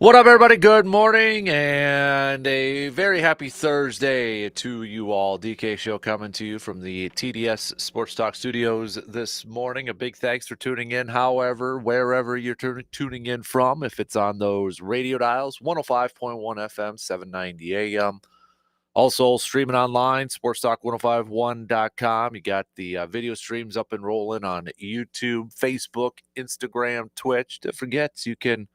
What up, everybody? Good morning and a very happy Thursday to you all. DK Show coming to you from the TDS Sports Talk Studios this morning. A big thanks for tuning in, however, wherever you're tuning in from. If it's on those radio dials, 105.1 FM, 790 AM. Also, streaming online, sportstalk1051.com. You got the video streams up and rolling on YouTube, Facebook, Instagram, Twitch. Don't forget, you can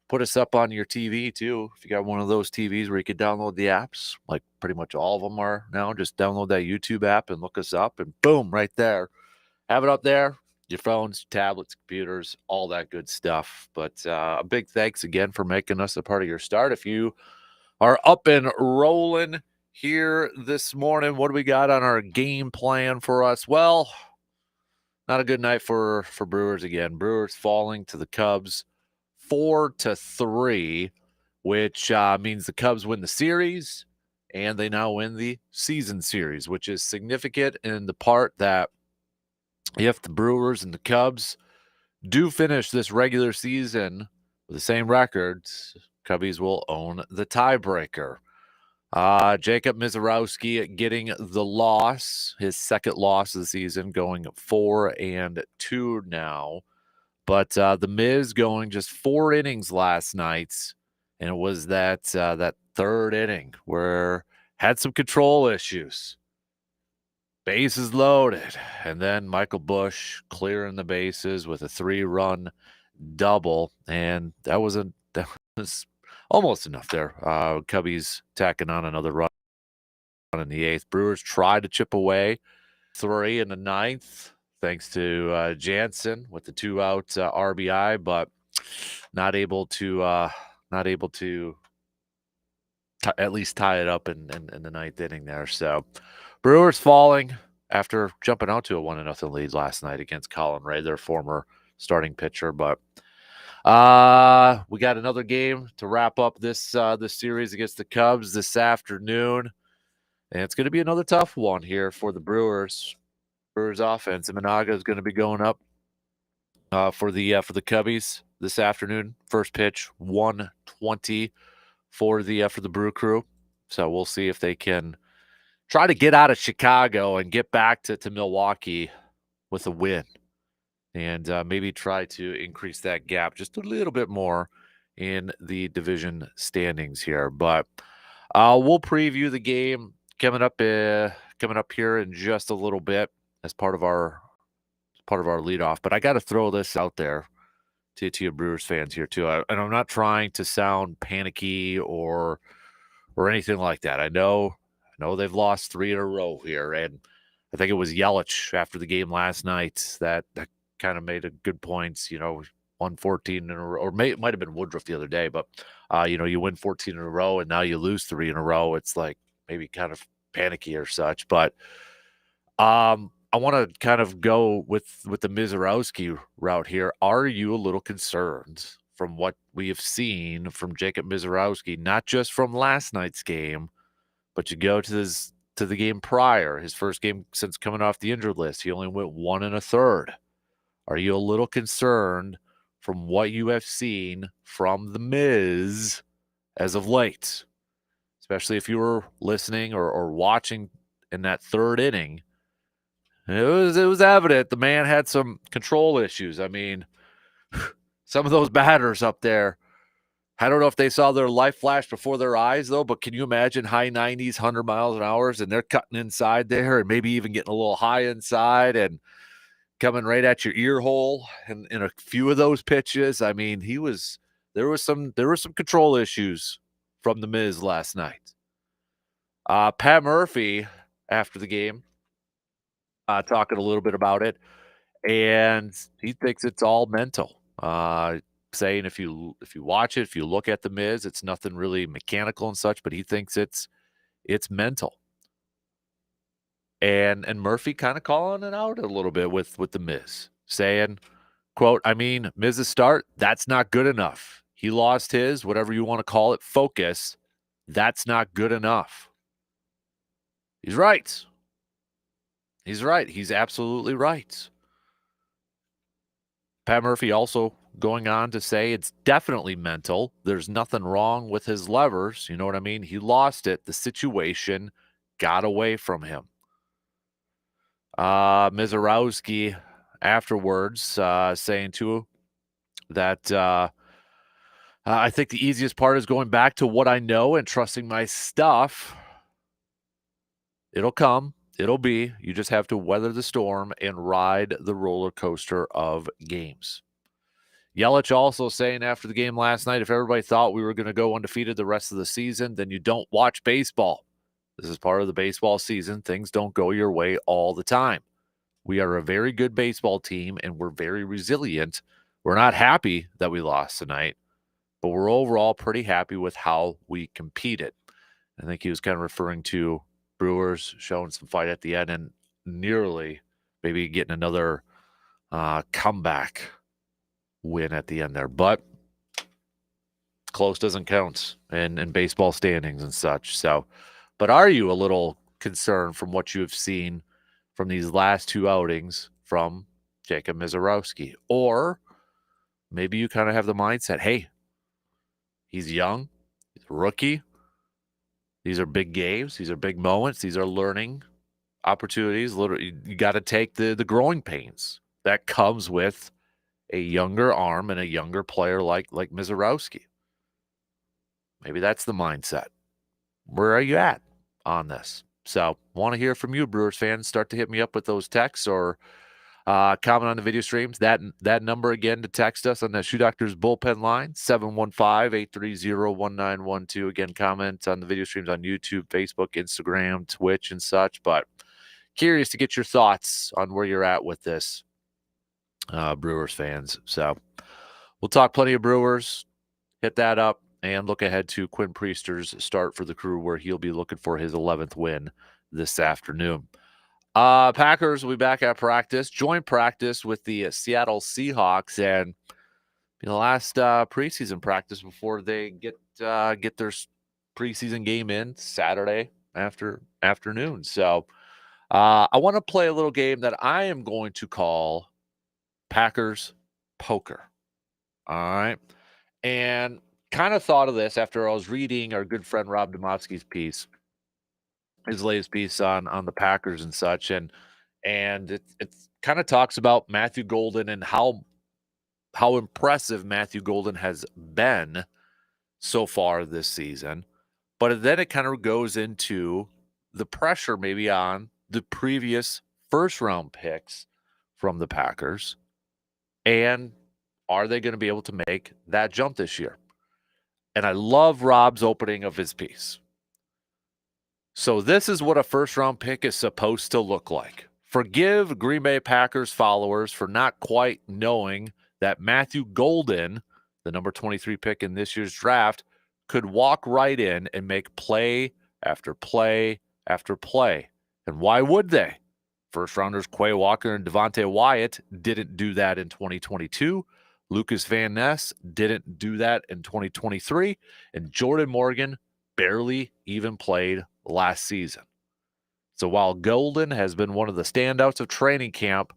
put us up on your TV too. If you got one of those TVs where you could download the apps, like pretty much all of them are now, just download that YouTube app and look us up, and boom, right there. Have it up there. Your phones, tablets, computers, all that good stuff. But a big thanks again for making us a part of your start. If you are up and rolling here this morning, what do we got on our game plan for us? Well, not a good night for Brewers again. Brewers falling to the Cubs 4-3, which means the Cubs win the series and they now win the season series, which is significant in the part that if the Brewers and the Cubs do finish this regular season with the same records, Cubbies will own the tiebreaker. Jacob Mizz getting the loss, his second loss of the season, going 4-2 now. But the Mizz going just 4 innings last night, and it was that third inning where had some control issues. Bases loaded, and then Michael Busch clearing the bases with a 3-run double, and that was almost enough there. Cubbies tacking on another run in the 8th. Brewers tried to chip away 3 in the 9th. Thanks to Jansen with the 2-out RBI, but not able to at least tie it up in the 9th inning there. So Brewers falling after jumping out to a 1-0 lead last night against Colin Ray, their former starting pitcher. But we got another game to wrap up this series against the Cubs this afternoon, and it's going to be another tough one here for the Brewers. Brewers offense. Imanaga is going to be going up for the Cubbies this afternoon. First pitch 1:20 for the Brew Crew. So we'll see if they can try to get out of Chicago and get back to Milwaukee with a win, and maybe try to increase that gap just a little bit more in the division standings here. But we'll preview the game coming up here in just a little bit as part of our leadoff. But I got to throw this out there to you Brewers fans here too. And I'm not trying to sound panicky or anything like that. I know they've lost 3 in a row here, and I think it was Yelich after the game last night that kind of made a good points. Won 14 in a row, or it might have been Woodruff the other day. But you win 14 in a row, and now you lose 3 in a row. It's like maybe kind of panicky or such, but I want to kind of go with the Mizz route here. Are you a little concerned from what we have seen from Jacob Mizz, not just from last night's game, but you go to the game prior, his first game since coming off the injured list? He only went 1 1/3. Are you a little concerned from what you have seen from the Mizz as of late, especially if you were listening or watching in that 3rd inning? It was evident the man had some control issues. I mean, some of those batters up there, I don't know if they saw their life flash before their eyes, though, but can you imagine high 90s, 100 miles an hour, and they're cutting inside there and maybe even getting a little high inside and coming right at your ear hole in a few of those pitches? I mean, there was some control issues from the Mizz last night. Pat Murphy, after the game, talking a little bit about it, and he thinks it's all mental. Saying if you watch it, if you look at the Mizz, it's nothing really mechanical and such, but he thinks it's mental. And Murphy kind of calling it out a little bit with the Mizz, saying, quote, I mean, Mizz's start, that's not good enough. He lost his, whatever you want to call it, focus. That's not good enough. He's right. He's right. He's absolutely right. Pat Murphy also going on to say it's definitely mental. There's nothing wrong with his levers. You know what I mean? He lost it. The situation got away from him. Mizz afterwards saying too that I think the easiest part is going back to what I know and trusting my stuff. It'll come. It'll be. You just have to weather the storm and ride the roller coaster of games. Yelich also saying after the game last night, if everybody thought we were going to go undefeated the rest of the season, then you don't watch baseball. This is part of the baseball season. Things don't go your way all the time. We are a very good baseball team, and we're very resilient. We're not happy that we lost tonight, but we're overall pretty happy with how we competed. I think he was kind of referring to Brewers showing some fight at the end and nearly maybe getting another comeback win at the end there. But close doesn't count in baseball standings and such. So, but are you a little concerned from what you have seen from these last two outings from Jacob Mizz? Or maybe you kind of have the mindset, hey, he's young, he's a rookie. These are big games. These are big moments. These are learning opportunities. Literally, you got to take the growing pains that comes with a younger arm and a younger player like Mizz. Maybe that's the mindset. Where are you at on this? So, want to hear from you, Brewers fans. Start to hit me up with those texts or comment on the video streams. That number again to text us on the Shoe Doctors bullpen line, 715-830-1912. Again, comment on the video streams on YouTube, Facebook, Instagram, Twitch, and such. But curious to get your thoughts on where you're at with this, Brewers fans. So we'll talk plenty of Brewers. Hit that up and look ahead to Quinn Priester's start for the Crew, where he'll be looking for his 11th win this afternoon. Packers will be back at practice, joint practice with the Seattle Seahawks, and the last preseason practice before they get their preseason game in Saturday afternoon. So I want to play a little game that I am going to call Packers Poker. All right. And kind of thought of this after I was reading our good friend Rob Demovsky's piece, his latest piece on the Packers and such, and it kind of talks about Matthew Golden and how impressive Matthew Golden has been so far this season. But then it kind of goes into the pressure maybe on the previous first-round picks from the Packers, and are they going to be able to make that jump this year? And I love Rob's opening of his piece. So this is what a first-round pick is supposed to look like. Forgive Green Bay Packers followers for not quite knowing that Matthew Golden, the number 23 pick in this year's draft, could walk right in and make play after play after play. And why would they? First-rounders Quay Walker and Devontae Wyatt didn't do that in 2022. Lucas Van Ness didn't do that in 2023. And Jordan Morgan barely even played last season. So while Golden has been one of the standouts of training camp,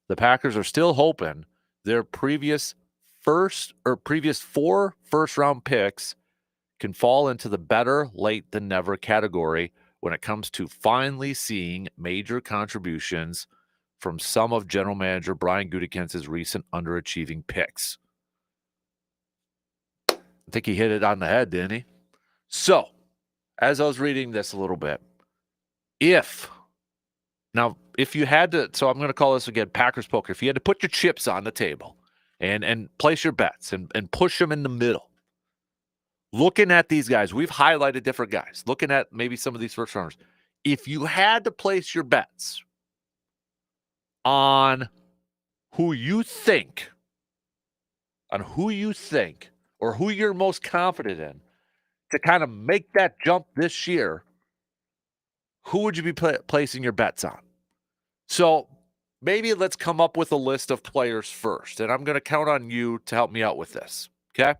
the Packers are still hoping their previous four first-round picks can fall into the better late than never category when it comes to finally seeing major contributions from some of general manager Brian Gutekunst's recent underachieving picks. I think he hit it on the head, didn't he? So, as I was reading this a little bit, if you had to, so I'm going to call this again Packers Poker. If you had to put your chips on the table and place your bets and push them in the middle, looking at these guys, we've highlighted different guys, looking at maybe some of these first rounders. If you had to place your bets on who you think, or who you're most confident in to kind of make that jump this year, who would you be placing your bets on? So maybe let's come up with a list of players first, and I'm going to count on you to help me out with this, okay?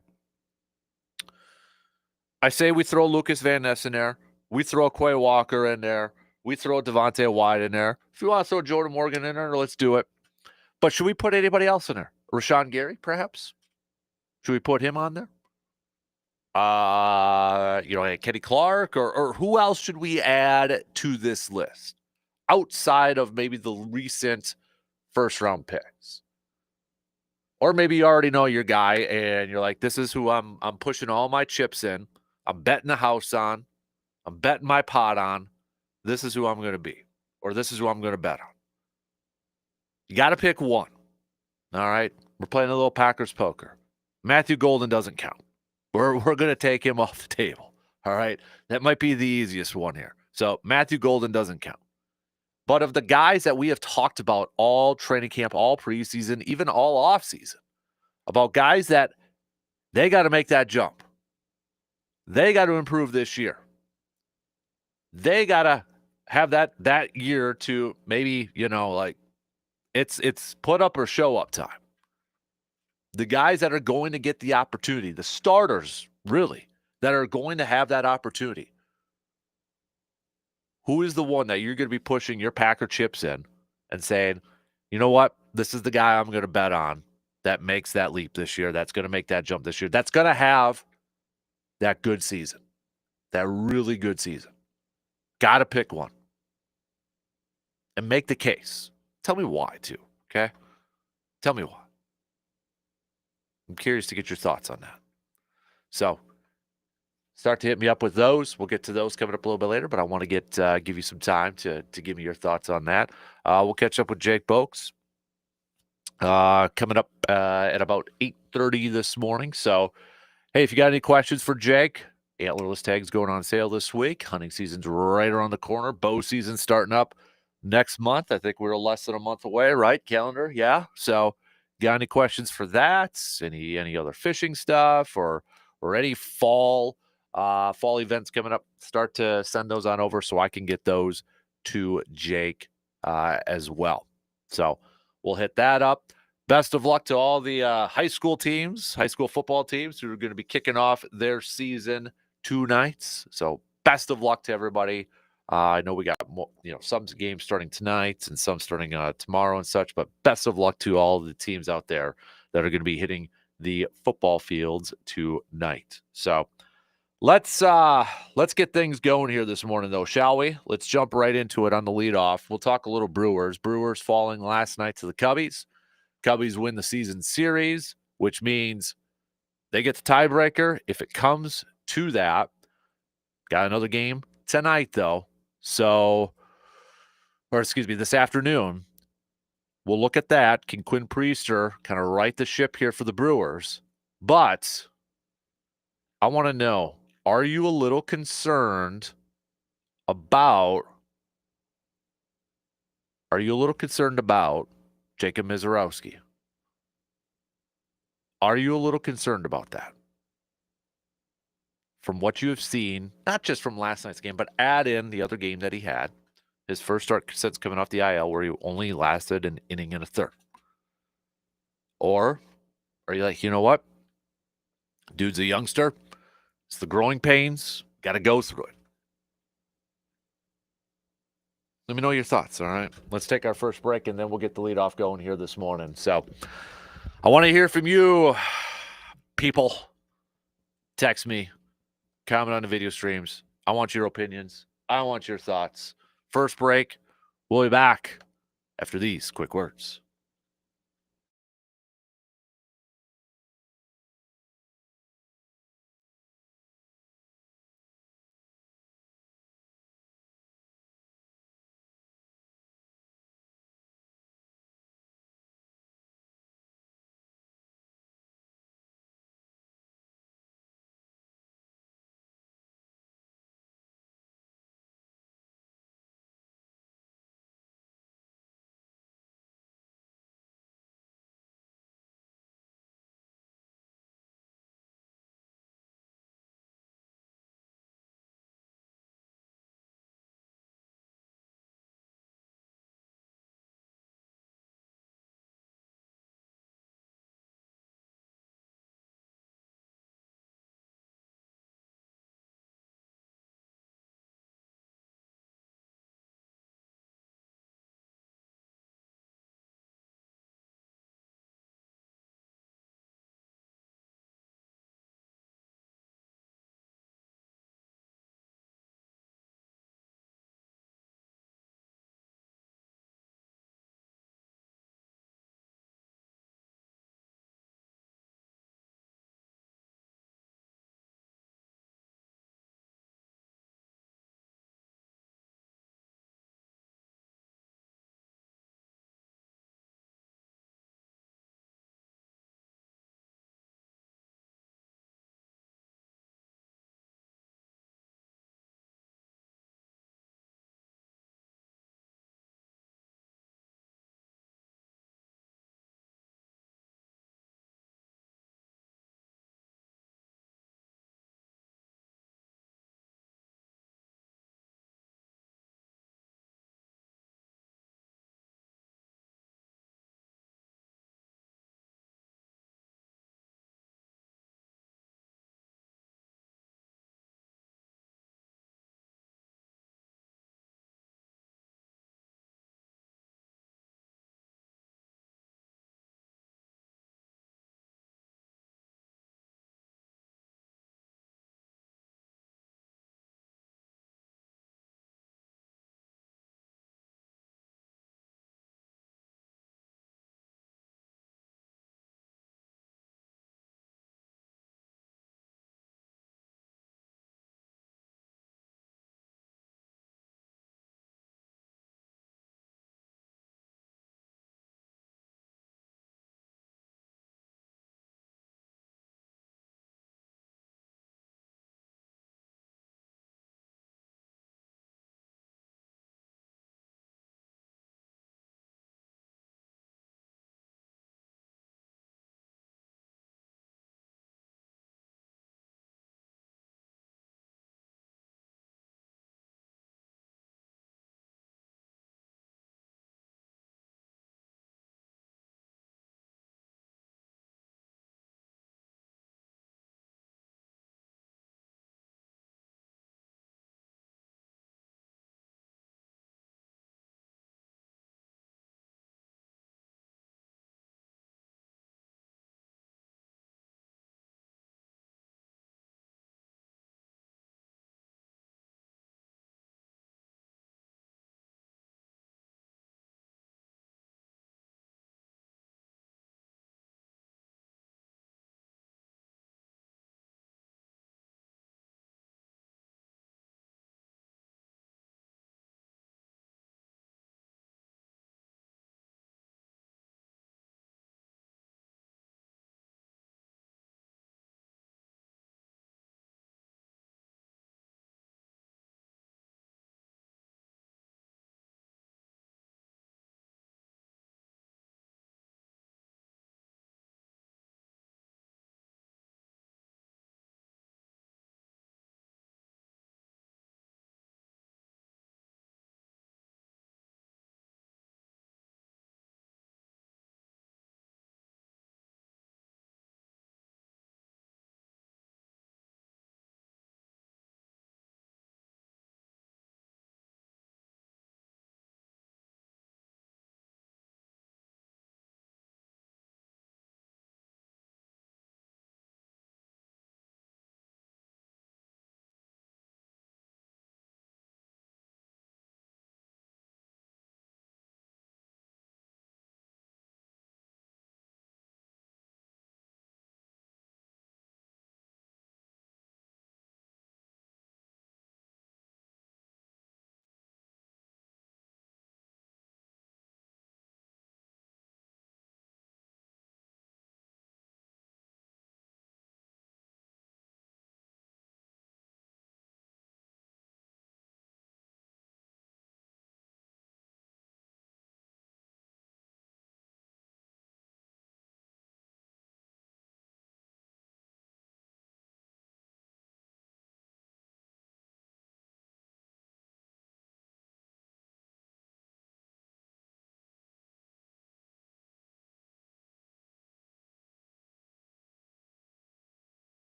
I say we throw Lucas Van Ness in there. We throw Quay Walker in there. We throw Devontae Wyatt in there. If you want to throw Jordan Morgan in there, let's do it. But should we put anybody else in there? Rashawn Gary, perhaps? Should we put him on there? Like Kenny Clark, or who else should we add to this list outside of maybe the recent first round picks? Or maybe you already know your guy and you're like, this is who I'm pushing all my chips in. I'm betting the house on. I'm betting my pot on. This is who I'm going to be, or this is who I'm going to bet on. You got to pick one. All right. We're playing a little Packers poker. Matthew Golden doesn't count. We're going to take him off the table. All right. That might be the easiest one here. So Matthew Golden doesn't count. But of the guys that we have talked about all training camp, all preseason, even all offseason, about guys that they got to make that jump. They got to improve this year. They got to have that year to maybe, like it's put up or show up time. The guys that are going to get the opportunity, the starters, really, that are going to have that opportunity. Who is the one that you're going to be pushing your Packer chips in and saying, you know what, this is the guy I'm going to bet on that makes that leap this year, that's going to make that jump this year, that's going to have that good season, that really good season. Got to pick one and make the case. Tell me why, too, okay? Tell me why. I'm curious to get your thoughts on that. So start to hit me up with those. We'll get to those coming up a little bit later, but I want to give you some time to give me your thoughts on that. We'll catch up with Jake Boakes coming up at about 8:30 this morning. So, hey, if you got any questions for Jake, antlerless tags going on sale this week. Hunting season's right around the corner. Bow season starting up next month. I think we're less than a month away, right? Calendar, yeah. So, got any questions for that? Any other fishing stuff or any fall events coming up? Start to send those on over so I can get those to Jake as well. So we'll hit that up. Best of luck to all the high school football teams who are going to be kicking off their season tonight. So best of luck to everybody. I know we got some games starting tonight and some starting tomorrow and such, but best of luck to all the teams out there that are going to be hitting the football fields tonight. So let's get things going here this morning, though, shall we? Let's jump right into it on the leadoff. We'll talk a little Brewers. Brewers falling last night to the Cubbies. Cubbies win the season series, which means they get the tiebreaker if it comes to that. Got another game tonight, though. So, this afternoon. We'll look at that. Can Quinn Priester kind of right the ship here for the Brewers? But I want to know, are you a little concerned about Jacob Mizz? Are you a little concerned about that? From what you have seen, not just from last night's game, but add in the other game that he had, his first start since coming off the IL, where he only lasted an inning and a third. Or are you like, you know what? Dude's a youngster. It's the growing pains. Got to go through it. Let me know your thoughts, all right? Let's take our first break, and then we'll get the leadoff going here this morning. So I want to hear from you, people. Text me. Comment on the video streams. I want your opinions. I want your thoughts. First break. We'll be back after these quick words.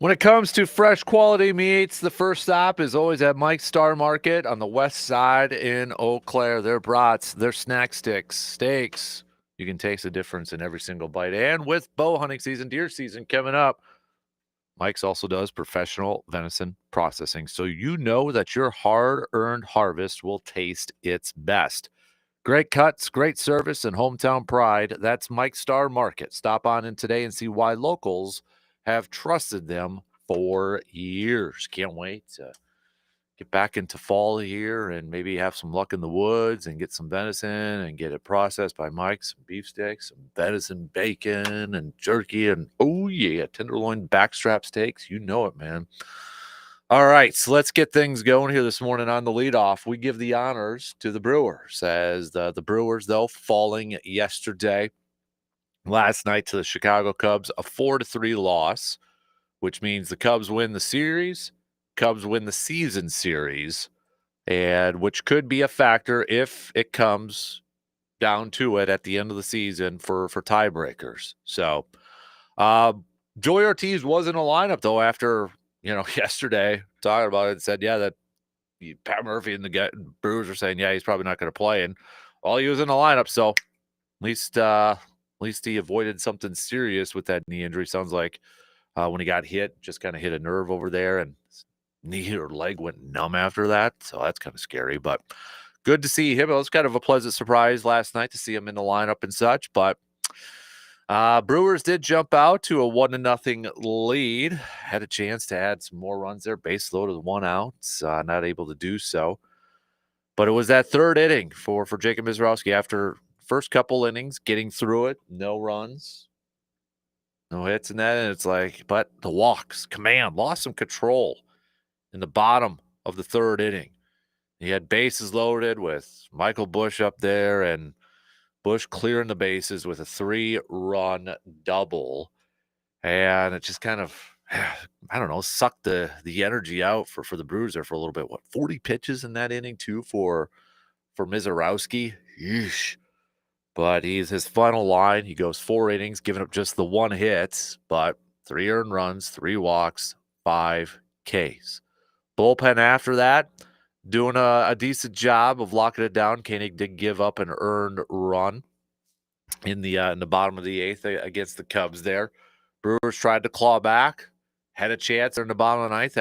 When it comes to fresh quality meats, the first stop is always at Mike's Star Market on the west side in Eau Claire. Their brats, their snack sticks, steaks. You can taste the difference in every single bite. And with bow hunting season, deer season coming up, Mike's also does professional venison processing. So you know that your hard-earned harvest will taste its best. Great cuts, great service, and hometown pride. That's Mike Star Market. Stop on in today and see why locals have trusted them for years. Can't wait to get back into fall here and maybe have some luck in the woods and get some venison and get it processed by Mike. Some beefsteaks, some venison bacon and jerky, and oh yeah, tenderloin backstrap steaks. You know it, man. All right, so let's get things going here this morning on the leadoff. We give the honors to the Brewers, as the Brewers, though, falling yesterday, last night to the Chicago Cubs, a 4-3 loss, which means the Cubs win the series, Cubs win the season series, and which could be a factor if it comes down to it at the end of the season for tiebreakers. So, Joey Ortiz was in a lineup, though, after yesterday, talking about it, and said, yeah, that Pat Murphy and the Brewers are saying, yeah, he's probably not going to play. And he was in the lineup, so at least he avoided something serious with that knee injury. Sounds like when he got hit, just kind of hit a nerve over there, and his knee or leg went numb after that. So that's kind of scary, but good to see him. It was kind of a pleasant surprise last night to see him in the lineup and such, but Brewers did jump out to a 1-0 lead. Had a chance to add some more runs there. Base loaded, 1 out. Not able to do so. But it was that third inning for Jacob Mizz after first couple innings, getting through it, no runs, no hits and that. And it's like, but the walks, command, lost some control in the bottom of the third inning. He had bases loaded with Michael Busch up there, and Busch clearing the bases with a 3-run double. And it just kind of, I don't know, sucked the energy out for the Brewers there for a little bit. What, 40 pitches in that inning too for Mizz. Yeesh. But his final line, he goes 4 innings, giving up just the 1 hit, but 3 earned runs, 3 walks, 5 Ks. Bullpen after that, doing a decent job of locking it down. Koenig did give up an earned run in the bottom of the 8th against the Cubs there. Brewers tried to claw back, had a chance in the bottom of the 9th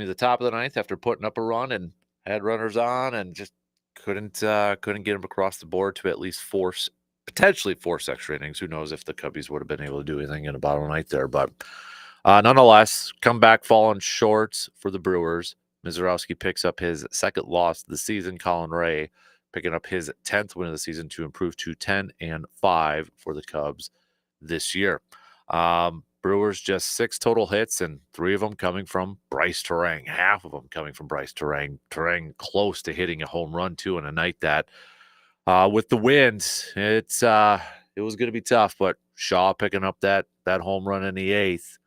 the top of the 9th after putting up a run and had runners on, and just couldn't get them across the board to at least potentially force extra innings. Who knows if the Cubbies would have been able to do anything in the bottom of the 9th there, but nonetheless, comeback falling short for the Brewers. Mizz picks up his second loss of the season. Colin Ray picking up his 10th win of the season to improve to 10-5 for the Cubs this year. Brewers just 6 total hits, and 3 of them coming from Bryce Terang. Half of them coming from Bryce Terang. Terang close to hitting a home run too in a night that, with the wind, it was going to be tough. But Shaw picking up that home run in the 8th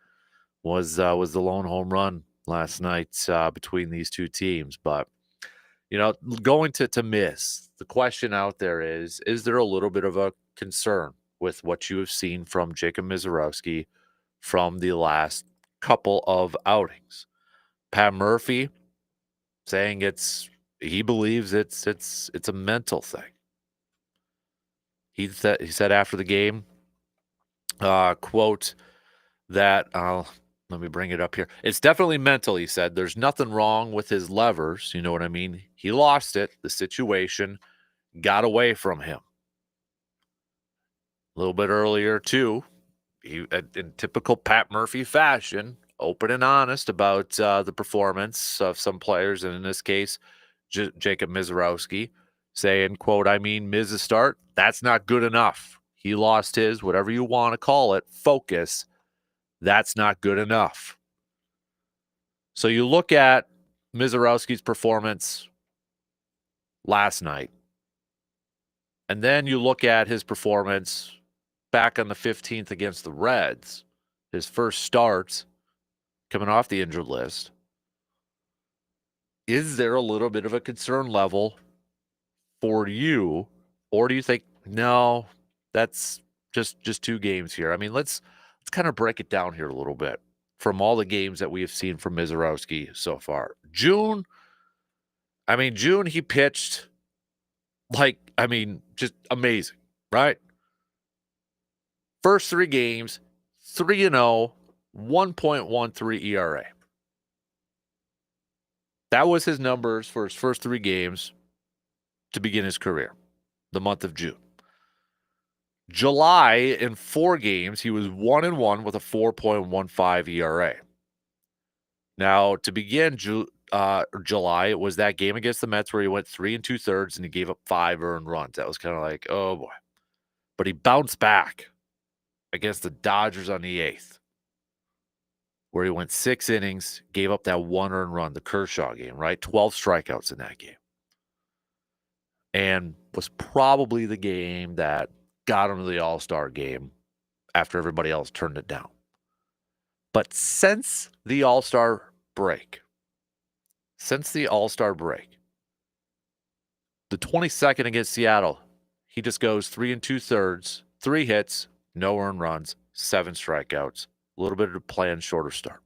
was the lone home run last night between these two teams. But going to Mizz, the question out there is there a little bit of a concern with what you have seen from Jacob Mizz from the last couple of outings? Pat Murphy saying he believes it's a mental thing. He said after the game, quote, that let me bring it up here. It's definitely mental, he said. There's nothing wrong with his levers. You know what I mean? He lost it. The situation got away from him. A little bit earlier, too, he, in typical Pat Murphy fashion, open and honest about the performance of some players, and in this case, Jacob Mizz, saying, quote, I mean, Mizz's start, that's not good enough. He lost his, whatever you want to call it, focus. That's not good enough. So you look at Mizz performance last night, and then you look at his performance back on the 15th against the Reds, his first start coming off the injured list. Is there a little bit of a concern level for you, or do you think, no, that's just 2 games here? I mean, let's kind of break it down here a little bit. from all the games that we have seen from Mizz so far. June, he pitched just amazing, right? First 3 games, 3-0, 1.13 ERA. That was his numbers for his first 3 games to begin his career, the month of June. July, in 4 games, he was 1-1 with a 4.15 ERA. Now, to begin July, it was that game against the Mets where he went 3 2/3 and he gave up 5 earned runs. That was kind of like, oh boy. But he bounced back against the Dodgers on the 8th, where he went 6 innings, gave up that 1 earned run, the Kershaw game, right? 12 strikeouts in that game. And was probably the game that got him to the All-Star game after everybody else turned it down. But since the All-Star break, the 22nd against Seattle, he just goes 3 2/3, 3 hits, no earned runs, 7 strikeouts, a little bit of a planned shorter start.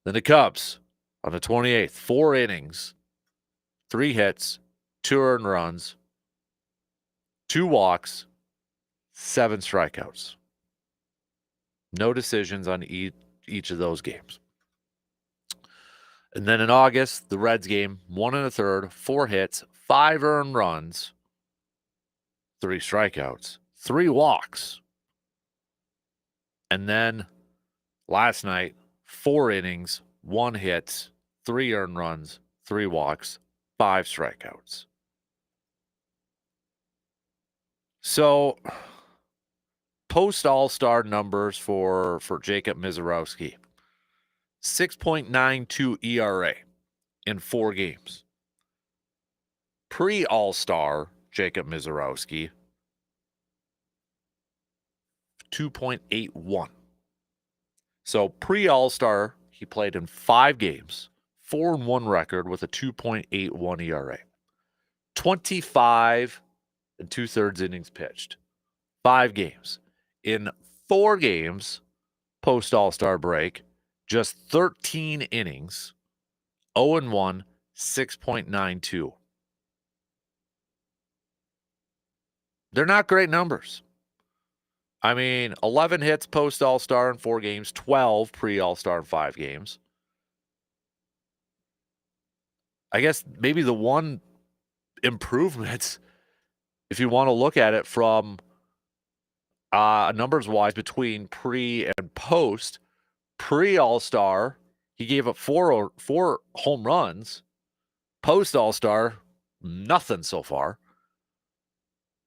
Then the Cubs on the 28th, 4 innings, 3 hits, 2 earned runs, 2 walks, 7 strikeouts. No decisions on each of those games. And then in August, the Reds game, 1 1/3, 4 hits, 5 earned runs, 3 strikeouts, 3 walks. And then last night, 4 innings, 1 hit, 3 earned runs, 3 walks, 5 strikeouts. So, post All-Star numbers for Jacob Mizz, 6.92 ERA in 4 games. Pre-All-Star Jacob Mizz, 2.81. So pre-All-Star, he played in 5 games, 4-1 record with a 2.81 ERA. 25 2/3 innings pitched. 5 games. In 4 games, post All-Star break, just 13 innings, 0-1, 6.92. They're not great numbers. 11 hits post All-Star in 4 games, 12 pre-All-Star in 5 games. I guess maybe the one improvement, if you want to look at it from numbers-wise between pre and post, pre-All-Star, he gave up 4 home runs. Post All-Star, nothing so far.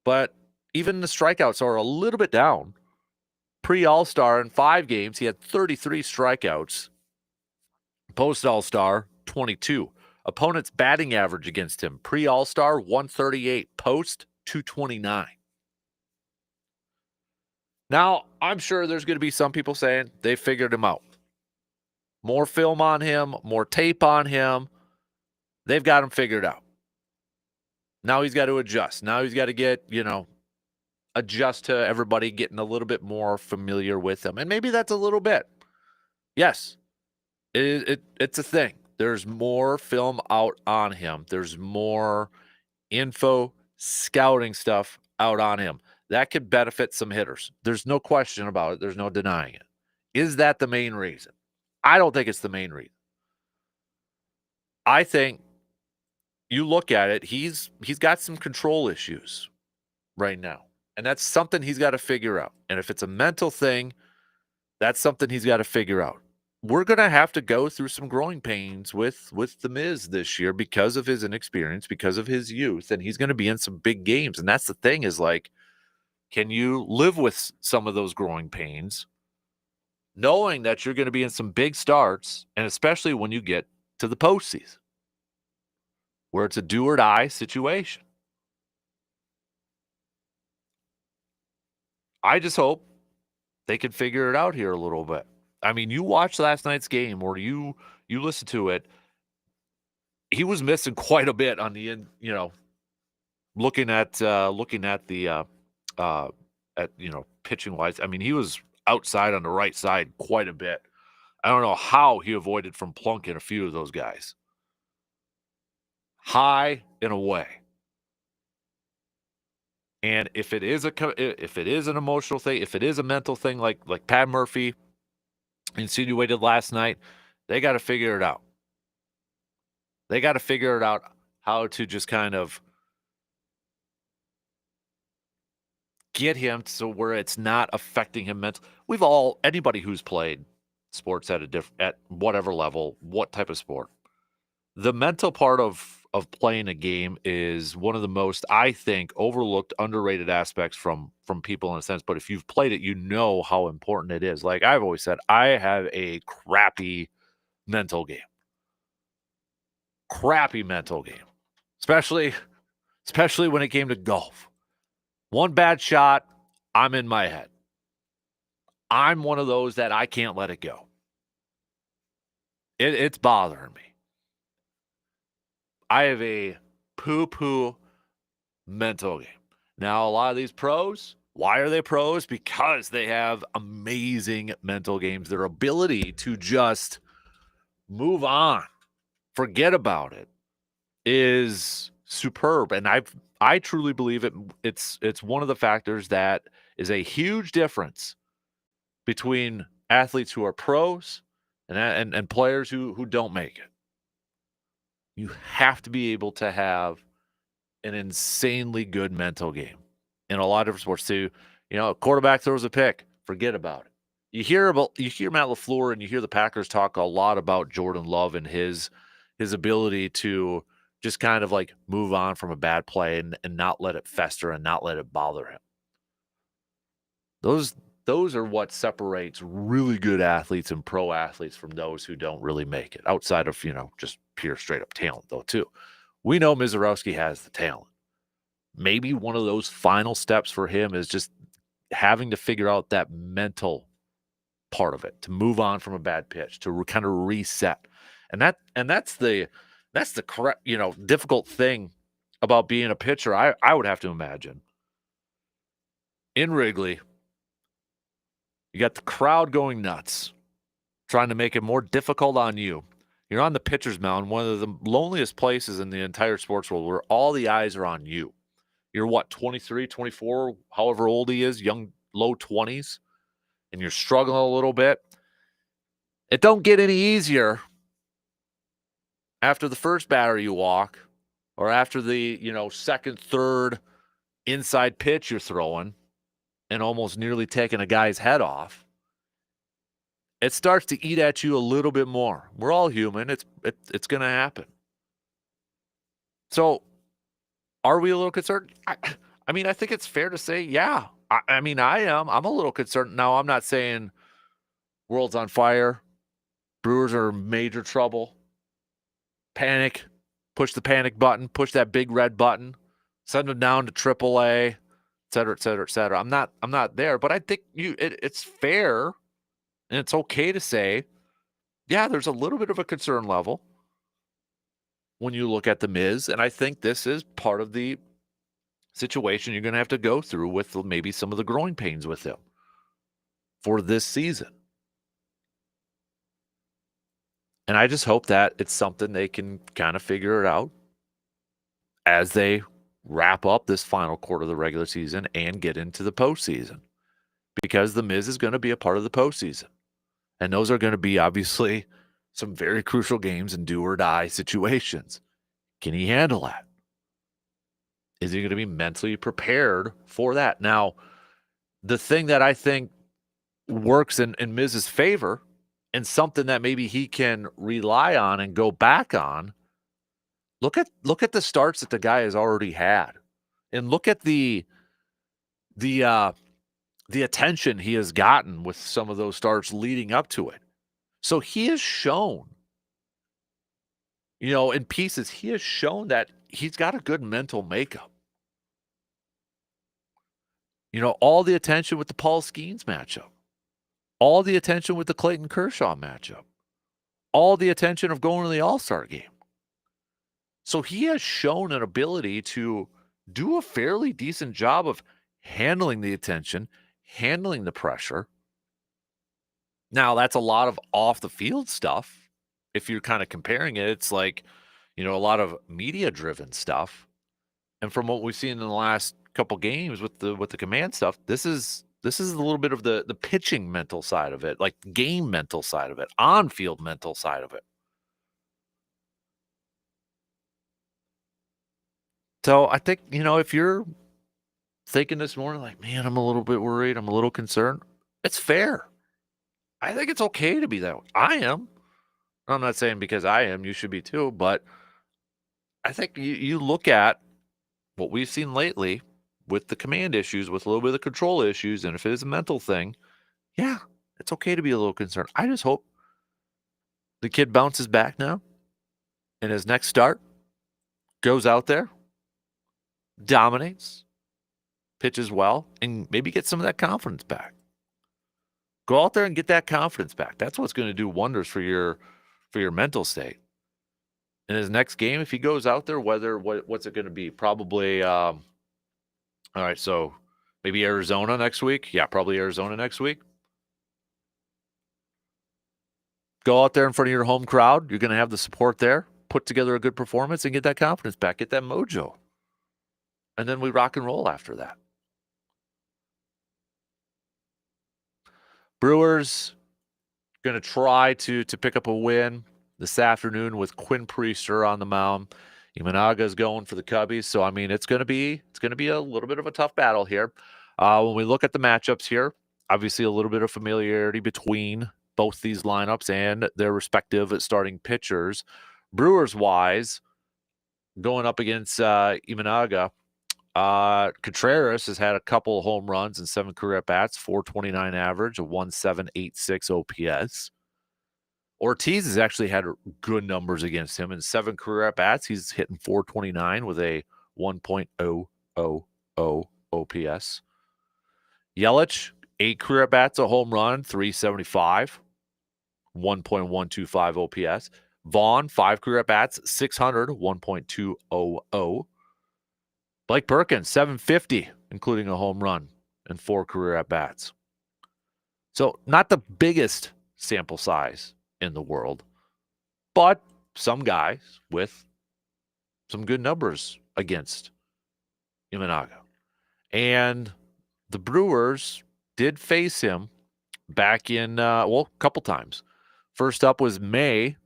But even the strikeouts are a little bit down. Pre-All-Star in 5 games, he had 33 strikeouts. Post All-Star, 22. Opponent's batting average against him, pre-All-Star, 138. Post, 229. Now, I'm sure there's going to be some people saying they figured him out. More film on him, more tape on him. They've got him figured out. Now he's got to adjust. Now he's got to get, adjust to everybody getting a little bit more familiar with him. And maybe that's a little bit. Yes, it's a thing. There's more film out on him. There's more info, scouting stuff out on him. That could benefit some hitters. There's no question about it. There's no denying it. Is that the main reason? I don't think it's the main reason. I think you look at it, he's got some control issues right now. And that's something he's got to figure out. And if it's a mental thing, that's something he's got to figure out. We're going to have to go through some growing pains with the Mizz this year because of his inexperience, because of his youth, and he's going to be in some big games. And that's the thing is can you live with some of those growing pains, knowing that you're going to be in some big starts, and especially when you get to the postseason, where it's a do or die situation. I just hope they can figure it out here a little bit. You watched last night's game, or you listened to it. He was missing quite a bit on the end, looking at the pitching wise. He was outside on the right side quite a bit. I don't know how he avoided from plunking a few of those guys. High and away. And if it is an emotional thing, if it is a mental thing like Pat Murphy insinuated last night, they got to figure it out. They got to figure it out how to just kind of get him so where it's not affecting him mentally. Anybody who's played sports at whatever level, what type of sport, the mental part of playing a game is one of the most, I think, overlooked, underrated aspects from people in a sense. But if you've played it, you know how important it is. Like I've always said, I have a crappy mental game. Crappy mental game. Especially when it came to golf. One bad shot, I'm in my head. I'm one of those that I can't let it go. It's bothering me. I have a poo-poo mental game. Now, a lot of these pros, why are they pros? Because they have amazing mental games. Their ability to just move on, forget about it, is superb. And I truly believe it's one of the factors that is a huge difference between athletes who are pros and players who don't make it. You have to be able to have an insanely good mental game in a lot of different sports too. You know, a quarterback throws a pick, forget about it. You hear Matt LaFleur and you hear the Packers talk a lot about Jordan Love and his ability to just kind of like move on from a bad play and not let it fester and not let it bother him. Those are what separates really good athletes and pro athletes from those who don't really make it, outside of, just pure straight up talent though too. We know Mizz has the talent. Maybe one of those final steps for him is just having to figure out that mental part of it, to move on from a bad pitch, to kind of reset. And that's the correct, difficult thing about being a pitcher. I would have to imagine in Wrigley, you got the crowd going nuts, trying to make it more difficult on you. You're on the pitcher's mound, one of the loneliest places in the entire sports world where all the eyes are on you. You're what, 23, 24, however old he is, young, low 20s, and you're struggling a little bit. It don't get any easier after the first batter you walk or after the, second, third inside pitch you're throwing and almost nearly taking a guy's head off. It starts to eat at you a little bit more. We're all human. It's going to happen. So are we a little concerned? I mean, I think it's fair to say, yeah. I am. I'm a little concerned. Now, I'm not saying world's on fire. Brewers are in major trouble. Panic. Push the panic button. Push that big red button. Send them down to AAA, et cetera, et cetera, et cetera. I'm not there, but I think it's fair and it's okay to say, yeah, there's a little bit of a concern level when you look at the Mizz, and I think this is part of the situation you're going to have to go through with maybe some of the growing pains with him for this season. And I just hope that it's something they can kind of figure it out as they wrap up this final quarter of the regular season and get into the postseason, because the Mizz is going to be a part of the postseason. And those are going to be obviously some very crucial games and do or die situations. Can he handle that? Is he going to be mentally prepared for that? Now, the thing that I think works in Mizz's favor and something that maybe he can rely on and go back on, look at the starts that the guy has already had. And look at the attention he has gotten with some of those starts leading up to it. So he has shown, in pieces, he has shown that he's got a good mental makeup. All the attention with the Paul Skeens matchup, all the attention with the Clayton Kershaw matchup, all the attention of going to the All-Star game. So he has shown an ability to do a fairly decent job of handling the attention, handling the pressure, Now, that's a lot of off the field stuff. If you're kind of comparing it, it's like, a lot of media driven stuff. And from what we've seen in the last couple games with the command stuff, this is a little bit of the pitching mental side of it, like game mental side of it, on field mental side of it. So I think, if you're thinking this morning, like, man, I'm a little bit worried, I'm a little concerned, it's fair. I think it's okay to be that way. I am. I'm not saying because I am, you should be too, but I think you look at what we've seen lately with the command issues, with a little bit of the control issues, and if it is a mental thing, yeah, it's okay to be a little concerned. I just hope the kid bounces back now and his next start goes out there, dominates, pitches well, and maybe get some of that confidence back. Go out there and get that confidence back. That's what's going to do wonders for your mental state. In his next game, if he goes out there, what's it going to be? Probably all right, so maybe Arizona next week. Yeah, probably Arizona next week. Go out there in front of your home crowd. You're going to have the support there. Put together a good performance and get that confidence back. Get that mojo. And then we rock and roll after that. Brewers going to try to pick up a win this afternoon with Quinn Priester on the mound. Imanaga's going for the Cubbies, so I mean it's going to be a little bit of a tough battle here. When we look at the matchups here, obviously a little bit of familiarity between both these lineups and their respective starting pitchers. Brewers wise, going up against Imanaga, Contreras has had a couple of home runs and 7 career at bats, 429 average, a 1.786 OPS. Ortiz has actually had good numbers against him. In 7 career at bats, he's hitting 429 with a 1.000 OPS. Yelich, 8 career at bats, a home run, 375, 1.125 OPS. Vaughn, 5 career at bats, 600, 1.200. Blake Perkins, 750, including a home run and 4 career at bats. So not the biggest sample size in the world, but some guys with some good numbers against Imanaga. And the Brewers did face him back in, a couple times. First up was May,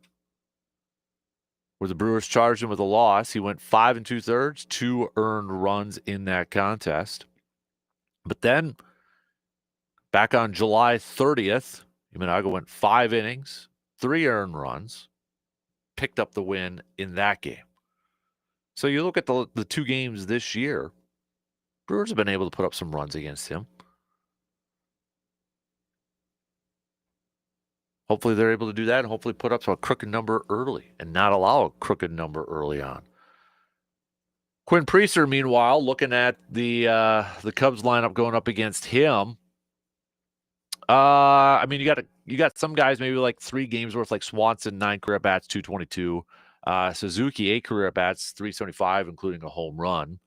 where the Brewers charged him with a loss. He went 5 2/3, 2 earned runs in that contest. But then back on July 30th, Imanaga went 5 innings, 3 earned runs, picked up the win in that game. So you look at the 2 games this year, Brewers have been able to put up some runs against him. Hopefully they're able to do that and hopefully put up a crooked number early and not allow a crooked number early on. Quinn Priester, meanwhile, looking at the Cubs lineup going up against him. I mean, you got some guys maybe like 3 games worth, like Swanson, 9 career bats, 222. Suzuki, 8 career bats, 375, including a home run.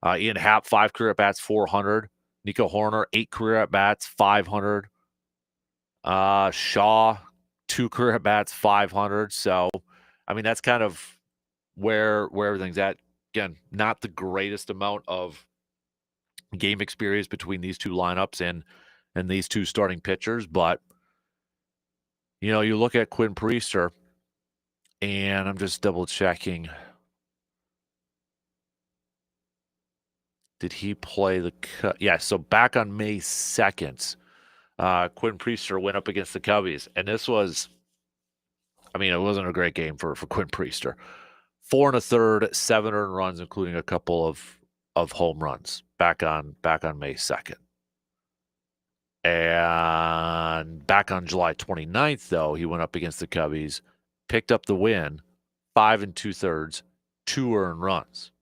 Ian Happ, 5 career bats, 400. Nico Horner, 8 career bats, 500. Shaw, 2 career bats, 500. So, I mean, that's kind of where everything's at. Again, not the greatest amount of game experience between these 2 lineups and these 2 starting pitchers, but you look at Quinn Priester, and I'm just double checking. Did he play the yeah, so back on May 2nd, Quinn Priester went up against the Cubbies, and this was, I mean, it wasn't a great game for Quinn Priester. 4 1/3, 7 earned runs, including a couple of home runs back on May 2nd. And back on July 29th, though, he went up against the Cubbies, picked up the win, 5 2/3, 2 earned runs.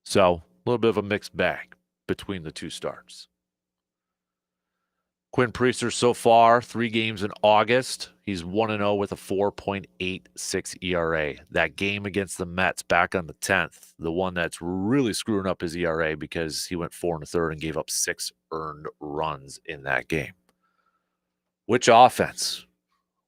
So a little bit of a mixed bag between the 2 starts. Quinn Priester so far, 3 games in August. He's 1-0 with a 4.86 ERA. That game against the Mets back on the 10th, the one that's really screwing up his ERA because he went 4 1/3 and gave up 6 earned runs in that game. Which offense?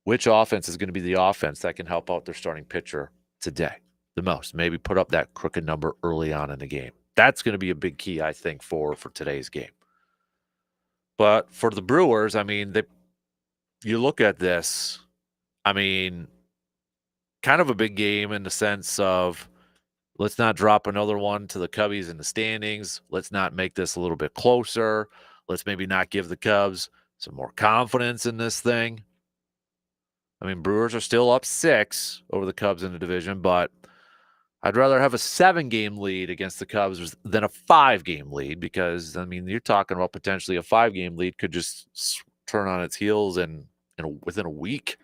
Which offense is going to be the offense that can help out their starting pitcher today the most? Maybe put up that crooked number early on in the game. That's going to be a big key, I think, for today's game. But for the Brewers, I mean, you look at this, I mean, kind of a big game in the sense of let's not drop another one to the Cubbies in the standings. Let's not make this a little bit closer. Let's maybe not give the Cubs some more confidence in this thing. I mean, Brewers are still up 6 over the Cubs in the division, but I'd rather have a 7-game lead against the Cubs than a 5-game lead because, I mean, you're talking about potentially a 5-game lead could just turn on its heels within a week,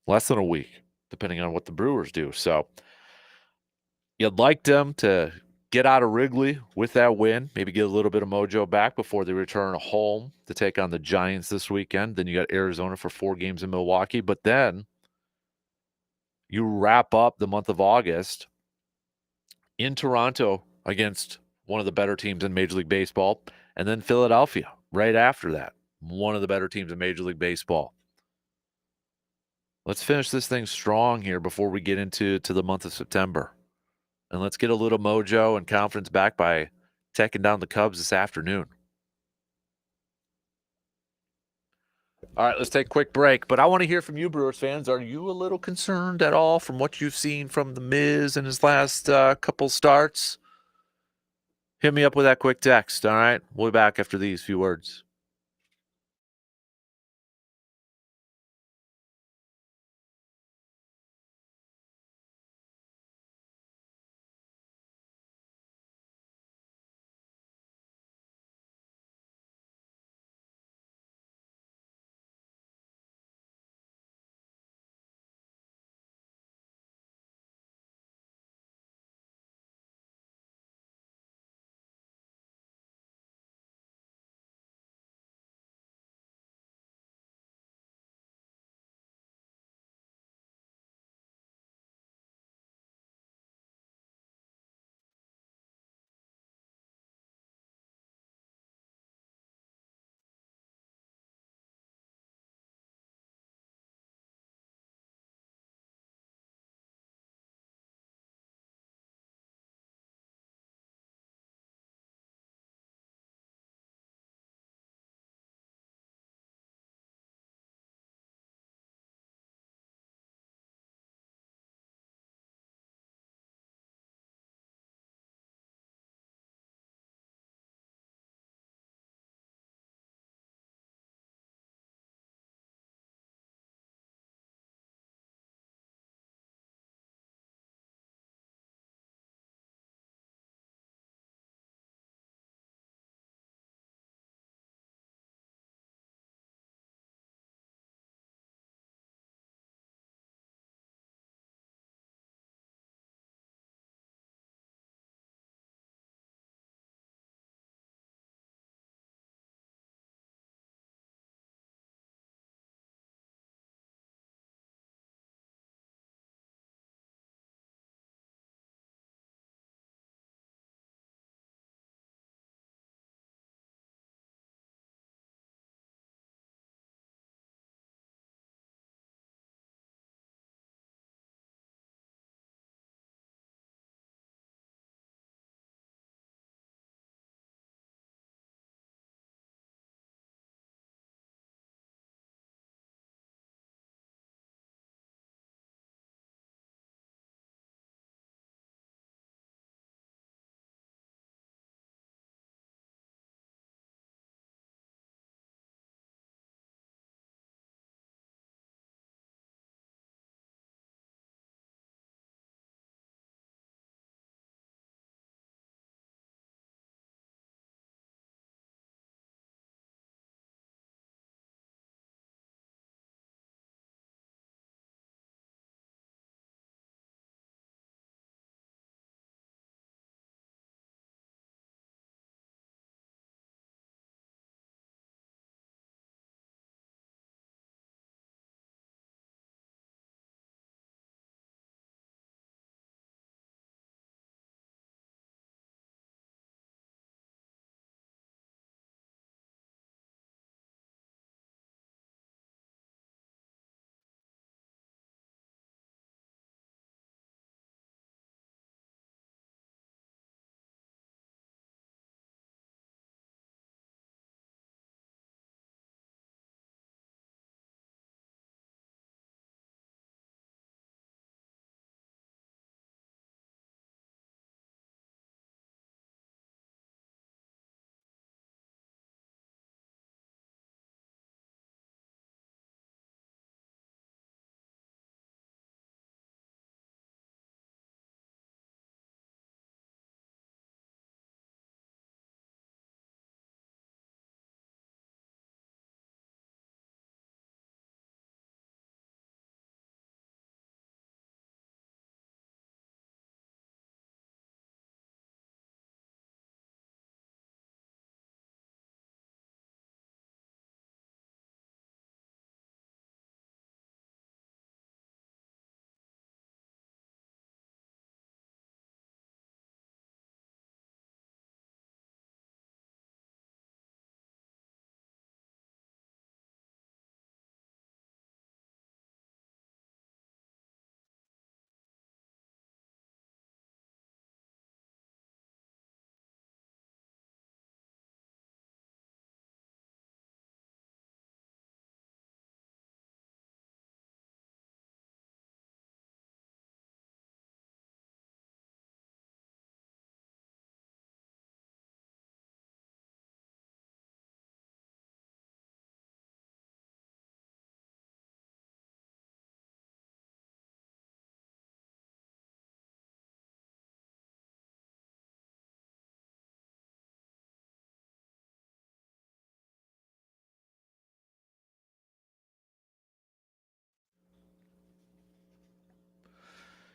less than a week, depending on what the Brewers do. So you'd like them to get out of Wrigley with that win, maybe get a little bit of mojo back before they return home to take on the Giants this weekend. Then you got Arizona for 4 games in Milwaukee. But then you wrap up the month of August in Toronto against one of the better teams in Major League Baseball, and then Philadelphia right after that, one of the better teams in Major League Baseball. Let's finish this thing strong here before we get into the month of September. And let's get a little mojo and confidence back by taking down the Cubs this afternoon. All right, let's take a quick break. But I want to hear from you, Brewers fans. Are you a little concerned at all from what you've seen from the Mizz in his last couple starts? Hit me up with that quick text, all right? We'll be back after these few words.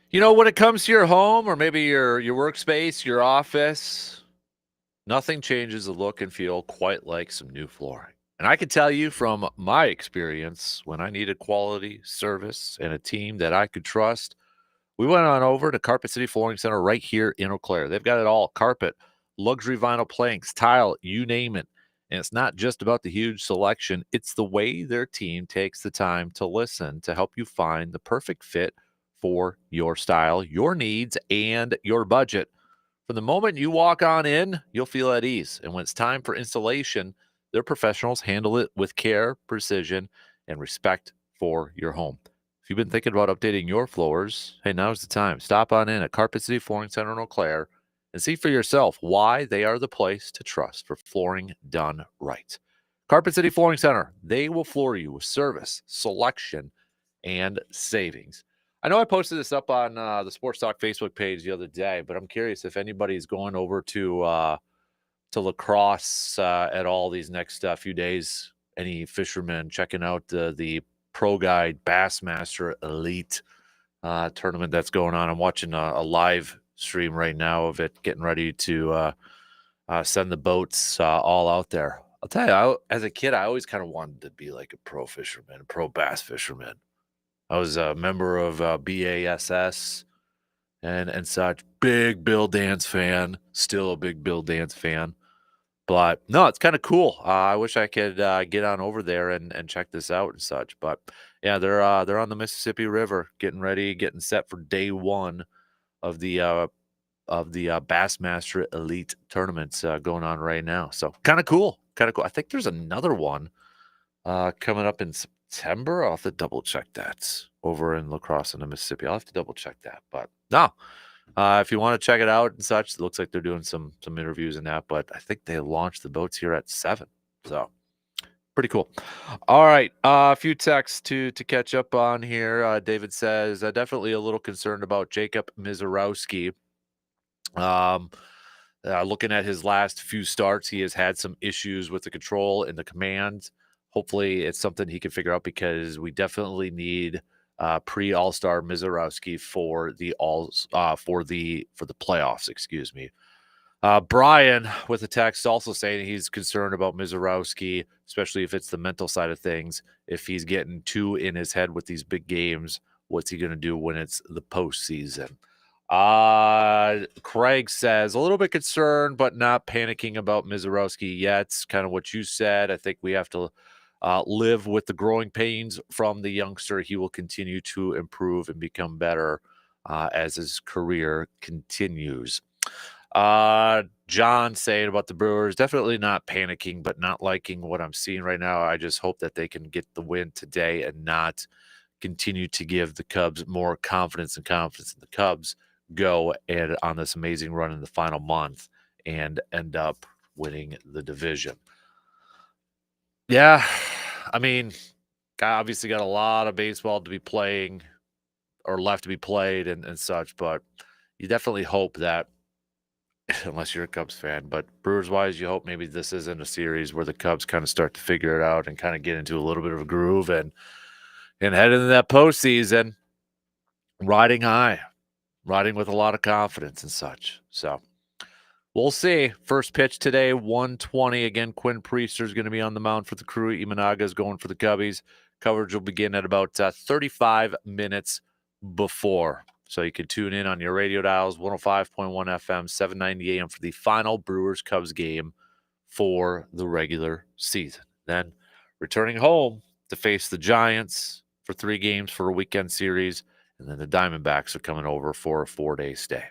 You know, when it comes to your home or maybe your workspace, your office, nothing changes the look and feel quite like some new flooring. And I can tell you from my experience, when I needed quality service and a team that I could trust, we went on over to Carpet City Flooring Center right here in Eau Claire. They've got it all: carpet, luxury vinyl planks, tile, you name it. And it's not just about the huge selection, it's the way their team takes the time to listen to help you find the perfect fit for your style, your needs, and your budget. From the moment you walk on in, you'll feel at ease. And when it's time for installation, their professionals handle it with care, precision, and respect for your home. If you've been thinking about updating your floors, hey, now's the time. Stop on in at Carpet City Flooring Center in Eau Claire and see for yourself why they are the place to trust for flooring done right. Carpet City Flooring Center, they will floor you with service, selection, and savings. I know I posted this up on the Sports Talk Facebook page the other day, but I'm curious if anybody's going over to La Crosse at all these next few days. Any fishermen checking out the Pro Guide Bassmaster Elite tournament that's going on? I'm watching a live stream right now of it, getting ready to send the boats all out there. I'll tell you, as a kid, I always kind of wanted to be like a pro fisherman, a pro bass fisherman. I was a member of BASS and such. Big Bill Dance fan. Still a big Bill Dance fan. But no, it's kind of cool. I wish I could get on over there and check this out and such. But yeah, they're on the Mississippi River, getting ready, getting set for day one of the Bassmaster Elite tournaments going on right now. So kind of cool. Kind of cool. I think there's another one coming up in September. I'll have to double check that over in La Crosse in the Mississippi. I'll have to double check that. But no, if you want to check it out and such, it looks like they're doing some interviews in that. But I think they launched the boats here at 7. So pretty cool. All right, a few texts to catch up on here. David says definitely a little concerned about Jacob Mizorowski. Looking at his last few starts, he has had some issues with the control and the command. Hopefully, it's something he can figure out because we definitely need pre-All-Star Mizorowski for the playoffs. Excuse me. Brian with a text also saying he's concerned about Mizorowski, especially if it's the mental side of things. If he's getting too in his head with these big games, what's he going to do when it's the postseason? Craig says a little bit concerned, but not panicking about Mizorowski yet. Kind of what you said. I think we have to live with the growing pains from the youngster. He will continue to improve and become better as his career continues. John saying about the Brewers, definitely not panicking, but not liking what I'm seeing right now. I just hope that they can get the win today and not continue to give the Cubs more confidence in the Cubs go and on this amazing run in the final month and end up winning the division. Yeah, I mean, obviously got a lot of baseball to be playing or left to be played and such, but you definitely hope that, unless you're a Cubs fan, but Brewers-wise, you hope maybe this isn't a series where the Cubs kind of start to figure it out and kind of get into a little bit of a groove and head into that postseason riding high, riding with a lot of confidence and such. So we'll see. First pitch today, 1:20. Again, Quinn Priester is going to be on the mound for the Crew. Imanaga is going for the Cubbies. Coverage will begin at about 35 minutes before. So you can tune in on your radio dials, 105.1 FM, 790 AM for the final Brewers-Cubs game for the regular season. Then returning home to face the Giants for 3 games for a weekend series. And then the Diamondbacks are coming over for a 4-day stay.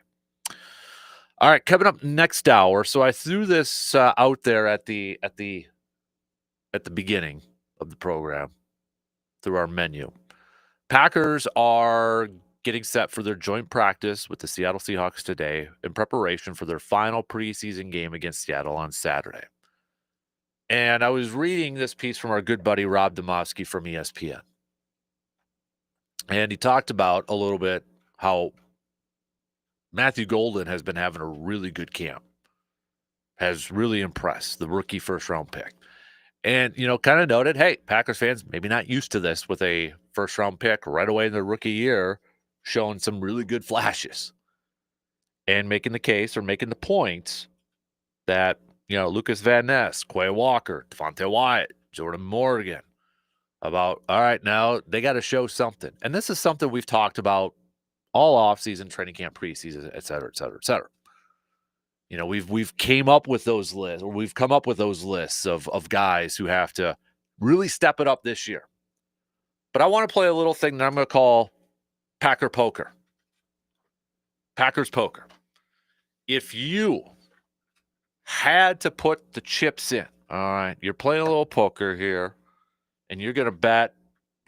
All right, coming up next hour. So I threw this out there at the beginning of the program through our menu. Packers are getting set for their joint practice with the Seattle Seahawks today in preparation for their final preseason game against Seattle on Saturday. And I was reading this piece from our good buddy Rob Demovsky from ESPN. And he talked about a little bit how Matthew Golden has been having a really good camp, has really impressed, the rookie first-round pick. And, kind of noted, hey, Packers fans, maybe not used to this with a first-round pick right away in their rookie year, showing some really good flashes and making the case or making the point that, Lucas Van Ness, Quay Walker, Devontae Wyatt, Jordan Morgan, about, all right, now they got to show something. And this is something we've talked about all offseason, training camp, preseason, et cetera, et cetera, et cetera. We've came up with those lists, or we've come up with those lists of guys who have to really step it up this year. But I want to play a little thing that I'm going to call Packer poker. Packers poker. If you had to put the chips in, all right, you're playing a little poker here, and you're going to bet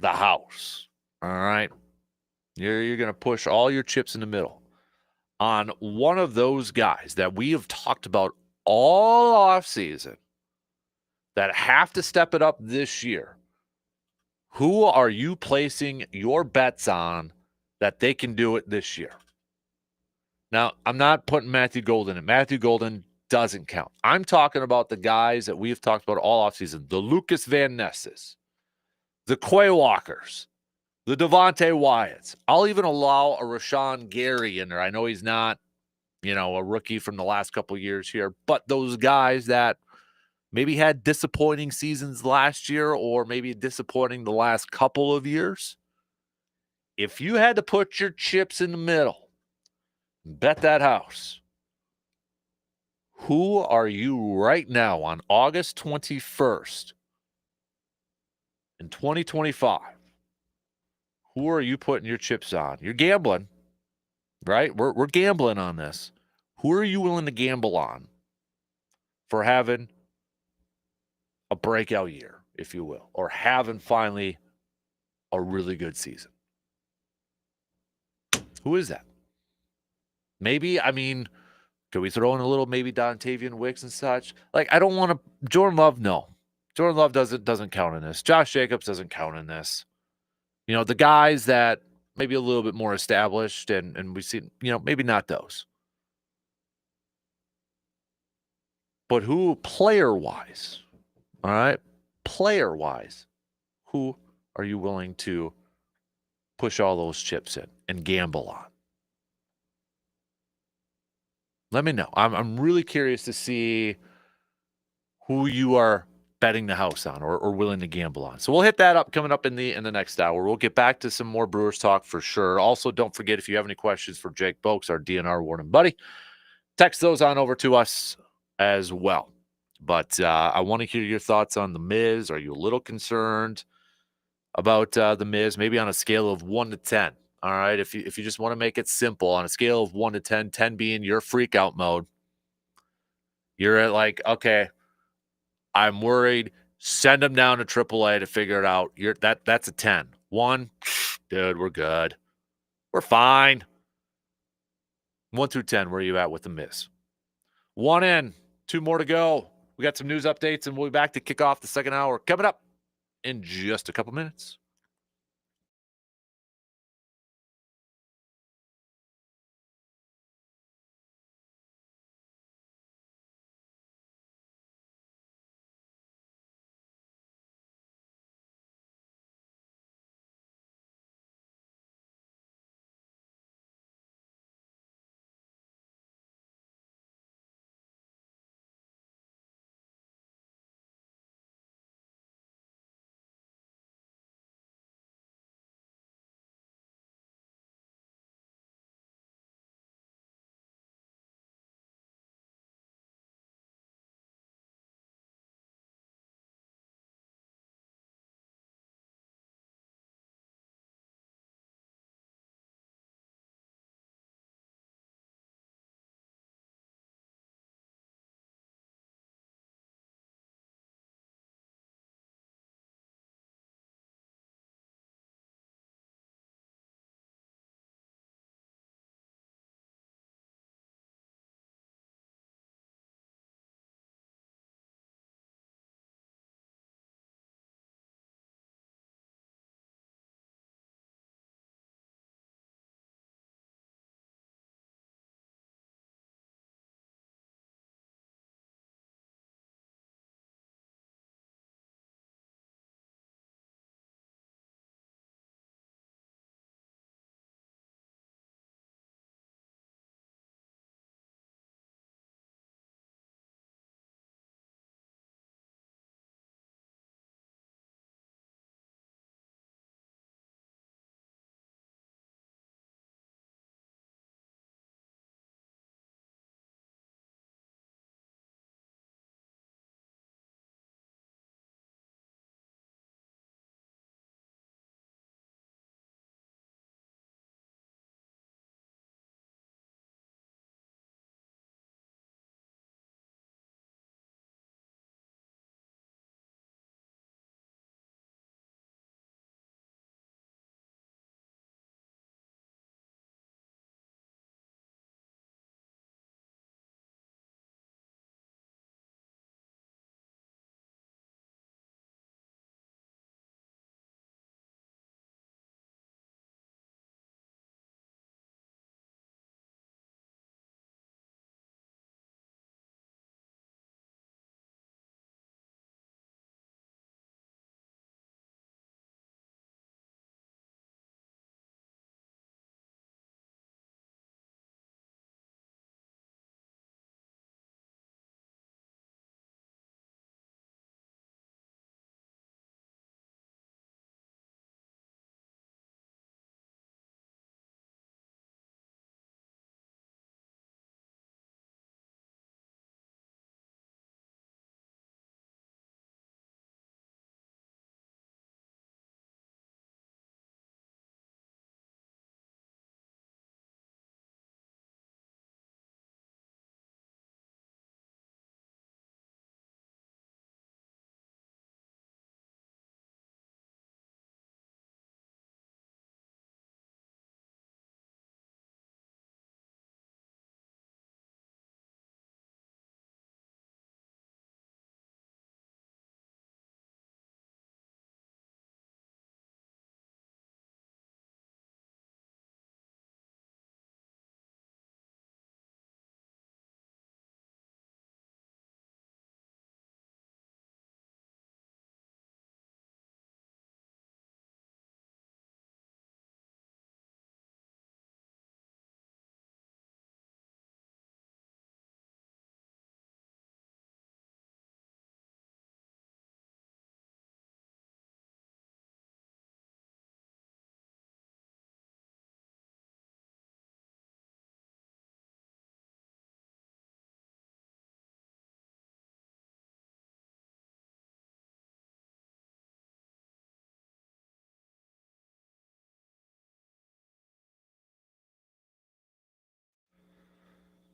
the house, all right? You're going to push all your chips in the middle on one of those guys that we have talked about all offseason that have to step it up this year. Who are you placing your bets on that they can do it this year? Now, I'm not putting Matthew Golden in. Matthew Golden doesn't count. I'm talking about the guys that we've talked about all offseason. The Lucas Van Nesses, the Quay Walkers, the Devontae Wyatts. I'll even allow a Rashawn Gary in there. I know he's not, a rookie from the last couple of years here, but those guys that maybe had disappointing seasons last year or maybe disappointing the last couple of years. If you had to put your chips in the middle, bet that house, who are you right now on August 21st in 2025? Who are you putting your chips on? You're gambling, right? We're gambling on this. Who are you willing to gamble on for having a breakout year, if you will, or having finally a really good season? Who is that? Maybe, could we throw in a little maybe Dontavian Wicks and such? Like, I don't want to. Jordan Love, no. Jordan Love doesn't count in this. Josh Jacobs doesn't count in this. The guys that maybe a little bit more established and we've seen, maybe not those. But who, player-wise, all right, player-wise, who are you willing to push all those chips in and gamble on? Let me know. I'm really curious to see who you are betting the house on or willing to gamble on. So we'll hit that up coming up in the next hour. We'll get back to some more Brewers talk for sure. Also, don't forget, if you have any questions for Jake Boakes, our DNR warden buddy, text those on over to us as well. But I want to hear your thoughts on the Mizz. Are you a little concerned about the Mizz? Maybe on a scale of 1 to 10. All right, if you just want to make it simple, on a scale of 1 to 10, 10 being your freak out mode, you're at like, okay, I'm worried. Send them down to AAA to figure it out. That's a 10. 1, dude, we're good. We're fine. 1 through 10, where are you at with the Mizz? 1 in, 2 more to go. We got some news updates, and we'll be back to kick off the second hour coming up in just a couple minutes.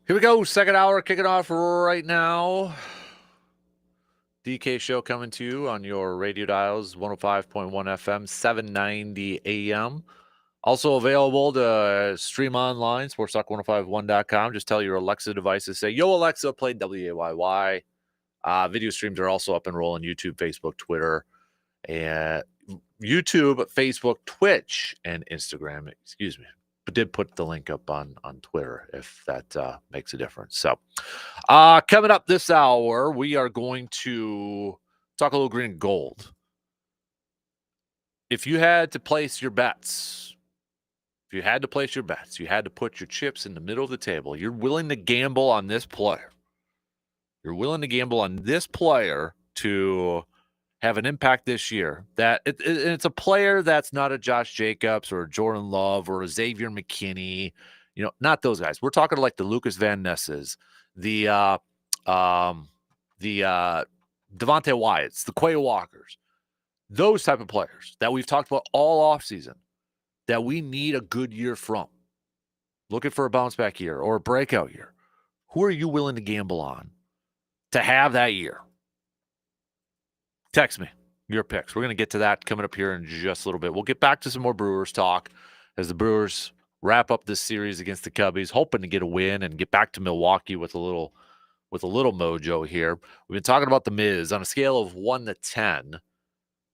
Here we go. Second hour kicking off right now. DK Show coming to you on your radio dials, 105.1 FM, 790 AM. Also available to stream online, sportstalk1051.com. Just tell your Alexa devices, say, yo, Alexa, play WAYY. Video streams are also up and rolling, YouTube, Facebook, Twitter, and YouTube, Facebook, Twitch, and Instagram. Excuse me. But did put the link up on Twitter if that makes a difference. So coming up this hour, we are going to talk a little green and gold. If you had to place your bets, you had to put your chips in the middle of the table, you're willing to gamble on this player. You're willing to gamble on this player to have an impact this year. That it's a player that's not a Josh Jacobs or a Jordan Love or a Xavier McKinney, not those guys. We're talking like the Lucas Van Nesses, the Devontae Wyatts, the Quay Walkers, those type of players that we've talked about all offseason that we need a good year from. Looking for a bounce back year or a breakout year. Who are you willing to gamble on to have that year? Text me your picks. We're going to get to that coming up here in just a little bit. We'll get back to some more Brewers talk as the Brewers wrap up this series against the Cubbies, hoping to get a win and get back to Milwaukee with a little mojo here. We've been talking about the Mizz on a scale of 1 to 10,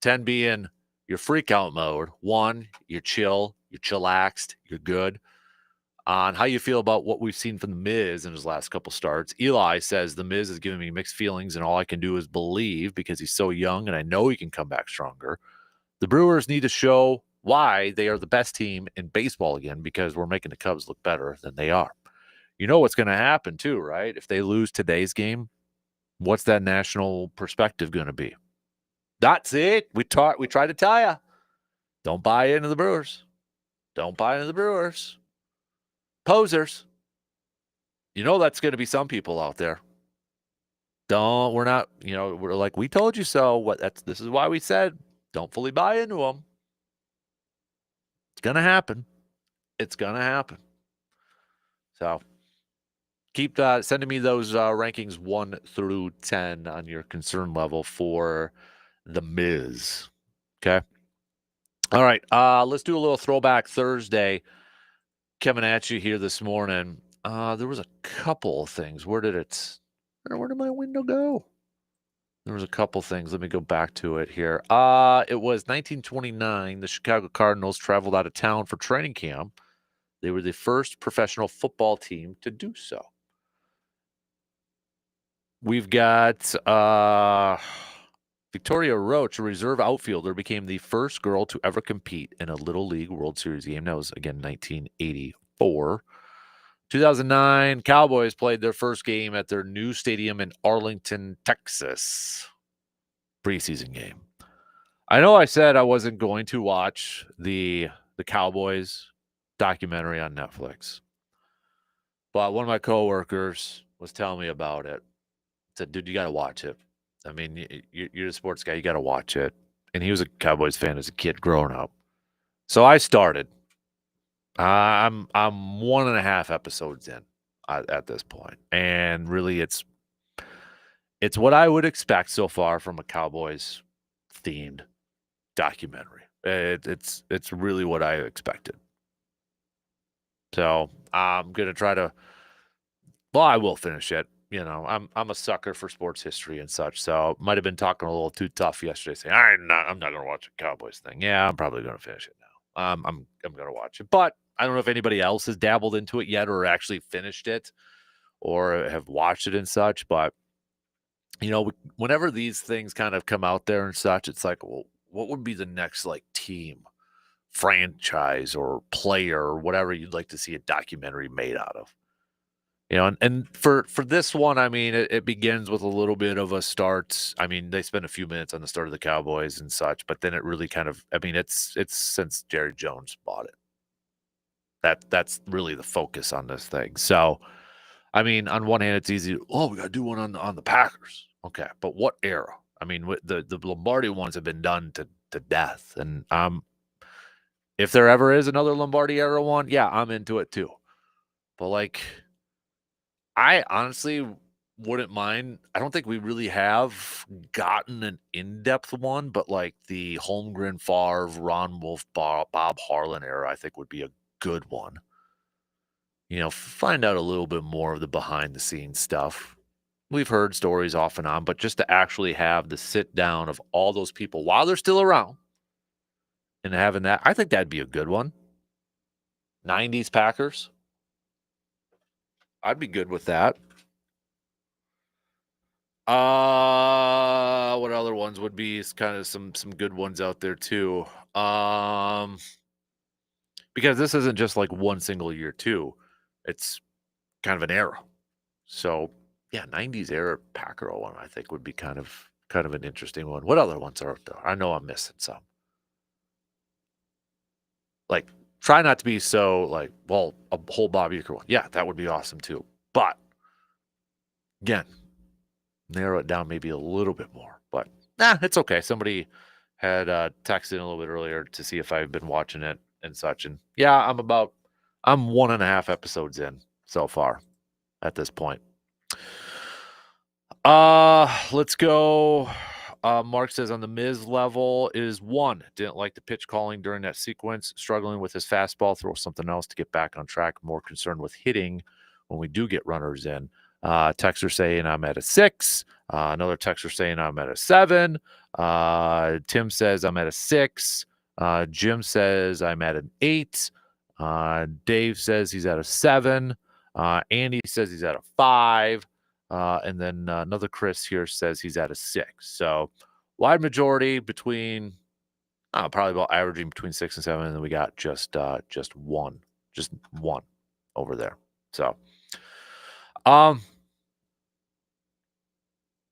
10 being your freak out mode, 1, you're chill, you're chillaxed, you're good. On how you feel about what we've seen from the Mizz in his last couple starts. Eli says the Mizz is giving me mixed feelings, and all I can do is believe because he's so young, and I know he can come back stronger. The Brewers need to show why they are the best team in baseball again because we're making the Cubs look better than they are. You know what's going to happen too, right? If they lose today's game, what's that national perspective going to be? That's it. We tried to tell you. Don't buy into the Brewers. Don't buy into the Brewers. Posers. That's going to be some people out there. We're not, we're like, we told you so. This is why we said, don't fully buy into them. It's going to happen. It's going to happen. So keep sending me those rankings 1 through 10 on your concern level for the Mizz. Okay. All right. Let's do a little throwback Thursday coming at you here this morning. There was a couple of things. Where did my window go? There was a couple things. Let me go back to it here. It was 1929. The Chicago Cardinals traveled out of town for training camp. They were the first professional football team to do so. We've got Victoria Roach, a reserve outfielder, became the first girl to ever compete in a Little League World Series game. That was, again, 1984. 2009, Cowboys played their first game at their new stadium in Arlington, Texas. Preseason game. I know I said I wasn't going to watch the Cowboys documentary on Netflix, but one of my coworkers was telling me about it. Said, dude, you got to watch it. I mean, you're a sports guy. You got to watch it. And he was a Cowboys fan as a kid growing up. So I started. I'm 1.5 episodes in at this point, and really, it's what I would expect so far from a Cowboys themed documentary. It's really what I expected. So I'm gonna try to. Well, I will finish it. I'm a sucker for sports history and such. So might have been talking a little too tough yesterday, saying I'm not gonna watch a Cowboys thing. Yeah, I'm probably gonna finish it now. I'm gonna watch it, but I don't know if anybody else has dabbled into it yet or actually finished it or have watched it and such. But whenever these things kind of come out there and such, it's like, well, what would be the next team, franchise, or player, or whatever you'd like to see a documentary made out of? And for this one, I mean, it begins with a little bit of a start. I mean, they spend a few minutes on the start of the Cowboys and such, but then it really kind of, I mean, it's since Jerry Jones bought it. That's really the focus on this thing. So, I mean, on one hand, it's easy. Oh, we got to do one on the Packers. Okay, but what era? I mean, the Lombardi ones have been done to death, and if there ever is another Lombardi era one, yeah, I'm into it too. But I honestly wouldn't mind. I don't think we really have gotten an in-depth one, but like the Holmgren, Favre, Ron Wolf, Bob Harlan era, I think would be a good one. Find out a little bit more of the behind the scenes stuff. We've heard stories off and on, but just to actually have the sit down of all those people while they're still around and having that, I think that'd be a good one. 90s Packers. I'd be good with that. What other ones would be kind of some good ones out there too? Because this isn't just like one single year too. It's kind of an era. So yeah, 90s era Packer one I think would be kind of an interesting one. What other ones are out there? I know I'm missing some. Like try not to be so like, well, a whole Bob Uecker one. Yeah, that would be awesome too. But again, narrow it down maybe a little bit more. But it's okay. Somebody had texted in a little bit earlier to see if I've been watching it and such. And yeah, I'm 1.5 episodes in so far at this point. Let's go. Mark says on the Mizz level is 1. Didn't like the pitch calling during that sequence. Struggling with his fastball. Throw something else to get back on track. More concerned with hitting when we do get runners in. Texter saying I'm at a 6. Another texter saying I'm at a 7. Tim says I'm at a 6. Jim says I'm at an 8. Dave says he's at a 7. Andy says he's at a 5. And then another Chris here says he's at a 6. So wide majority between probably about averaging between 6 and 7, and then we got just one over there. So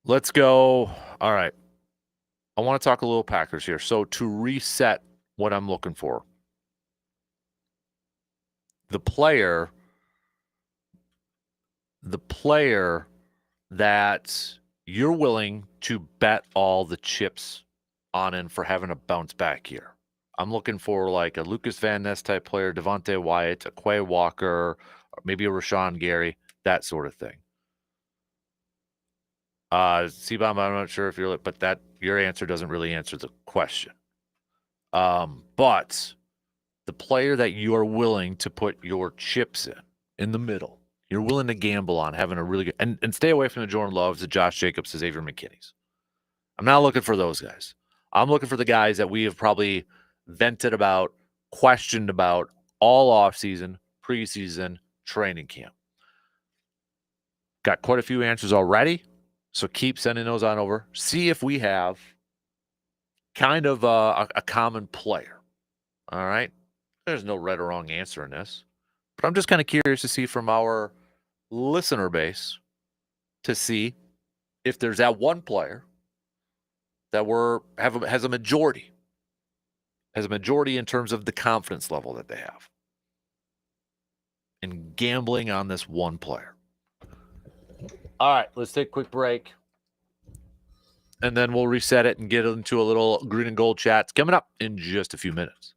let's go. All right. I want to talk a little Packers here. So to reset what I'm looking for, the player that you're willing to bet all the chips on in for having a bounce back year. I'm looking for like a Lucas Van Ness type player, Devontae Wyatt, a Quay Walker, or maybe a Rashawn Gary, that sort of thing. C-Bomb, I'm not sure if you're, but that your answer doesn't really answer the question. But the player that you are willing to put your chips in the middle, you're willing to gamble on having a really good and stay away from the Jordan Loves, the Josh Jacobs, the Xavier McKinney's. I'm not looking for those guys. I'm looking for the guys that we have probably vented about, questioned about all offseason, preseason, training camp. Got quite a few answers already, so keep sending those on over. See if we have kind of a common player. All right? There's no right or wrong answer in this, but I'm just kind of curious to see from our listener base to see if there's that one player that has a majority in terms of the confidence level that they have in gambling on this one player. All right, let's take a quick break, and then we'll reset it and get into a little green and gold chats coming up in just a few minutes.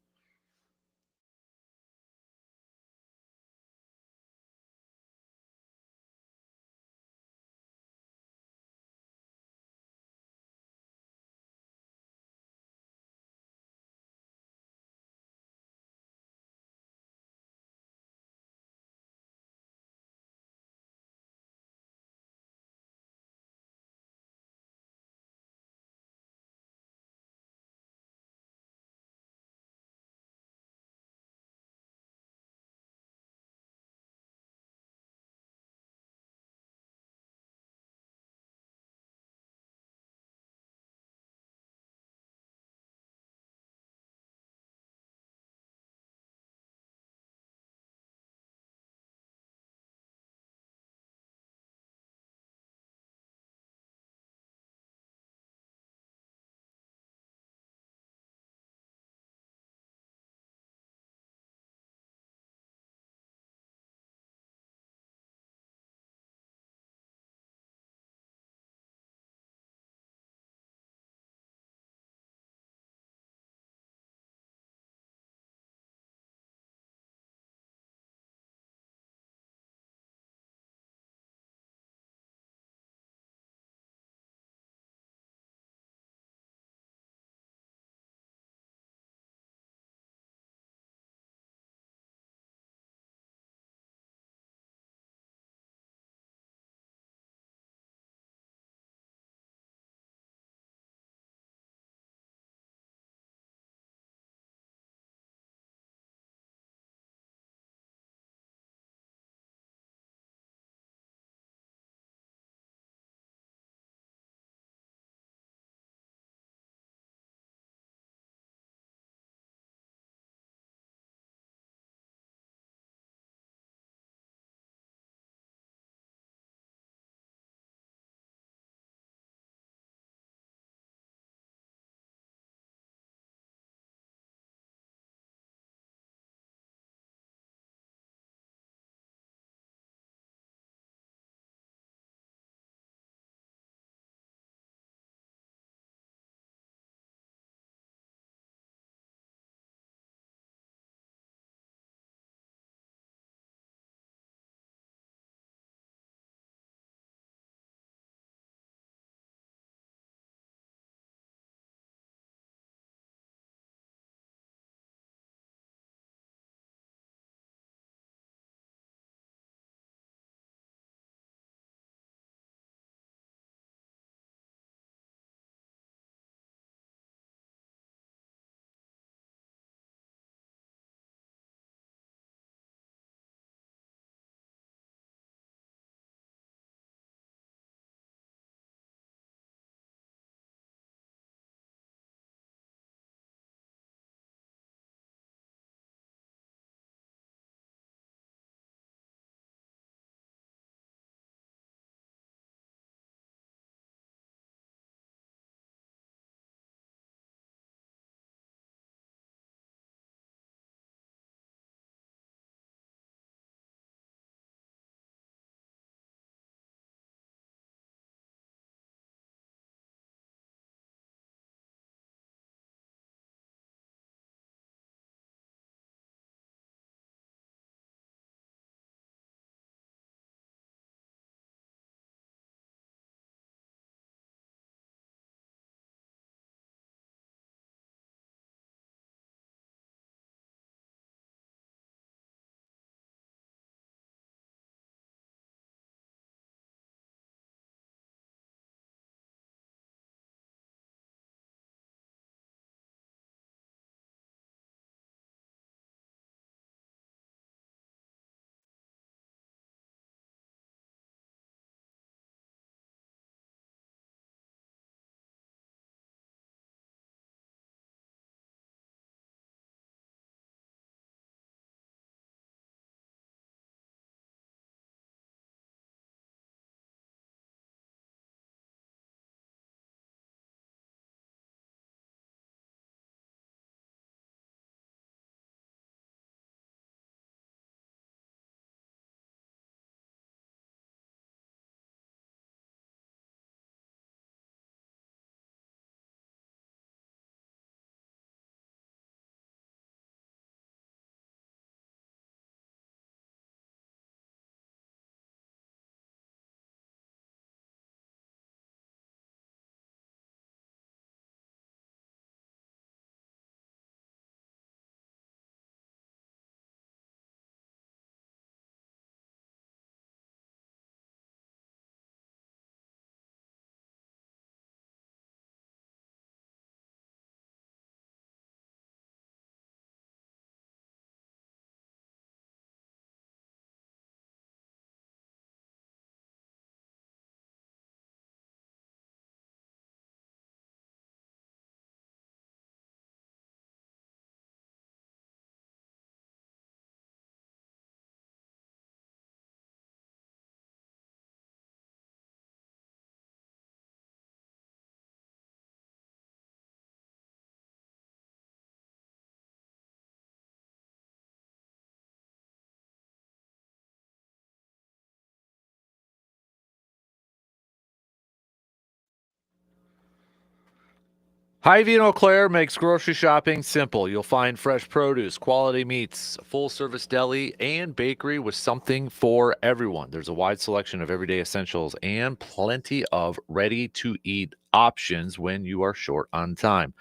Hy-Vee and Eau Claire makes grocery shopping simple. You'll find fresh produce, quality meats, a full-service deli, and bakery with something for everyone. There's a wide selection of everyday essentials and plenty of ready-to-eat options when you are short on time.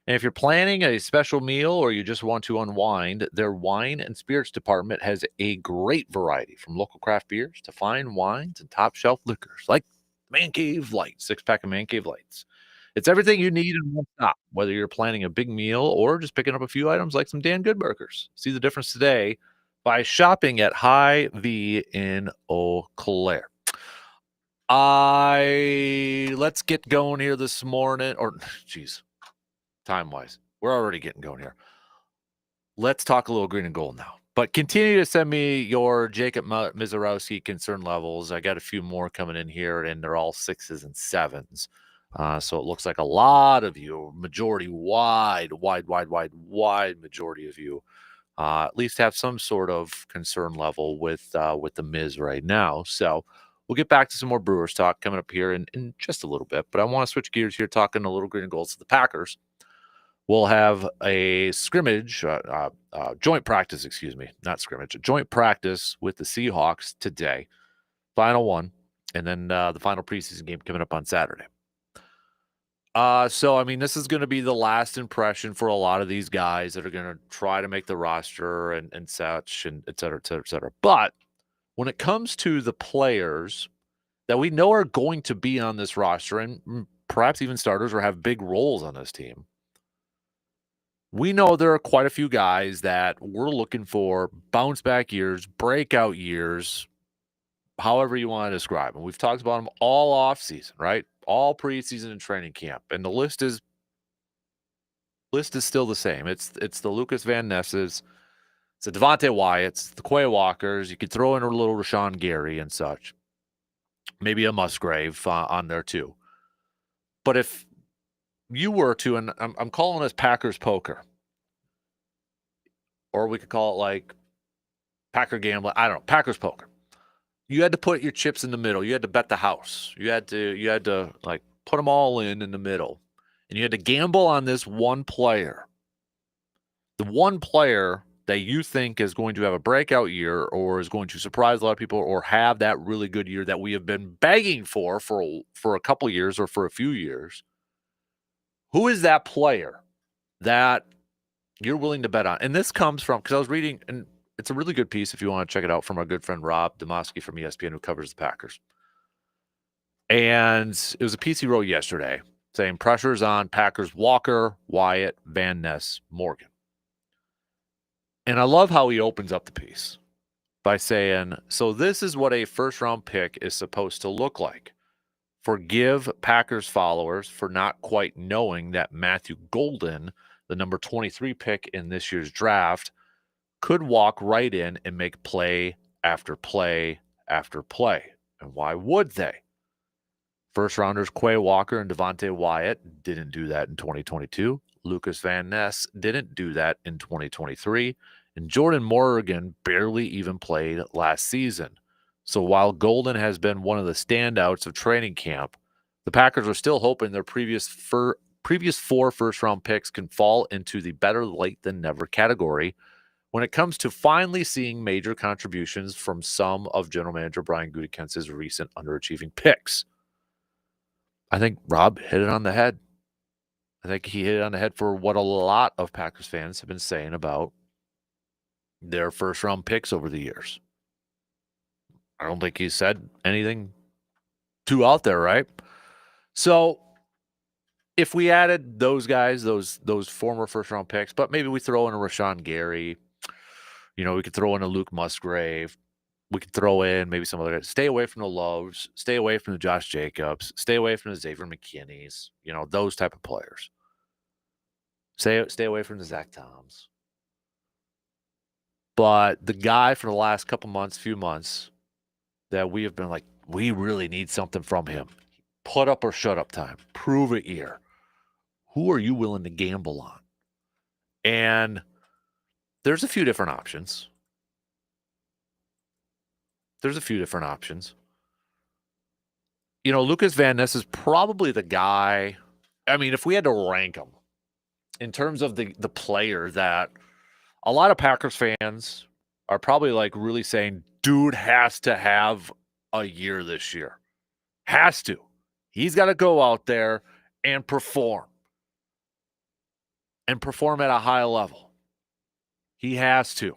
And if you're planning a special meal or you just want to unwind, their wine and spirits department has a great variety from local craft beers to fine wines and top shelf liquors like Man Cave Light, 6 pack of Man Cave Lights. It's everything you need in one stop, whether you're planning a big meal or just picking up a few items like some Dan Good burgers. See the difference today by shopping at Hy-Vee in Eau Claire. Let's get going here this morning, or geez, time-wise. We're already getting going here. Let's talk a little green and gold now. But continue to send me your Jacob Mizorowski concern levels. I got a few more coming in here, and they're all 6s and 7s. So it looks like a lot of you, majority wide majority of you, at least have some sort of concern level with the Mizz right now. So we'll get back to some more Brewers talk coming up here in just a little bit. But I want to switch gears here, talking a little green and gold to the Packers. We'll have a scrimmage, joint practice, not scrimmage, a joint practice with the Seahawks today, final one, and then the final preseason game coming up on Saturday. So, I mean, this is going to be the last impression for a lot of these guys that are going to try to make the roster and such, and et cetera, et cetera, et cetera. But when it comes to the players that we know are going to be on this roster and perhaps even starters or have big roles on this team, we know there are quite a few guys that we're looking for bounce back years, breakout years, however you want to describe them. We've talked about them all off season, right? All preseason and training camp. And the list is still the same. It's the Lucas Van Nesses, it's the Devontae Wyatts, the Quay Walkers. You could throw in a little Rashawn Gary and such. Maybe a Musgrave on there too. But if you were to, and I'm calling this Packers poker, or we could call it like Packer gambling. I don't know, Packers poker. You had to put your chips in the middle. You had to bet the house. You had to like put them all in the middle, and you had to gamble on this one player. The one player that you think is going to have a breakout year or is going to surprise a lot of people or have that really good year that we have been begging for a couple years or for a few years. Who is that player that you're willing to bet on? And this comes from, because I was reading, and it's a really good piece if you want to check it out, from our good friend Rob Demoski from ESPN, who covers the Packers. And it was a piece he wrote yesterday saying pressures on Packers Walker, Wyatt, Van Ness, Morgan. And I love how he opens up the piece by saying, so this is what a first-round pick is supposed to look like. Forgive Packers followers for not quite knowing that Matthew Golden, the number 23 pick in this year's draft, could walk right in and make play after play after play. And why would they? First rounders Quay Walker and Devontae Wyatt didn't do that in 2022. Lucas Van Ness didn't do that in 2023. And Jordan Morgan barely even played last season. So while Golden has been one of the standouts of training camp, the Packers are still hoping their previous 4 first-round picks can fall into the better late than never category when it comes to finally seeing major contributions from some of General Manager Brian Gutekunst's recent underachieving picks. I think Rob hit it on the head. I think he hit it on the head for what a lot of Packers fans have been saying about their first-round picks over the years. I don't think he said anything too out there, right? So if we added those guys, those former first-round picks, but maybe we throw in a Rashawn Gary, we could throw in a Luke Musgrave. We could throw in maybe some other guys. Stay away from the Loves. Stay away from the Josh Jacobs. Stay away from the Xavier McKinneys. Those type of players. Stay away from the Zach Toms. But the guy for the last few months, that we have been like, we really need something from him. Put up or shut up time. Prove it here. Who are you willing to gamble on? And there's a few different options. Lucas Van Ness is probably the guy I mean, if we had to rank them in terms of the player that a lot of Packers fans are probably like really saying, dude has to have a year this year. Has to. He's got to go out there and perform at a high level. He has to.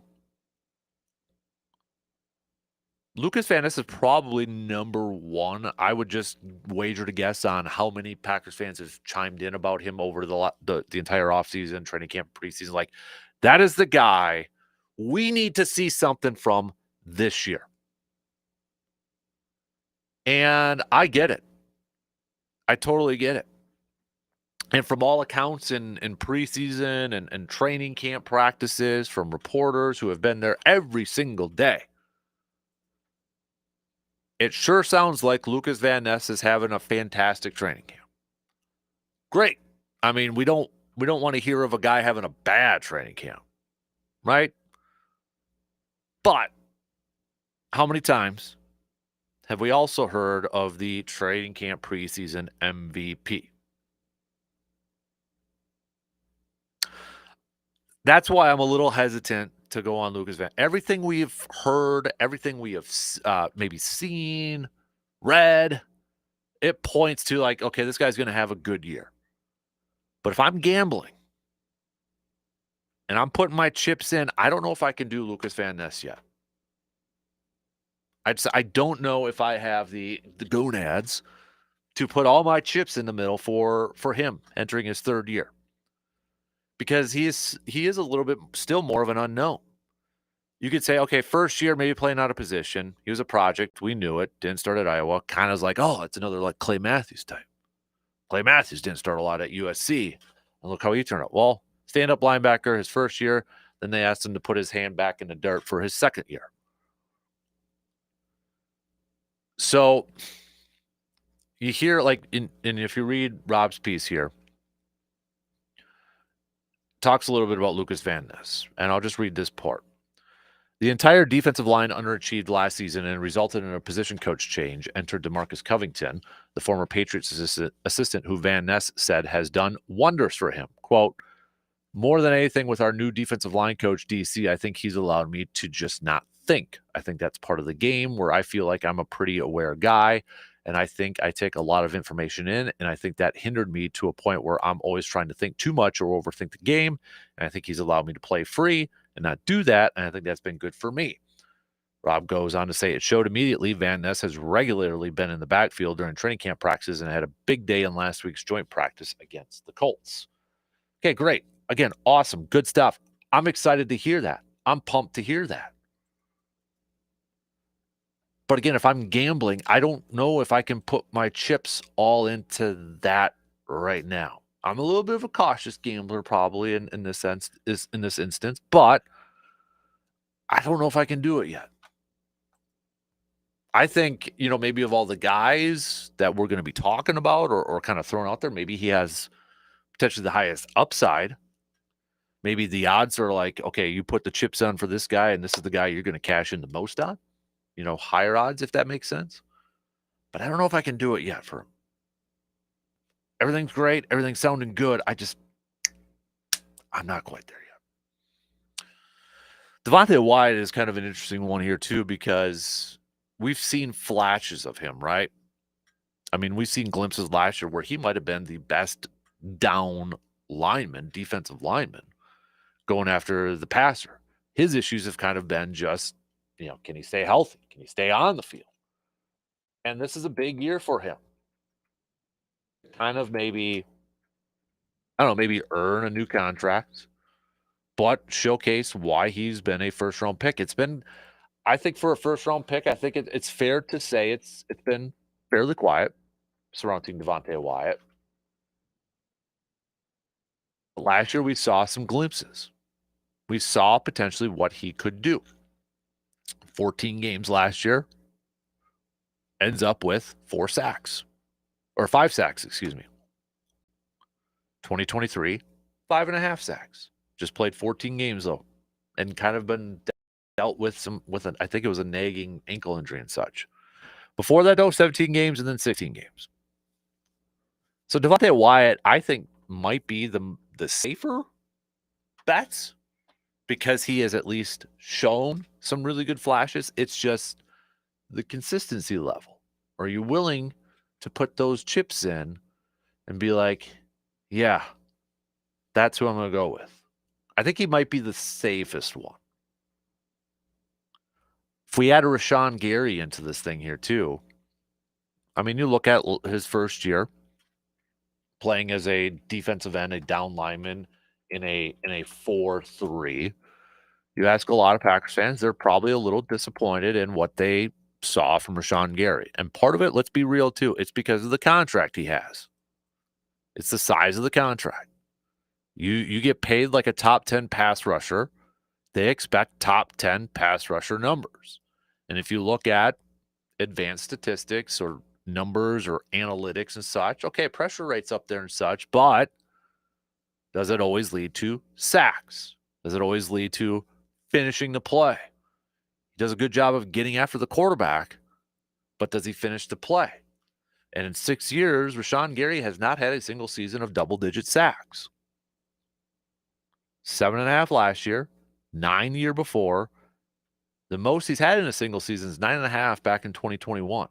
Lucas Van Ness is probably number one. I would just wager to guess on how many Packers fans have chimed in about him over the entire offseason, training camp, preseason. Like, that is the guy we need to see something from this year. And I get it. I totally get it. And from all accounts in preseason and training camp practices, from reporters who have been there every single day, it sure sounds like Lucas Van Ness is having a fantastic training camp. Great. I mean, we don't want to hear of a guy having a bad training camp, right? But how many times have we also heard of the training camp preseason MVP? That's why I'm a little hesitant to go on Lucas Van. Everything we've heard, everything we have maybe seen, read, it points to like, okay, this guy's going to have a good year. But if I'm gambling and I'm putting my chips in, I don't know if I can do Lucas Van Ness yet. I don't know if I have the gonads to put all my chips in the middle for him entering his third year. Because he is a little bit still more of an unknown. You could say, okay, first year, maybe playing out of position. He was a project. We knew it. Didn't start at Iowa. Kind of like, oh, it's another like Clay Matthews type. Clay Matthews didn't start a lot at USC. And look how he turned out. Well, stand-up linebacker his first year. Then they asked him to put his hand back in the dirt for his second year. So you hear like, and if you read Rob's piece here, talks a little bit about Lucas Van Ness. And I'll just read this part. The entire defensive line underachieved last season and resulted in a position coach change. Entered DeMarcus Covington, the former Patriots assistant who Van Ness said has done wonders for him. Quote, more than anything with our new defensive line coach, DC, I think he's allowed me to just not think. I think that's part of the game where I feel like I'm a pretty aware guy. And I think I take a lot of information in, and I think that hindered me to a point where I'm always trying to think too much or overthink the game. And I think he's allowed me to play free and not do that, and I think that's been good for me. Rob goes on to say, it showed immediately Van Ness has regularly been in the backfield during training camp practices and had a big day in last week's joint practice against the Colts. Okay, great. Again, awesome. Good stuff. I'm excited to hear that. I'm pumped to hear that. But again, if I'm gambling, I don't know if I can put my chips all into that right now. I'm a little bit of a cautious gambler probably in this instance, but I don't know if I can do it yet. I think, maybe of all the guys that we're going to be talking about or kind of throwing out there, maybe he has potentially the highest upside. Maybe the odds are like, okay, you put the chips on for this guy, and this is the guy you're going to cash in the most on. Higher odds, if that makes sense. But I don't know if I can do it yet for him. Everything's great. Everything's sounding good. I'm not quite there yet. Devontae Wyatt is kind of an interesting one here, too, because we've seen flashes of him, right? I mean, we've seen glimpses last year where he might have been the best down lineman, defensive lineman, going after the passer. His issues have kind of been just, can he stay healthy? Can he stay on the field? And this is a big year for him. Kind of maybe earn a new contract, but showcase why he's been a first-round pick. It's been, I think for a first-round pick, I think it's fair to say it's been fairly quiet surrounding Devontae Wyatt. Last year, we saw some glimpses. We saw potentially what he could do. 14 games last year, ends up with 4 sacks. Or 5 sacks, excuse me. 2023, 5.5 sacks. Just played 14 games, though. And kind of been dealt with I think it was a nagging ankle injury and such. Before that, though, 17 games and then 16 games. So Devontae Wyatt, I think, might be the safer bets because he has at least shown some really good flashes. It's just the consistency level. Are you willing to put those chips in and be like, yeah, that's who I'm going to go with? I think he might be the safest one. If we add a Rashawn Gary into this thing here too, I mean, you look at his first year playing as a defensive end, a down lineman in a 4-3. You ask a lot of Packers fans, they're probably a little disappointed in what they saw from Rashawn Gary. And part of it, let's be real too, it's because of the contract he has. It's the size of the contract. You get paid like a top 10 pass rusher. They expect top 10 pass rusher numbers. And if you look at advanced statistics or numbers or analytics and such, okay, pressure rate's up there and such, but does it always lead to sacks? Does it always lead to finishing the play? He does a good job of getting after the quarterback, but does he finish the play? And in 6 years, Rashawn Gary has not had a single season of double-digit sacks. 7.5 last year, 9 the year before. The most he's had in a single season is 9.5 back in 2021.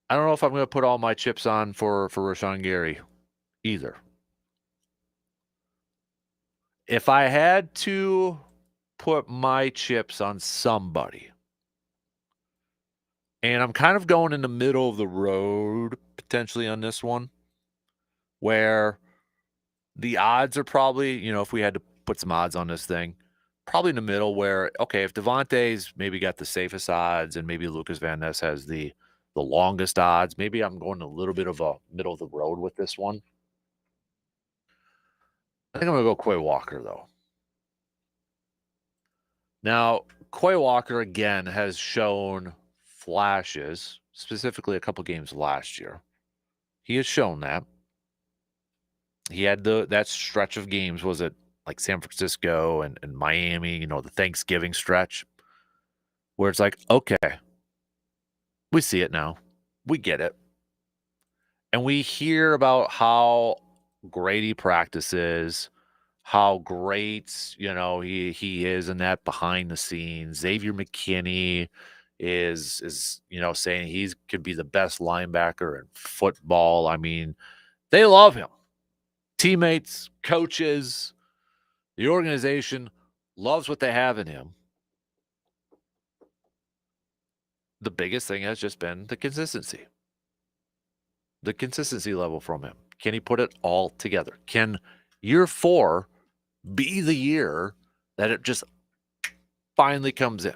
I don't know if I'm going to put all my chips on for Rashawn Gary either. If I had to put my chips on somebody, and I'm kind of going in the middle of the road potentially on this one, where the odds are probably, if we had to put some odds on this thing, probably in the middle where, okay, if Devontae's maybe got the safest odds and maybe Lucas Van Ness has the longest odds, maybe I'm going a little bit of a middle of the road with this one. I think I'm going to go Quay Walker, though. Now, Quay Walker, again, has shown flashes, specifically a couple games last year. He has shown that. He had that stretch of games, was it like San Francisco and Miami, the Thanksgiving stretch, where it's like, okay, we see it now. We get it. And we hear about how great he practices, how great, he is in that behind the scenes. Xavier McKinney is saying he could be the best linebacker in football. I mean, they love him. Teammates, coaches, the organization loves what they have in him. The biggest thing has just been the consistency level from him. Can he put it all together? Can year 4 be the year that it just finally comes in?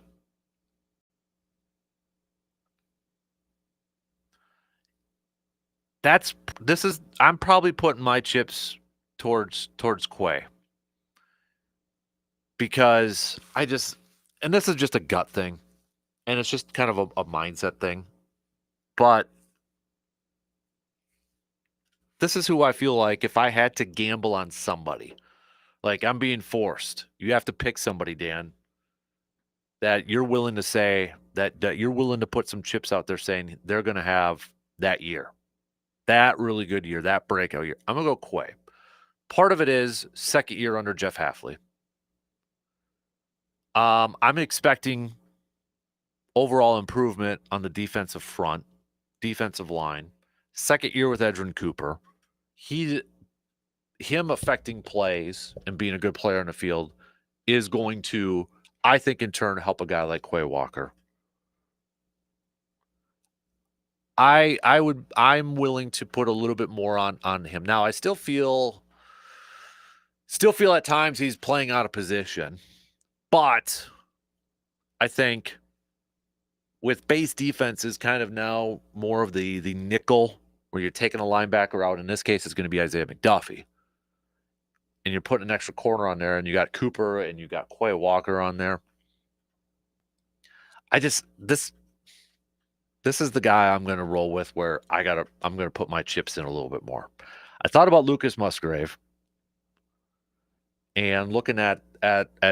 I'm probably putting my chips towards Quay. Because and this is just a gut thing, and it's just kind of a mindset thing. But this is who I feel like if I had to gamble on somebody, like I'm being forced, you have to pick somebody, Dan, that you're willing to say that you're willing to put some chips out there saying they're going to have that year, that really good year, that breakout year. I'm going to go Quay. Part of it is second year under Jeff Hafley. I'm expecting overall improvement on the defensive front, defensive line. Second year with Edgerrin Cooper. Him affecting plays and being a good player on the field is going to, I think, in turn, help a guy like Quay Walker. I'm willing to put a little bit more on him. Now, I still feel at times he's playing out of position, but I think with base defense is kind of now more of the nickel where you're taking a linebacker out. In this case, it's going to be Isaiah McDuffie. And you're putting an extra corner on there, and you got Cooper and you got Quay Walker on there. This is the guy I'm going to roll with where I'm going to put my chips in a little bit more. I thought about Lucas Musgrave and looking at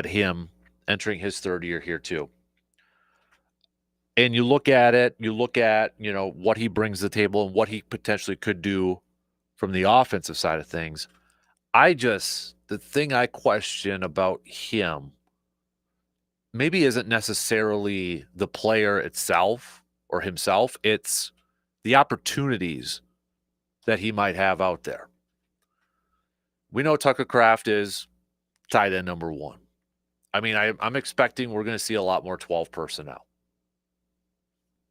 him entering his third year here too. And you look at it, what he brings to the table and what he potentially could do from the offensive side of things. The thing I question about him maybe isn't necessarily the player itself or himself, it's the opportunities that he might have out there. We know Tucker Kraft is tight end number one. I mean, I'm expecting we're going to see a lot more 12 personnel.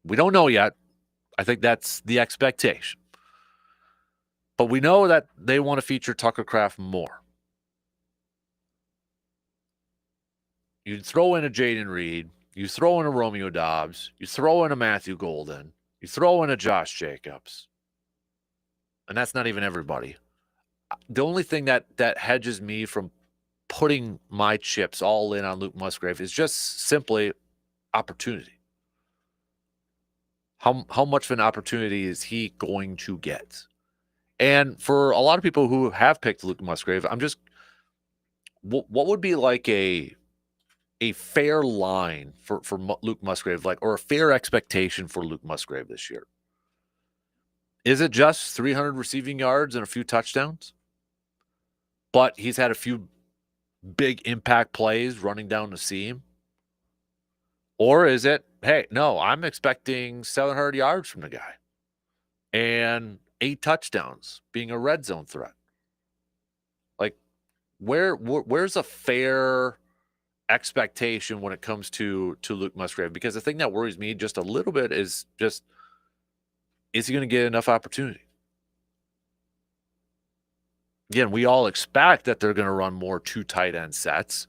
We don't know yet. I think that's the expectation. But we know that they want to feature Tucker Kraft more. You throw in a Jaden Reed, you throw in a Romeo Doubs, you throw in a Matthew Golden, you throw in a Josh Jacobs, and that's not even everybody. The only thing that hedges me from putting my chips all in on Luke Musgrave is just simply opportunity. How much of an opportunity is he going to get? And for a lot of people who have picked Luke Musgrave, what would be like a fair line for Luke Musgrave, or a fair expectation for Luke Musgrave this year? Is it just 300 receiving yards and a few touchdowns? But he's had a few big impact plays running down the seam? Or is it, hey, no, I'm expecting 700 yards from the guy and 8 touchdowns, being a red zone threat? Like, where's a fair expectation when it comes to Luke Musgrave? Because the thing that worries me just a little bit is he going to get enough opportunity? Again, we all expect that they're going to run more 2 tight end sets.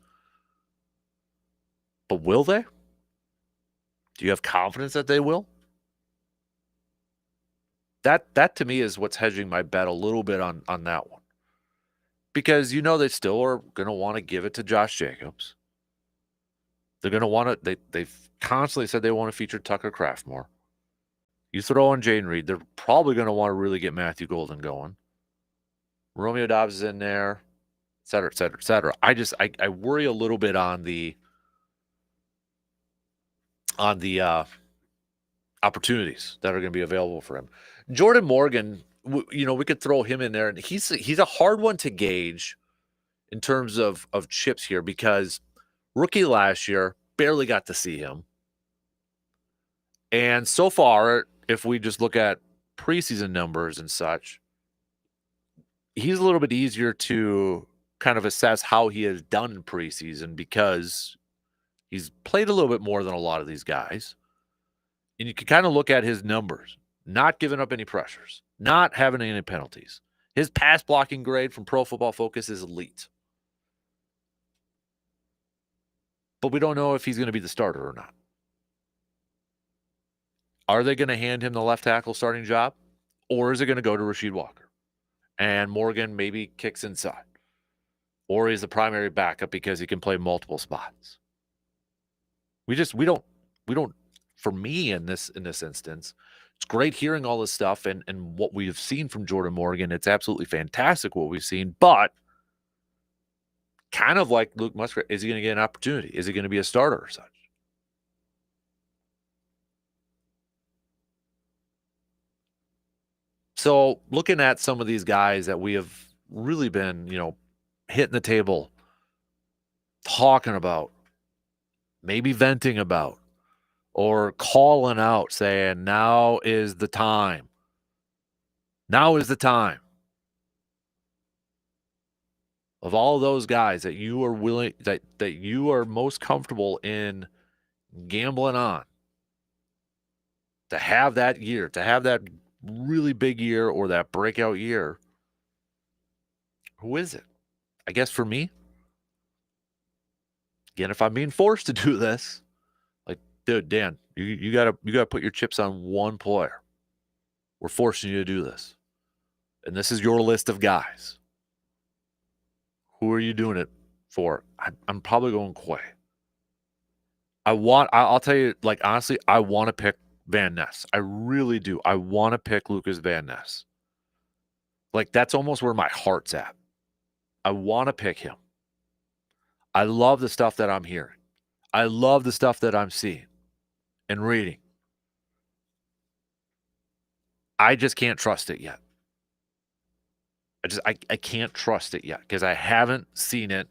But will they? Do you have confidence that they will? That to me is what's hedging my bet a little bit on that one. Because they still are going to want to give it to Josh Jacobs. They're going to want to, they've constantly said they want to feature Tucker Kraft more. You throw in Jaden Reed, they're probably going to want to really get Matthew Golden going. Romeo Doubs is in there, et cetera, et cetera, et cetera. I worry a little bit on the opportunities that are going to be available for him. Jordan Morgan, we could throw him in there, and he's a hard one to gauge in terms of chips here, because rookie last year, barely got to see him. And so far, if we just look at preseason numbers and such, he's a little bit easier to kind of assess how he has done in preseason, because he's played a little bit more than a lot of these guys. And you can kind of look at his numbers, not giving up any pressures, not having any penalties. His pass blocking grade from Pro Football Focus is elite. But we don't know if he's going to be the starter or not. Are they going to hand him the left tackle starting job? Or is it going to go to Rasheed Walker? And Morgan maybe kicks inside. Or he's the primary backup because he can play multiple spots. We don't, for me in this instance, it's great hearing all this stuff and what we've seen from Jordan Morgan. It's absolutely fantastic what we've seen, but kind of like Luke Musgrave, is he going to get an opportunity? Is he going to be a starter or such? So looking at some of these guys that we have really been, hitting the table, talking about, maybe venting about, or calling out, saying, now is the time. Now is the time. Of all those guys that you are willing, that you are most comfortable in gambling on, to have that year, to have that really big year or that breakout year, who is it? I guess for me, again, if I'm being forced to do this, like, dude, Dan, you gotta put your chips on one player. We're forcing you to do this, and this is your list of guys. Who are you doing it for? I'm probably going Quay. I'll tell you, like, honestly, I want to pick Van Ness. I really do. I want to pick Lucas Van Ness. Like, that's almost where my heart's at. I want to pick him. I love the stuff that I'm hearing. I love the stuff that I'm seeing and reading I just can't trust it yet. I can't trust it yet because I haven't seen it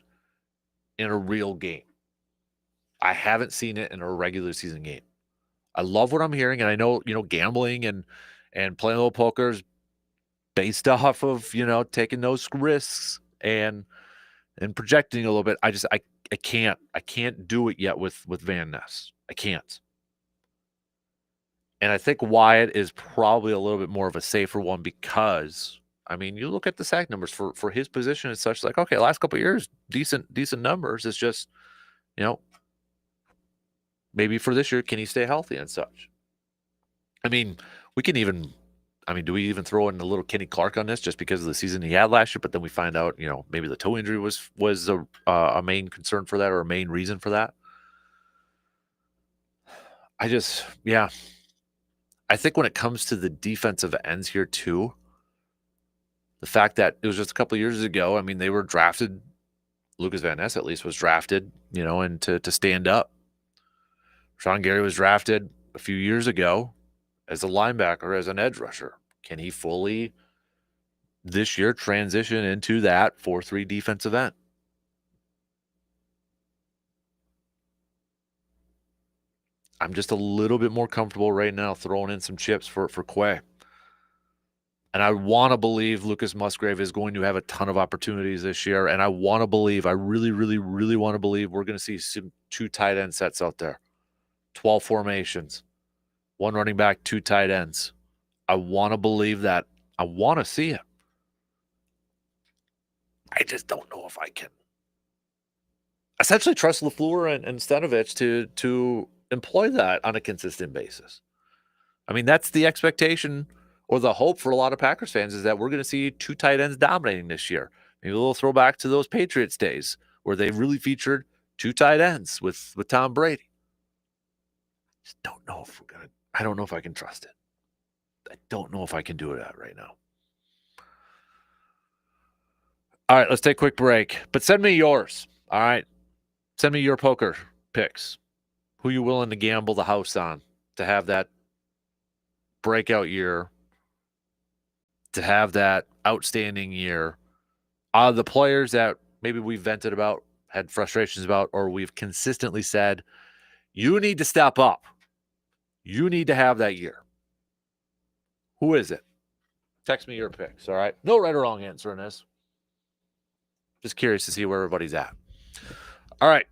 in a real game. I haven't seen it in a regular season game. I love what I'm hearing, and I know, gambling and playing a little poker is based off of, taking those risks and projecting a little bit. I can't do it yet with Van Ness. I can't. And I think Wyatt is probably a little bit more of a safer one because I mean, you look at the sack numbers for his position and such, like, okay, last couple of years, decent numbers. It's just, you know, maybe for this year, can he stay healthy and such? I mean, we can even do we even throw in a little Kenny Clark on this just because of the season he had last year? But then we find out, maybe the toe injury was a main concern for that or a main reason for that. Yeah, I think when it comes to the defensive ends here too, the fact that it was just a couple of years ago, I mean, they were drafted. Lucas Van Ness at least was drafted, and to stand up. Sean Gary was drafted a few years ago as a linebacker, as an edge rusher. Can he fully this year transition into that 4-3 defensive end? I'm just a little bit more comfortable right now throwing in some chips for Quay. And I want to believe Lucas Musgrave is going to have a ton of opportunities this year. And I want to believe, I really, really, really want to believe we're going to see some 2 tight end sets out there, 12 formations, 1 running back, 2 tight ends. I want to believe that. I want to see it. I just don't know if I can essentially trust LaFleur and Stanovich to employ that on a consistent basis. I mean, that's the expectation or the hope for a lot of Packers fans is that we're going to see 2 tight ends dominating this year. Maybe a little throwback to those Patriots days where they really featured 2 tight ends with Tom Brady. Just don't know if we're going to I don't know if I can trust it. I don't know if I can do it right now. All right, let's take a quick break. But send me yours. All right. Send me your poker picks. Who you willing to gamble the house on to have that breakout year, to have that outstanding year? The players that maybe we've vented about, had frustrations about, or we've consistently said, you need to step up. You need to have that year. Who is it? Text me your picks, all right? No right or wrong answer in this. Just curious to see where everybody's at. All right.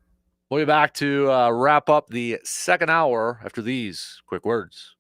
We'll be back to wrap up the second hour after these quick words.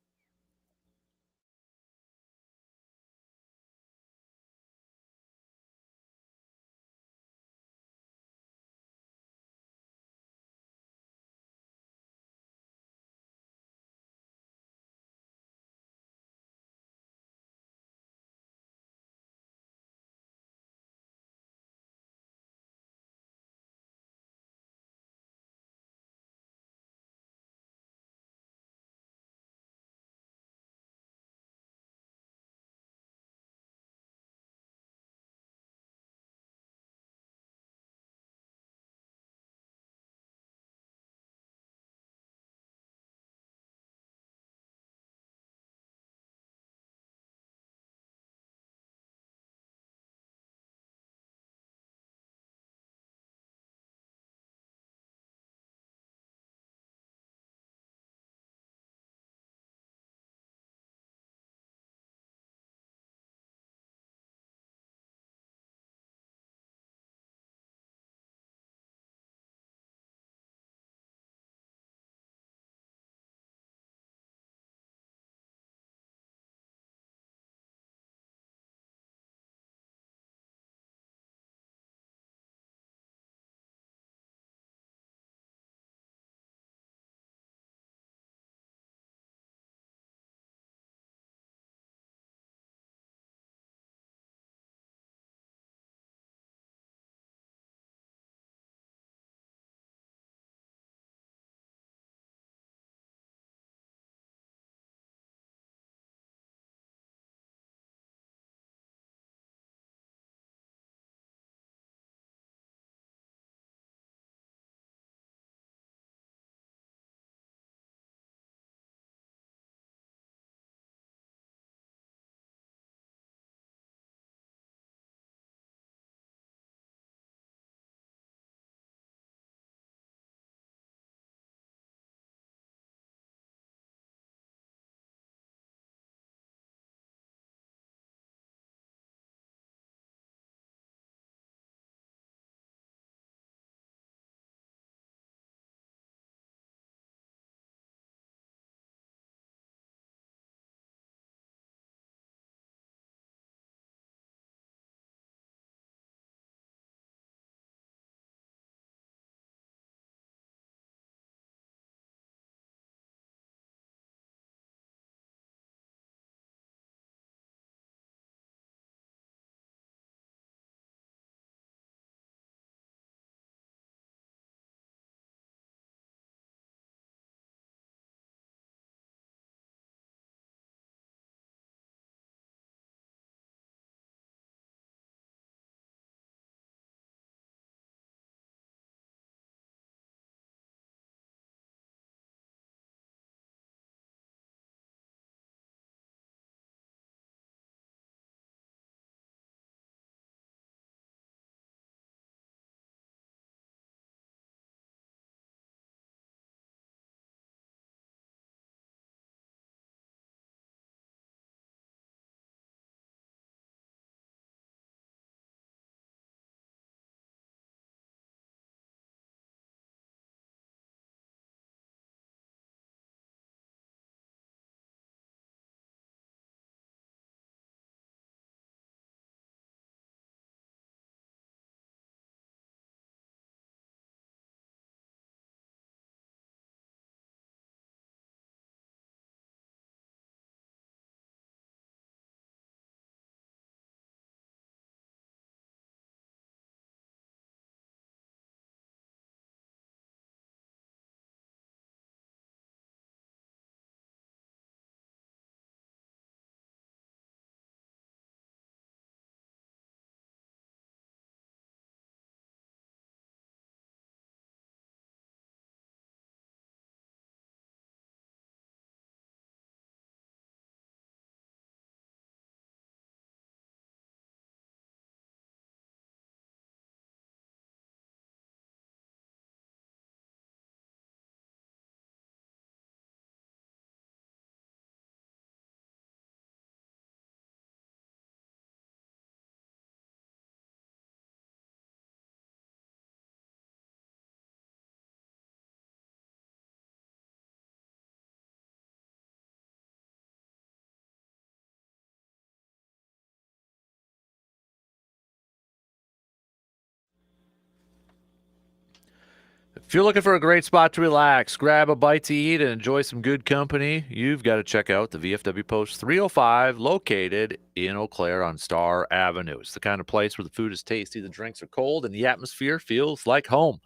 If you're looking for a great spot to relax, grab a bite to eat, and enjoy some good company, you've got to check out the VFW Post 305, located in Eau Claire on Star Avenue. It's the kind of place where the food is tasty, the drinks are cold, and the atmosphere feels like home.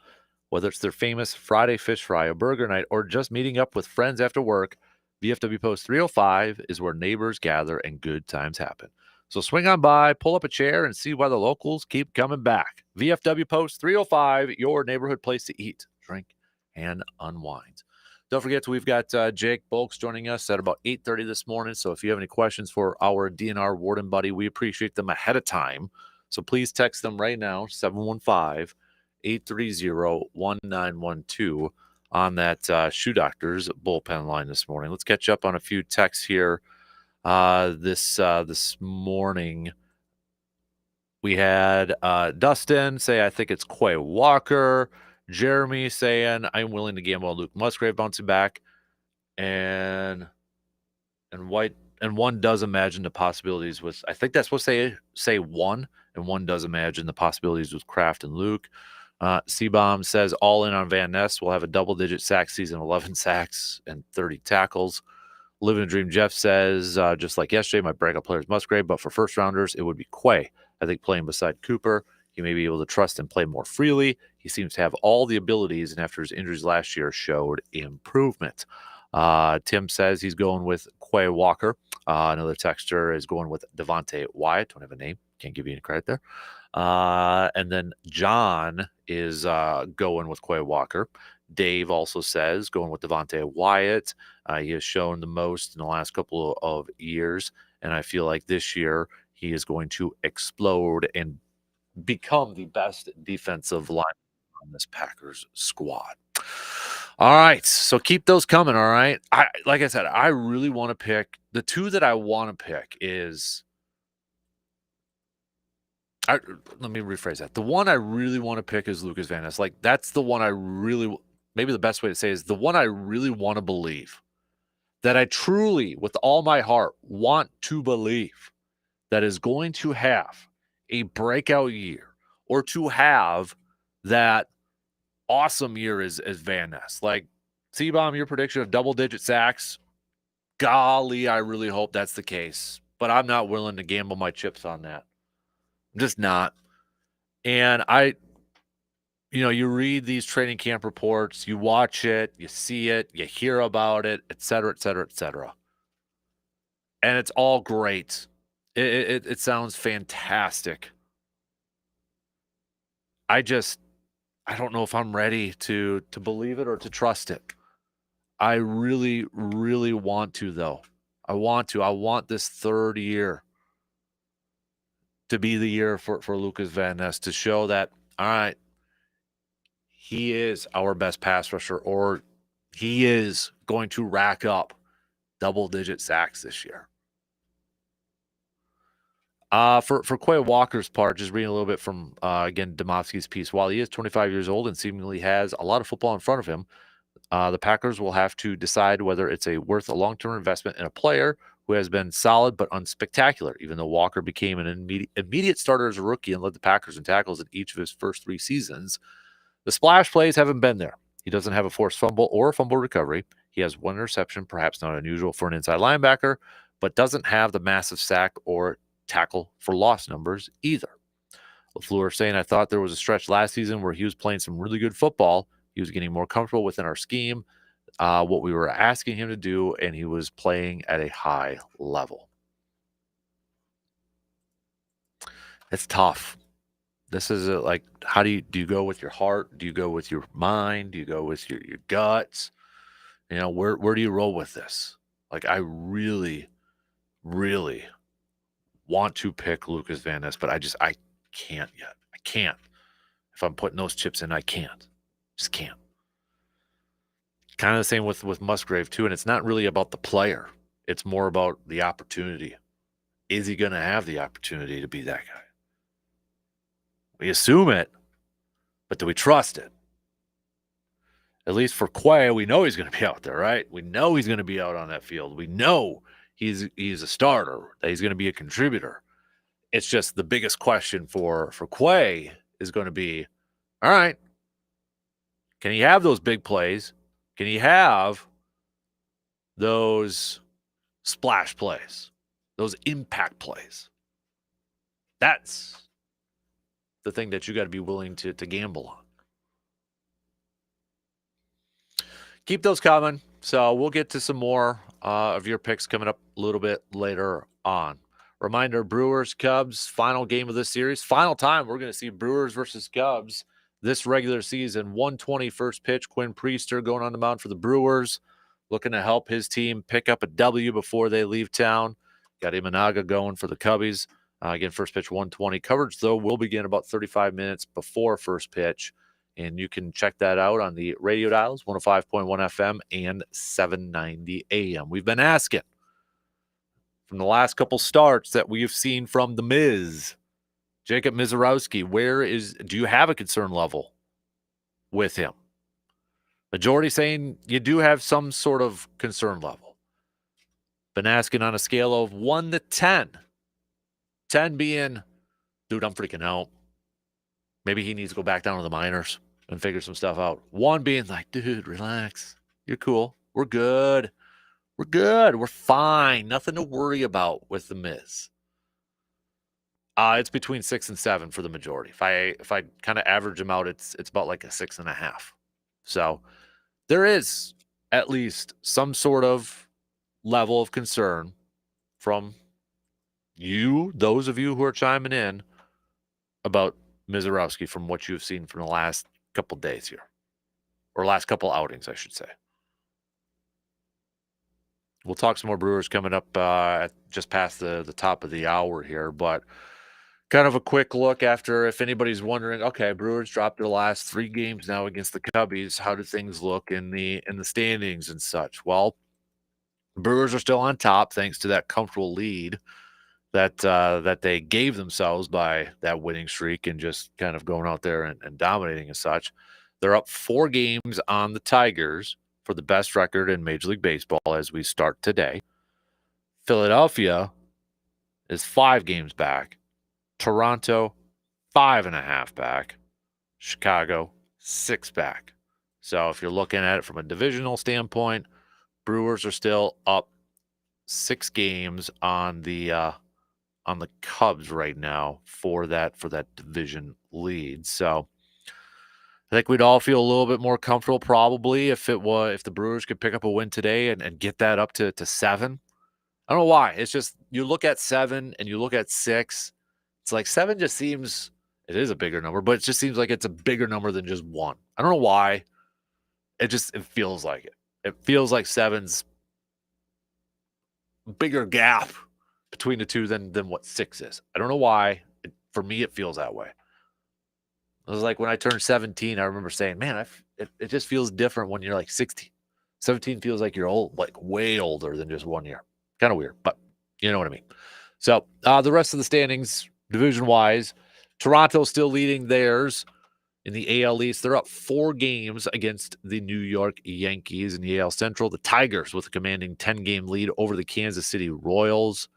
Whether it's their famous Friday fish fry, a burger night, or just meeting up with friends after work, VFW Post 305 is where neighbors gather and good times happen. So swing on by, pull up a chair, and see why the locals keep coming back. VFW Post 305, your neighborhood place to eat, drink, and unwind. Don't forget, we've got Jake Bolks joining us at about 8:30 this morning. So if you have any questions for our DNR Warden buddy, we appreciate them ahead of time. So please text them right now, 715-830-1912 on that Shoe Doctors bullpen line this morning. Let's catch up on a few texts here. This morning, we had Dustin say, I think it's Quay Walker. Jeremy saying, I'm willing to gamble on Luke Musgrave bouncing back. And one does imagine the possibilities with, I think that's what say one, and one does imagine the possibilities with Kraft and Luke. C-Bomb says, all in on Van Ness. We'll have a double-digit sack season, 11 sacks and 30 tackles. Living a Dream Jeff says, just like yesterday, my breakout player is Musgrave, but for first-rounders, it would be Quay. I think playing beside Cooper, he may be able to trust and play more freely. He seems to have all the abilities, and after his injuries last year, showed improvement. Tim says he's going with Quay Walker. Another texter is going with Devontae Wyatt. Don't have a name. Can't give you any credit there. And then John is going with Quay Walker. Dave also says going with Devontae Wyatt. He has shown the most in the last couple of years, and I feel like this year he is going to explode and become the best defensive line on this Packers squad. All right, so keep those coming. All right, like I said, I really want to pick the two that I want to pick is. Let me rephrase that. The one I really want to pick is Lucas Van Ness. Like that's the one I really. Maybe the best way to say is the one I really want to believe. That I truly, with all my heart, want to believe that is going to have a breakout year or to have that awesome year as Van Ness. Like, C-Bomb, your prediction of double-digit sacks, golly, I really hope that's the case. But I'm not willing to gamble my chips on that. I'm just not. And you read these training camp reports, you watch it, you see it, you hear about it, et cetera, et cetera, et cetera. And it's all great. It sounds fantastic. I don't know if I'm ready to believe it or to trust it. I really, really want to, though. I want this third year to be the year for Lucas Van Ness to show that, all right, he is our best pass rusher, or he is going to rack up double-digit sacks this year. For Quay Walker's part, just reading a little bit from, again, Domofsky's piece, while he is 25 years old and seemingly has a lot of football in front of him, the Packers will have to decide whether it's worth a long-term investment in a player who has been solid but unspectacular, even though Walker became an immediate starter as a rookie and led the Packers in tackles in each of his first 3 seasons. The splash plays haven't been there. He doesn't have a forced fumble or a fumble recovery. He has 1 interception, perhaps not unusual for an inside linebacker, but doesn't have the massive sack or tackle for loss numbers either. LaFleur saying, I thought there was a stretch last season where he was playing some really good football. He was getting more comfortable within our scheme, what we were asking him to do, and he was playing at a high level. It's tough. This is like, how do you go with your heart? Do you go with your mind? Do you go with your guts? Where do you roll with this? Like, I really, really want to pick Lucas Van Ness, but I can't yet. I can't. If I'm putting those chips in, I can't. Just can't. Kind of the same with Musgrave too, and it's not really about the player. It's more about the opportunity. Is he going to have the opportunity to be that guy? We assume it, but do we trust it? At least for Quay, we know he's going to be out there, right? We know he's going to be out on that field. We know he's a starter, that he's going to be a contributor. It's just the biggest question for Quay is going to be, all right, Can he have those big plays? Can he have those splash plays, those impact plays? That's the thing that you got to be willing to gamble on. Keep those coming. So we'll get to some more of your picks coming up a little bit later on. Reminder, Brewers, Cubs, final game of this series. Final time we're going to see Brewers versus Cubs this regular season. 1:20 first pitch. Quinn Priester going on the mound for the Brewers, looking to help his team pick up a W before they leave town. Got Imanaga going for the Cubbies. Again, first pitch 1:20. Coverage, though, will begin about 35 minutes before first pitch. And you can check that out on the radio dials, 105.1 FM and 790 AM. We've been asking from the last couple starts that we've seen from the Mizz, Jacob Mizz, do you have a concern level with him? Majority saying you do have some sort of concern level. Been asking on a scale of 1 to 10. 10 being, dude, I'm freaking out. Maybe he needs to go back down to the minors and figure some stuff out. 1 being like, dude, relax. You're cool. We're good. We're good. We're fine. Nothing to worry about with the Mizz. It's between 6 and 7 for the majority. If I kind of average them out, it's about like a 6.5. So there is at least some sort of level of concern from you, those of you who are chiming in about Mizz from what you've seen from the last couple days here, or last couple outings, I should say. We'll talk some more Brewers coming up just past the top of the hour here, but kind of a quick look after, if anybody's wondering, okay, Brewers dropped their last 3 games now against the Cubbies. How do things look in the standings and such? Well, Brewers are still on top thanks to that comfortable lead that they gave themselves by that winning streak and just kind of going out there and dominating and such. They're up 4 games on the Tigers for the best record in Major League Baseball as we start today. Philadelphia is 5 games back. Toronto, 5.5 back. Chicago, 6 back. So if you're looking at it from a divisional standpoint, Brewers are still up 6 games on the Cubs right now for that division lead. So I think we'd all feel a little bit more comfortable probably if the Brewers could pick up a win today and get that up to 7. I don't know why. It's just you look at 7 and you look at 6. It's like 7 just seems, it is a bigger number, but it just seems like it's a bigger number than just 1. I don't know why. It feels like it. It feels like 7's bigger gap between the two than what 6 is. I don't know why. For me, it feels that way. It was like when I turned 17, I remember saying, man, it just feels different when you're like 16. 17 feels like you're old, like way older than just 1 year. Kind of weird, but you know what I mean. So the rest of the standings, division-wise, Toronto's still leading theirs in the AL East. They're up 4 games against the New York Yankees in the AL Central. The Tigers with a commanding 10-game lead over the Kansas City Royals.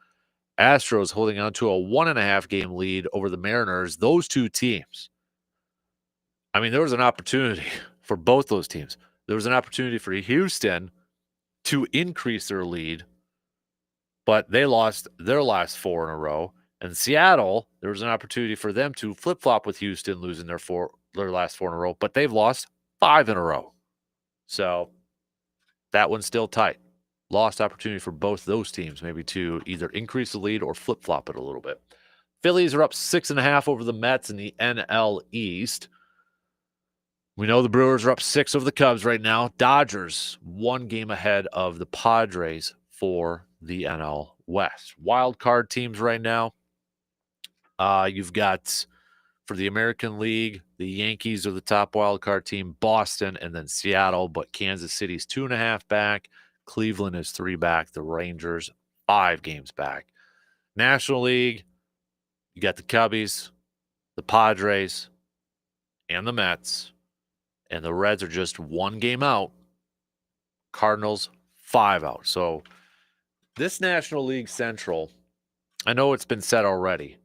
Astros holding on to a 1.5-game lead over the Mariners. Those 2 teams, I mean, there was an opportunity for both those teams. There was an opportunity for Houston to increase their lead, but they lost their last 4 in a row. And Seattle, there was an opportunity for them to flip-flop with Houston, losing their last 4 in a row, but they've lost 5 in a row. So that one's still tight. Lost opportunity for both those teams, maybe to either increase the lead or flip-flop it a little bit. Phillies are up 6.5 over the Mets in the NL East. We know the Brewers are up 6 over the Cubs right now. Dodgers 1 game ahead of the Padres for the NL West. Wild card teams right now. You've got, for the American League, the Yankees are the top wild card team, Boston, and then Seattle, but Kansas City's 2.5 back. Cleveland is 3 back. The Rangers, 5 games back. National League, you got the Cubbies, the Padres, and the Mets. And the Reds are just 1 game out. Cardinals, 5 out. So this National League Central, I know it's been said already,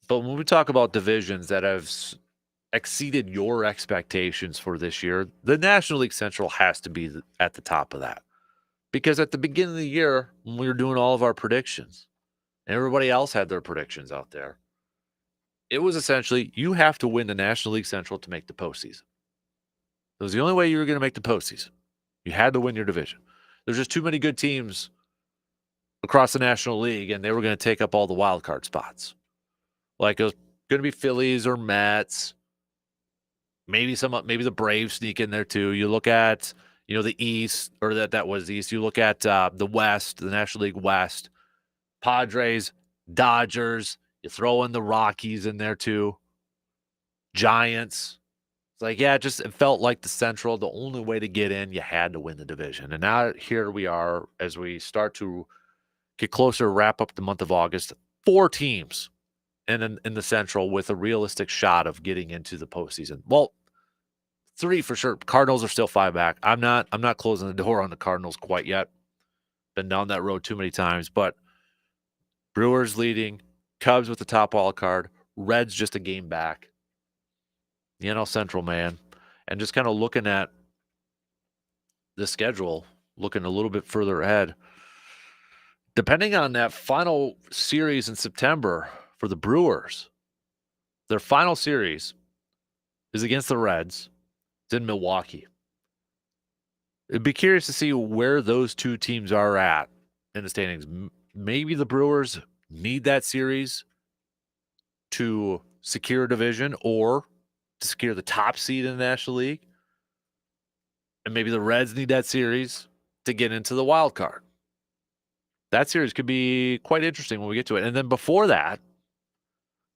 but when we talk about divisions that have exceeded your expectations for this year, the National League Central has to be at the top of that. Because at the beginning of the year, when we were doing all of our predictions, and everybody else had their predictions out there, it was essentially you have to win the National League Central to make the postseason. It was the only way you were going to make the postseason. You had to win your division. There's just too many good teams across the National League, and they were going to take up all the wild card spots. Like it was going to be Phillies or Mets, maybe the Braves sneak in there too. You look at the East, or that was the East. You look at the West, the National League West, Padres, Dodgers. You throw in the Rockies in there too, Giants. It's like, yeah, it felt like the Central. The only way to get in, you had to win the division. And now here we are as we start to get closer to wrap up the month of August. 4 teams in the Central with a realistic shot of getting into the postseason. Well, 3 for sure. Cardinals are still 5 back. I'm not closing the door on the Cardinals quite yet. Been down that road too many times, but Brewers leading, Cubs with the top wild card, Reds just a game back. The NL Central, man. And just kind of looking at the schedule, looking a little bit further ahead, depending on that final series in September for the Brewers, their final series is against the Reds. It's in Milwaukee. It'd be curious to see where those 2 teams are at in the standings. Maybe the Brewers need that series to secure a division or to secure the top seed in the National League. And maybe the Reds need that series to get into the wild card. That series could be quite interesting when we get to it. And then before that,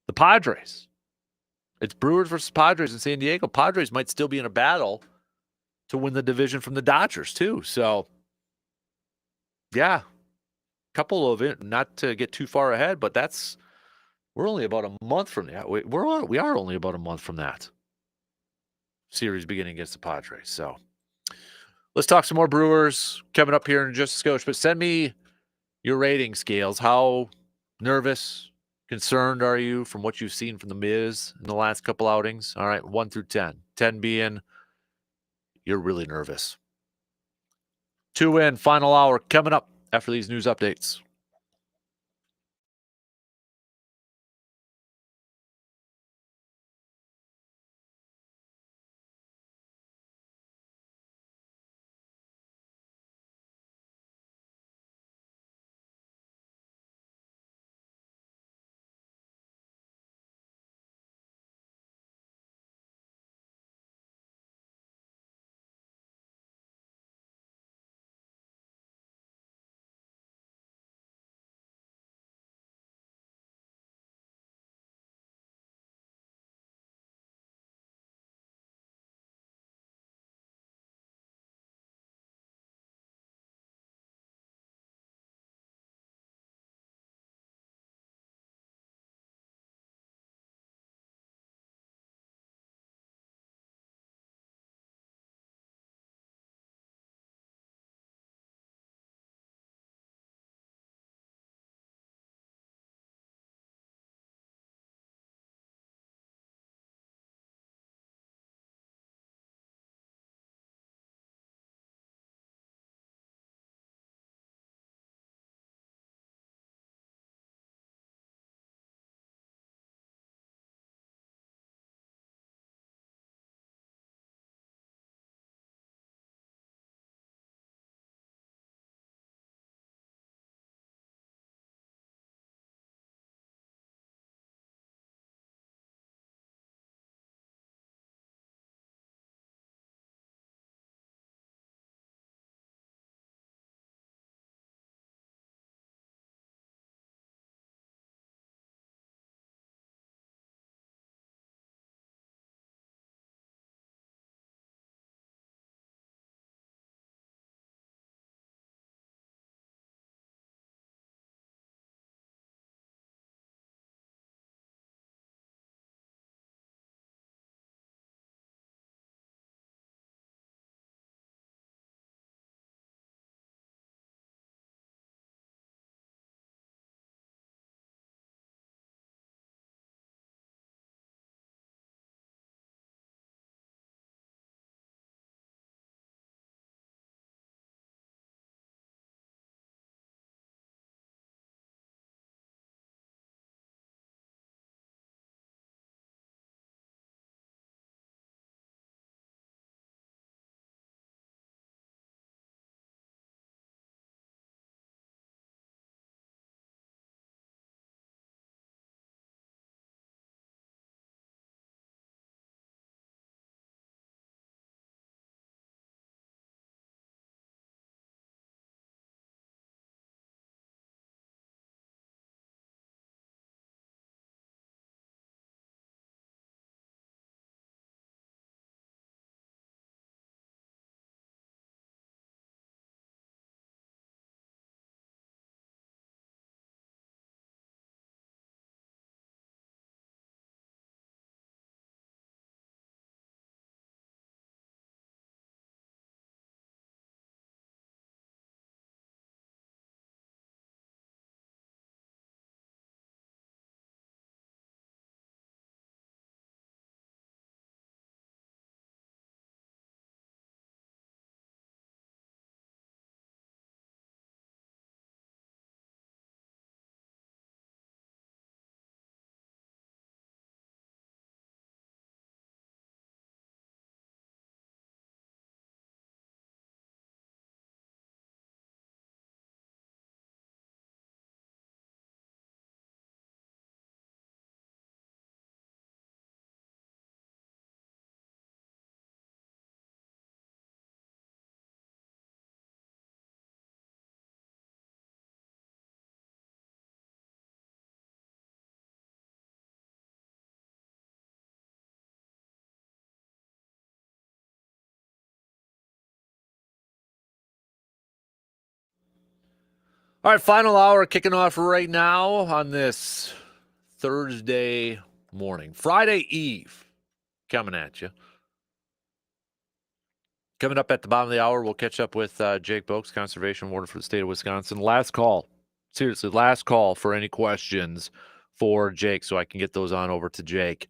the Padres. It's Brewers versus Padres in San Diego. Padres might still be in a battle to win the division from the Dodgers too. So, yeah, couple of it. Not to get too far ahead, but we're only about a month from that. We are only about a month from that series beginning against the Padres. So, let's talk some more Brewers coming up here in just a skosh. But send me your rating scales. How nervous, concerned are you from what you've seen from the Mizz in the last couple outings? All right, 1 through 10. 10 being you're really nervous. 2 in, final hour coming up after these news updates. All right, final hour kicking off right now on this Thursday morning. Friday Eve coming at you. Coming up at the bottom of the hour, we'll catch up with Jake Boakes, Conservation Warden for the state of Wisconsin. Last call. Seriously, last call for any questions for Jake so I can get those on over to Jake.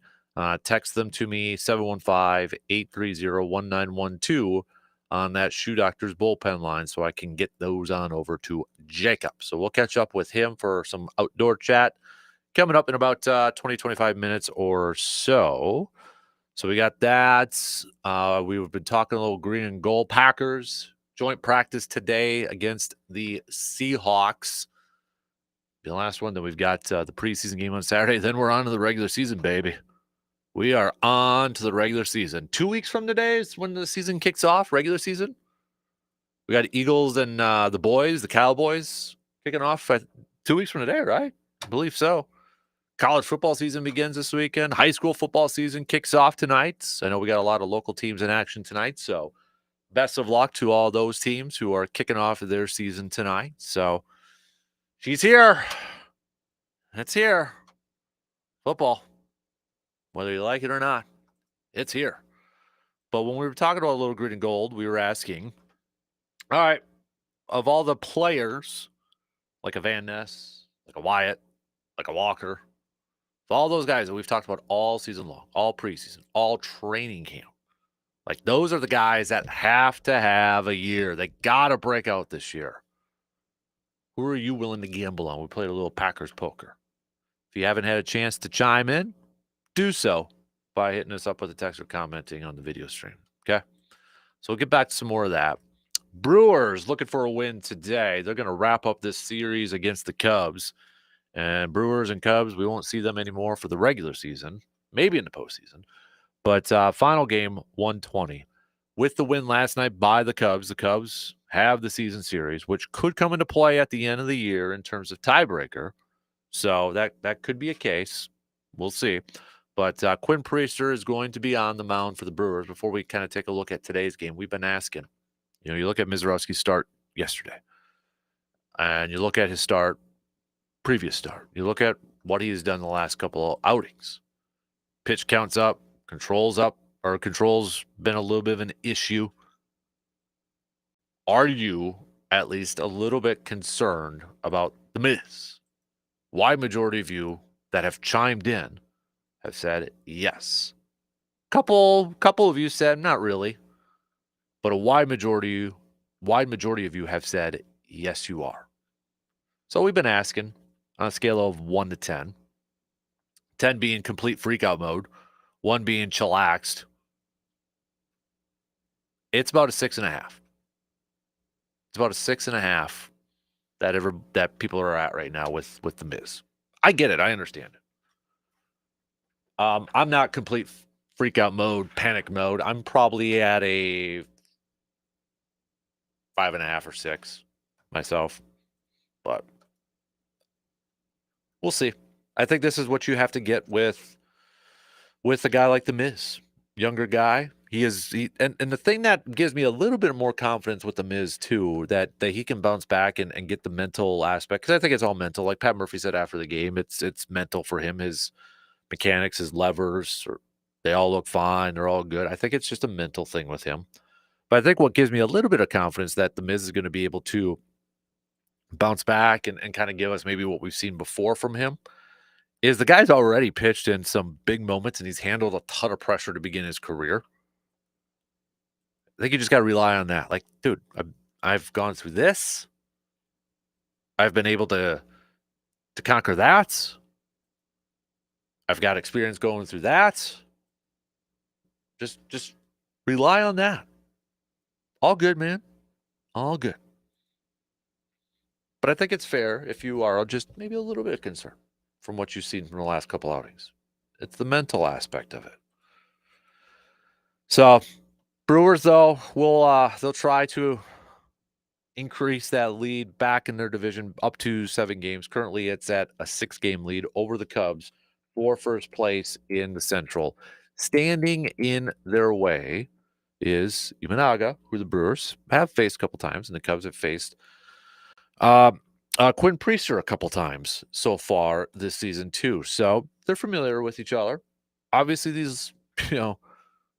Text them to me, 715-830-1912 on that Shoe Doctor's bullpen line so I can get those on over to Jacob. So we'll catch up with him for some outdoor chat coming up in about 20, 25 minutes or so. So we got that. We've been talking a little green and gold. Packers joint practice today against the Seahawks. The last one. Then we've got the preseason game on Saturday. Then we're on to the regular season, baby. We are on to the regular season. 2 weeks from today is when the season kicks off, regular season. We got Eagles and the boys, the Cowboys, kicking off 2 weeks from today, right? I believe so. College football season begins this weekend. High school football season kicks off tonight. I know we got a lot of local teams in action tonight, so best of luck to all those teams who are kicking off their season tonight. So she's here. It's here. Football. Whether you like it or not, it's here. But when we were talking about a little green and gold, we were asking, all right, of all the players, like a Van Ness, like a Wyatt, like a Walker, all those guys that we've talked about all season long, all preseason, all training camp, like those are the guys that have to have a year. They got to break out this year. Who are you willing to gamble on? We played a little Packers poker. If you haven't had a chance to chime in, do so by hitting us up with a text or commenting on the video stream. Okay? So we'll get back to some more of that. Brewers looking for a win today. They're going to wrap up this series against the Cubs. And Brewers and Cubs, we won't see them anymore for the regular season, maybe in the postseason. But final game, 120. With the win last night by the Cubs have the season series, which could come into play at the end of the year in terms of tiebreaker. So that could be a case. We'll see. But Quinn Priester is going to be on the mound for the Brewers. Before we kind of take a look at today's game, we've been asking, you look at Mizz start yesterday, and you look at his previous start. You look at what he's done the last couple of outings. Pitch counts up, controls been a little bit of an issue. Are you at least a little bit concerned about the Mizz? Wide majority of you that have chimed in have said yes. Couple of you said not really, but a wide majority of you have said yes, you are. So we've been asking on a scale of 1 to 10, 10 being complete freakout mode, 1 being chillaxed. It's about a 6.5. It's about a 6.5 that people are at right now with the Mizz. I get it. I understand it. I'm not complete freakout mode, panic mode. I'm probably at a 5.5 or 6 myself, but we'll see. I think this is what you have to get with a guy like the Mizz, younger guy. And the thing that gives me a little bit more confidence with the Mizz too, that he can bounce back and get the mental aspect, because I think it's all mental. Like Pat Murphy said after the game, it's mental for him. His mechanics, his levers, they all look fine. They're all good. I think it's just a mental thing with him. But I think what gives me a little bit of confidence that the Mizz is going to be able to bounce back and kind of give us maybe what we've seen before from him is the guy's already pitched in some big moments and he's handled a ton of pressure to begin his career. I think you just got to rely on that. Like, dude, I've gone through this. I've been able to conquer that. I've got experience going through that. Just rely on that. All good, man. All good. But I think it's fair if you are just maybe a little bit concerned from what you've seen from the last couple outings. It's the mental aspect of it. So Brewers, though, they'll try to increase that lead back in their division up to 7 games. Currently, it's at a 6-game lead over the Cubs for first place in the Central. Standing in their way is Imanaga, who the Brewers have faced a couple times, and the Cubs have faced. Quinn Priester a couple times so far this season too, so they're familiar with each other. Obviously, these, you know,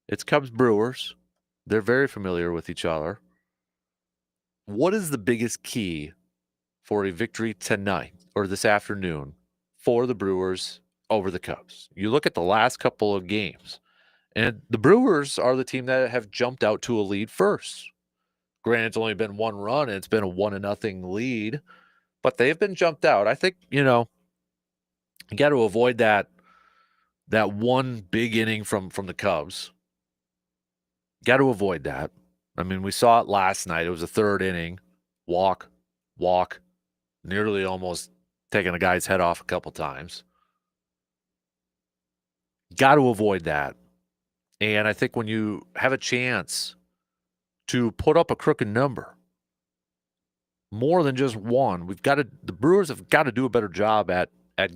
it's Cubs Brewers. They're very familiar with each other. What is the biggest key for a victory tonight or this afternoon for the Brewers over the Cubs? You look at the last couple of games, and the Brewers are the team that have jumped out to a lead first. Granted, it's only been one run and it's been a 1-0 lead, but they've been jumped out. I think, you got to avoid that one big inning from the Cubs. Got to avoid that. I mean, we saw it last night. It was a third inning. Walk, nearly almost taking a guy's head off a couple times. Got to avoid that. And I think when you have a chance to put up a crooked number, more than just one, the Brewers have got to do a better job at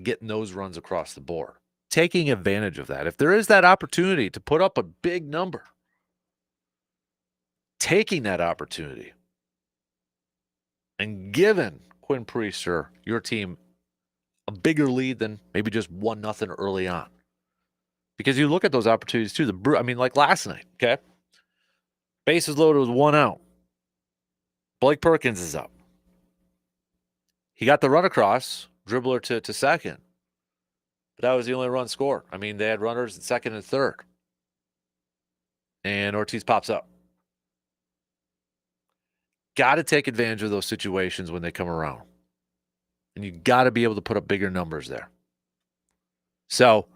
getting those runs across the board, taking advantage of that. If there is that opportunity to put up a big number, taking that opportunity and giving Quinn Priester, your team, a bigger lead than maybe just 1-0 early on. Because you look at those opportunities too. Like last night, okay? Bases loaded with 1 out. Blake Perkins is up. He got the run across, dribbler to second. But that was the only run scored. I mean, they had runners at second and third. And Ortiz pops up. Got to take advantage of those situations when they come around. And you got to be able to put up bigger numbers there. So,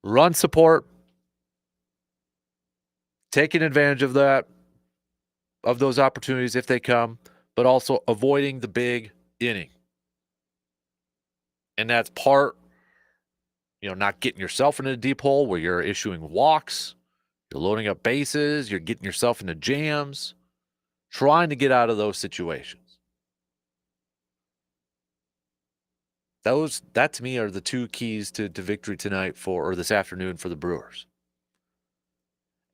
run support, taking advantage of that, of those opportunities if they come, but also avoiding the big inning. And that's part, not getting yourself into a deep hole where you're issuing walks, you're loading up bases, you're getting yourself into jams, trying to get out of those situations. That to me are the two keys to victory tonight or this afternoon for the Brewers.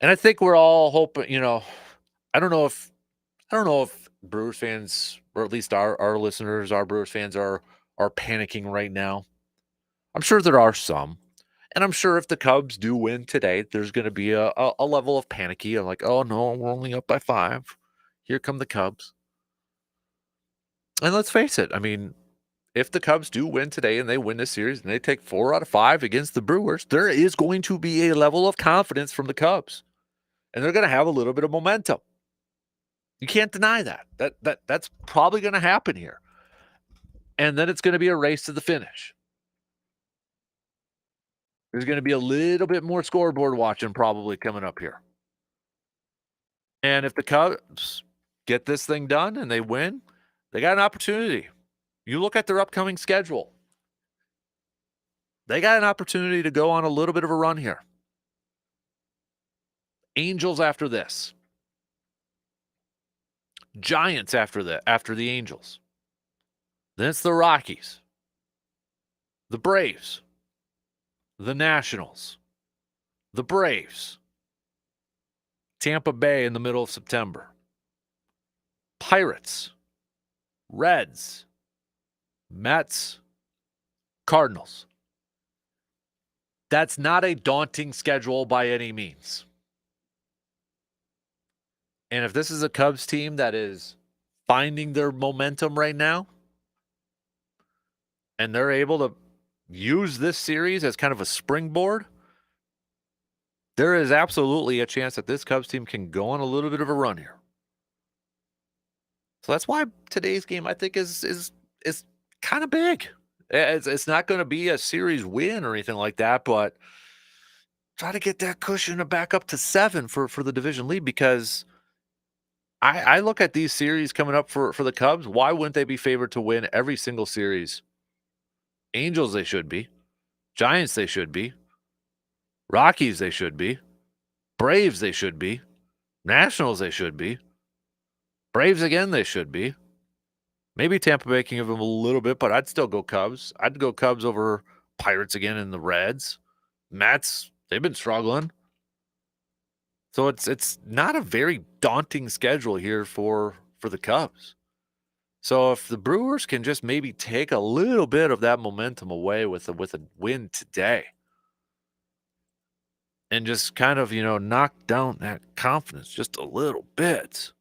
And I think we're all hoping, I don't know if Brewers fans, or at least our listeners, our Brewers fans are panicking right now. I'm sure there are some. And I'm sure if the Cubs do win today, there's going to be a level of panicky. I'm like, oh no, we're only up by 5. Here come the Cubs. And let's face it, I mean, if the Cubs do win today and they win this series and they take 4 out of 5 against the Brewers, there is going to be a level of confidence from the Cubs. And they're going to have a little bit of momentum. You can't deny that. That's probably going to happen here. And then it's going to be a race to the finish. There's going to be a little bit more scoreboard watching probably coming up here. And if the Cubs get this thing done and they win, they got an opportunity. You look at their upcoming schedule. They got an opportunity to go on a little bit of a run here. Angels after this. Giants after the Angels. Then it's the Rockies. The Braves. The Nationals. The Braves. Tampa Bay in the middle of September. Pirates. Reds. Mets. Cardinals. That's not a daunting schedule by any means. And if this is a Cubs team that is finding their momentum right now, and they're able to use this series as kind of a springboard, there is absolutely a chance that this Cubs team can go on a little bit of a run here. So that's why today's game, I think, is kind of big. It's not going to be a series win or anything like that, but try to get that cushion back up to 7 for the division lead, because I look at these series coming up for the Cubs. Why wouldn't they be favored to win every single series? Angels, they should be. Giants, they should be. Rockies, they should be. Braves, they should be. Nationals, they should be. Braves again, they should be. Maybe Tampa Bay can give them a little bit, but I'd still go Cubs. I'd go Cubs over Pirates again and the Reds. Mets, they've been struggling. So it's not a very daunting schedule here for the Cubs. So if the Brewers can just maybe take a little bit of that momentum away with a win today and just kind of, knock down that confidence just a little bit.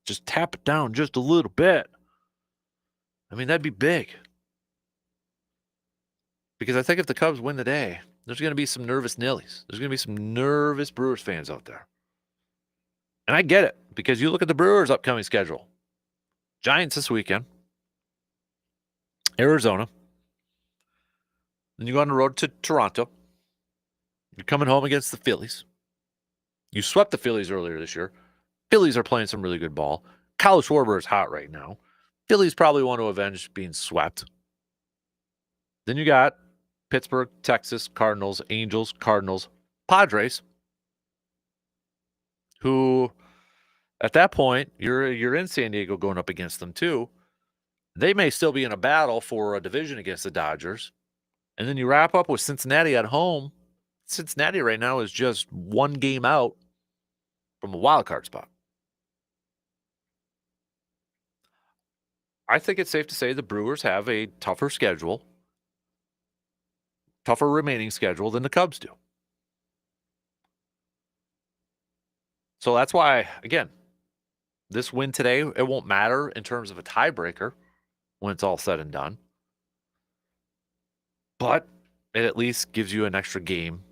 Just tap it down just a little bit. I mean, that'd be big. Because I think if the Cubs win the day, there's going to be some nervous Nillies. There's going to be some nervous Brewers fans out there. And I get it because you look at the Brewers' upcoming schedule. Giants this weekend, Arizona. Then you go on the road to Toronto. You're coming home against the Phillies. You swept the Phillies earlier this year. Phillies are playing some really good ball. Kyle Schwarber is hot right now. Phillies probably want to avenge being swept. Then you got Pittsburgh, Texas, Cardinals, Angels, Cardinals, Padres, who at that point, you're in San Diego going up against them too. They may still be in a battle for a division against the Dodgers. And then you wrap up with Cincinnati at home. Cincinnati right now is just one game out from a wild card spot. I think it's safe to say the Brewers have a tougher remaining schedule than the Cubs do. So that's why, again, this win today, it won't matter in terms of a tiebreaker when it's all said and done. But it at least gives you an extra game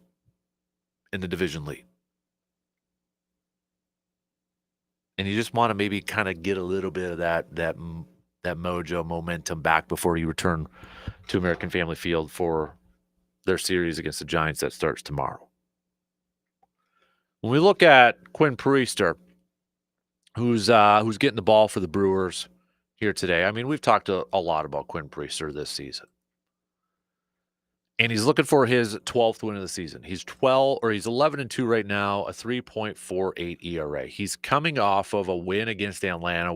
in the division lead. And you just want to maybe kind of get a little bit of that mojo momentum back before you return to American Family Field for their series against the Giants that starts tomorrow. When we look at Quinn Priester, who's getting the ball for the Brewers here today. I mean, we've talked a lot about Quinn Priester this season. And he's looking for his 12th win of the season. He's 11-2 right now, a 3.48 ERA. He's coming off of a win against Atlanta,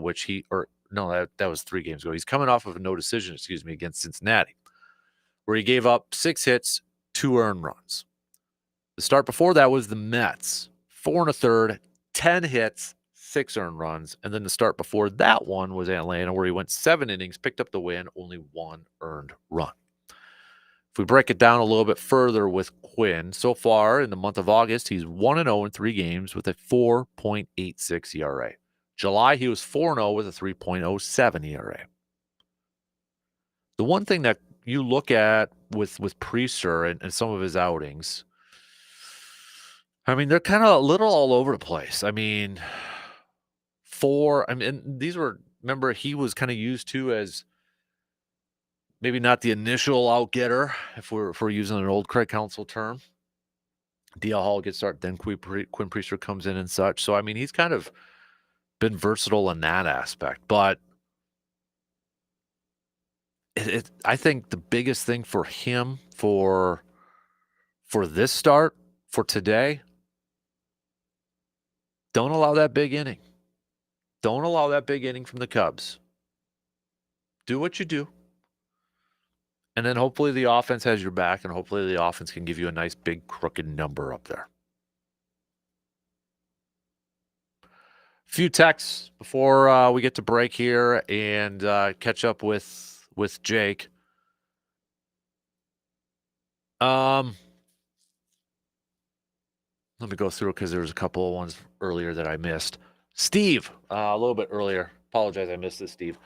that was 3 games ago. He's coming off of a no decision, against Cincinnati, where he gave up 6 hits, 2 earned runs. The start before that was the Mets, 4 1/3, 10 hits, 6 earned runs. And then the start before that one was Atlanta, where he went 7 innings, picked up the win, only 1 earned run. If we break it down a little bit further with Quinn, so far in the month of August, he's 1-0 in 3 games with a 4.86 ERA. July, he was 4-0 with a 3.07 ERA. The one thing that you look at with Priester and some of his outings, I mean, they're kind of a little all over the place. I mean, these were, remember, he was kind of used to as maybe not the initial out-getter, if we're using an old Craig Counsell term. DL Hall gets started, then Quinn Priester comes in and such. So, I mean, he's kind of been versatile in that aspect. But I think the biggest thing for him for this start, for today, don't allow that big inning. Don't allow that big inning from the Cubs. Do what you do. And then hopefully the offense has your back, and hopefully the offense can give you a nice big crooked number up there. Few texts before we get to break here and catch up with Jake. Let me go through because there was a couple of ones earlier that I missed. Steve, a little bit earlier. Apologize, I missed this, Steve.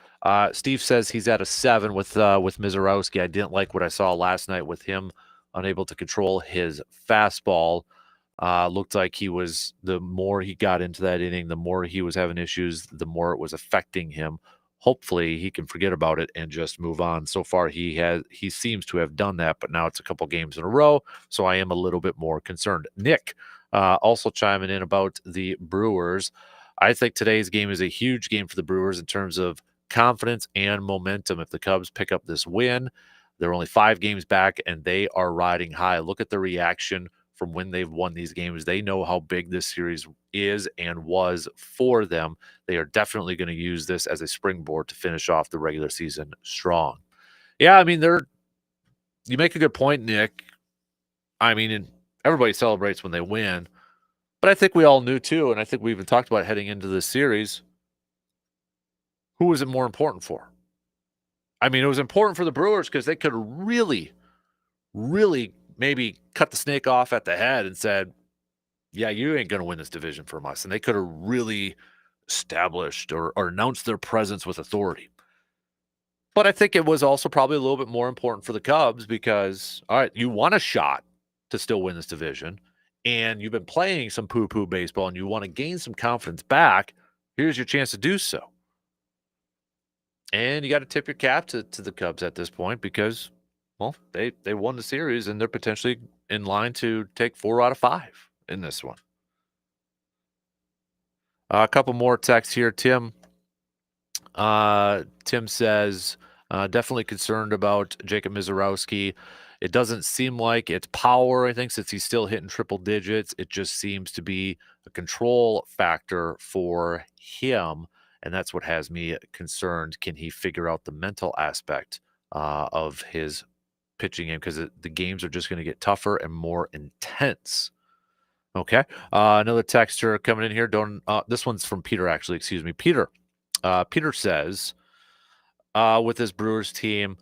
Steve says he's at a 7 with Mizz. I didn't like what I saw last night with him unable to control his fastball. Looked like the more he got into that inning, the more he was having issues, the more it was affecting him. Hopefully he can forget about it and just move on. So far he seems to have done that, but now it's a couple games in a row, so I am a little bit more concerned. Nick also chiming in about the Brewers. I think today's game is a huge game for the Brewers in terms of confidence and momentum. If the Cubs pick up this win, they're only 5 games back and they are riding high. Look at the reaction from when they've won these games. They know how big this series is and was for them. They are definitely going to use this as a springboard to finish off the regular season strong. Yeah, I mean, you make a good point, Nick. I mean, everybody celebrates when they win. But I think we all knew too, and I think we even talked about heading into this series, Who was it more important for? I mean, it was important for the Brewers because they could have really, really maybe cut the snake off at the head and said, yeah, you ain't going to win this division from us. And they could have really established or announced their presence with authority. But I think it was also probably a little bit more important for the Cubs because, all right, you want a shot to still win this division, and you've been playing some poo-poo baseball, and you want to gain some confidence back. Here's your chance to do so. And you got to tip your cap to the Cubs at this point because, well, they won the series, and they're potentially in line to take 4 out of 5 in this one. A couple more texts here. Tim says, definitely concerned about Jacob Mizorowski. It doesn't seem like it's power, I think, since he's still hitting triple digits. It just seems to be a control factor for him, and that's what has me concerned. Can he figure out the mental aspect of his pitching game? Because the games are just going to get tougher and more intense. Okay. Another texter coming in here. This one's from Peter, actually. Excuse me. Peter says, with this Brewers team,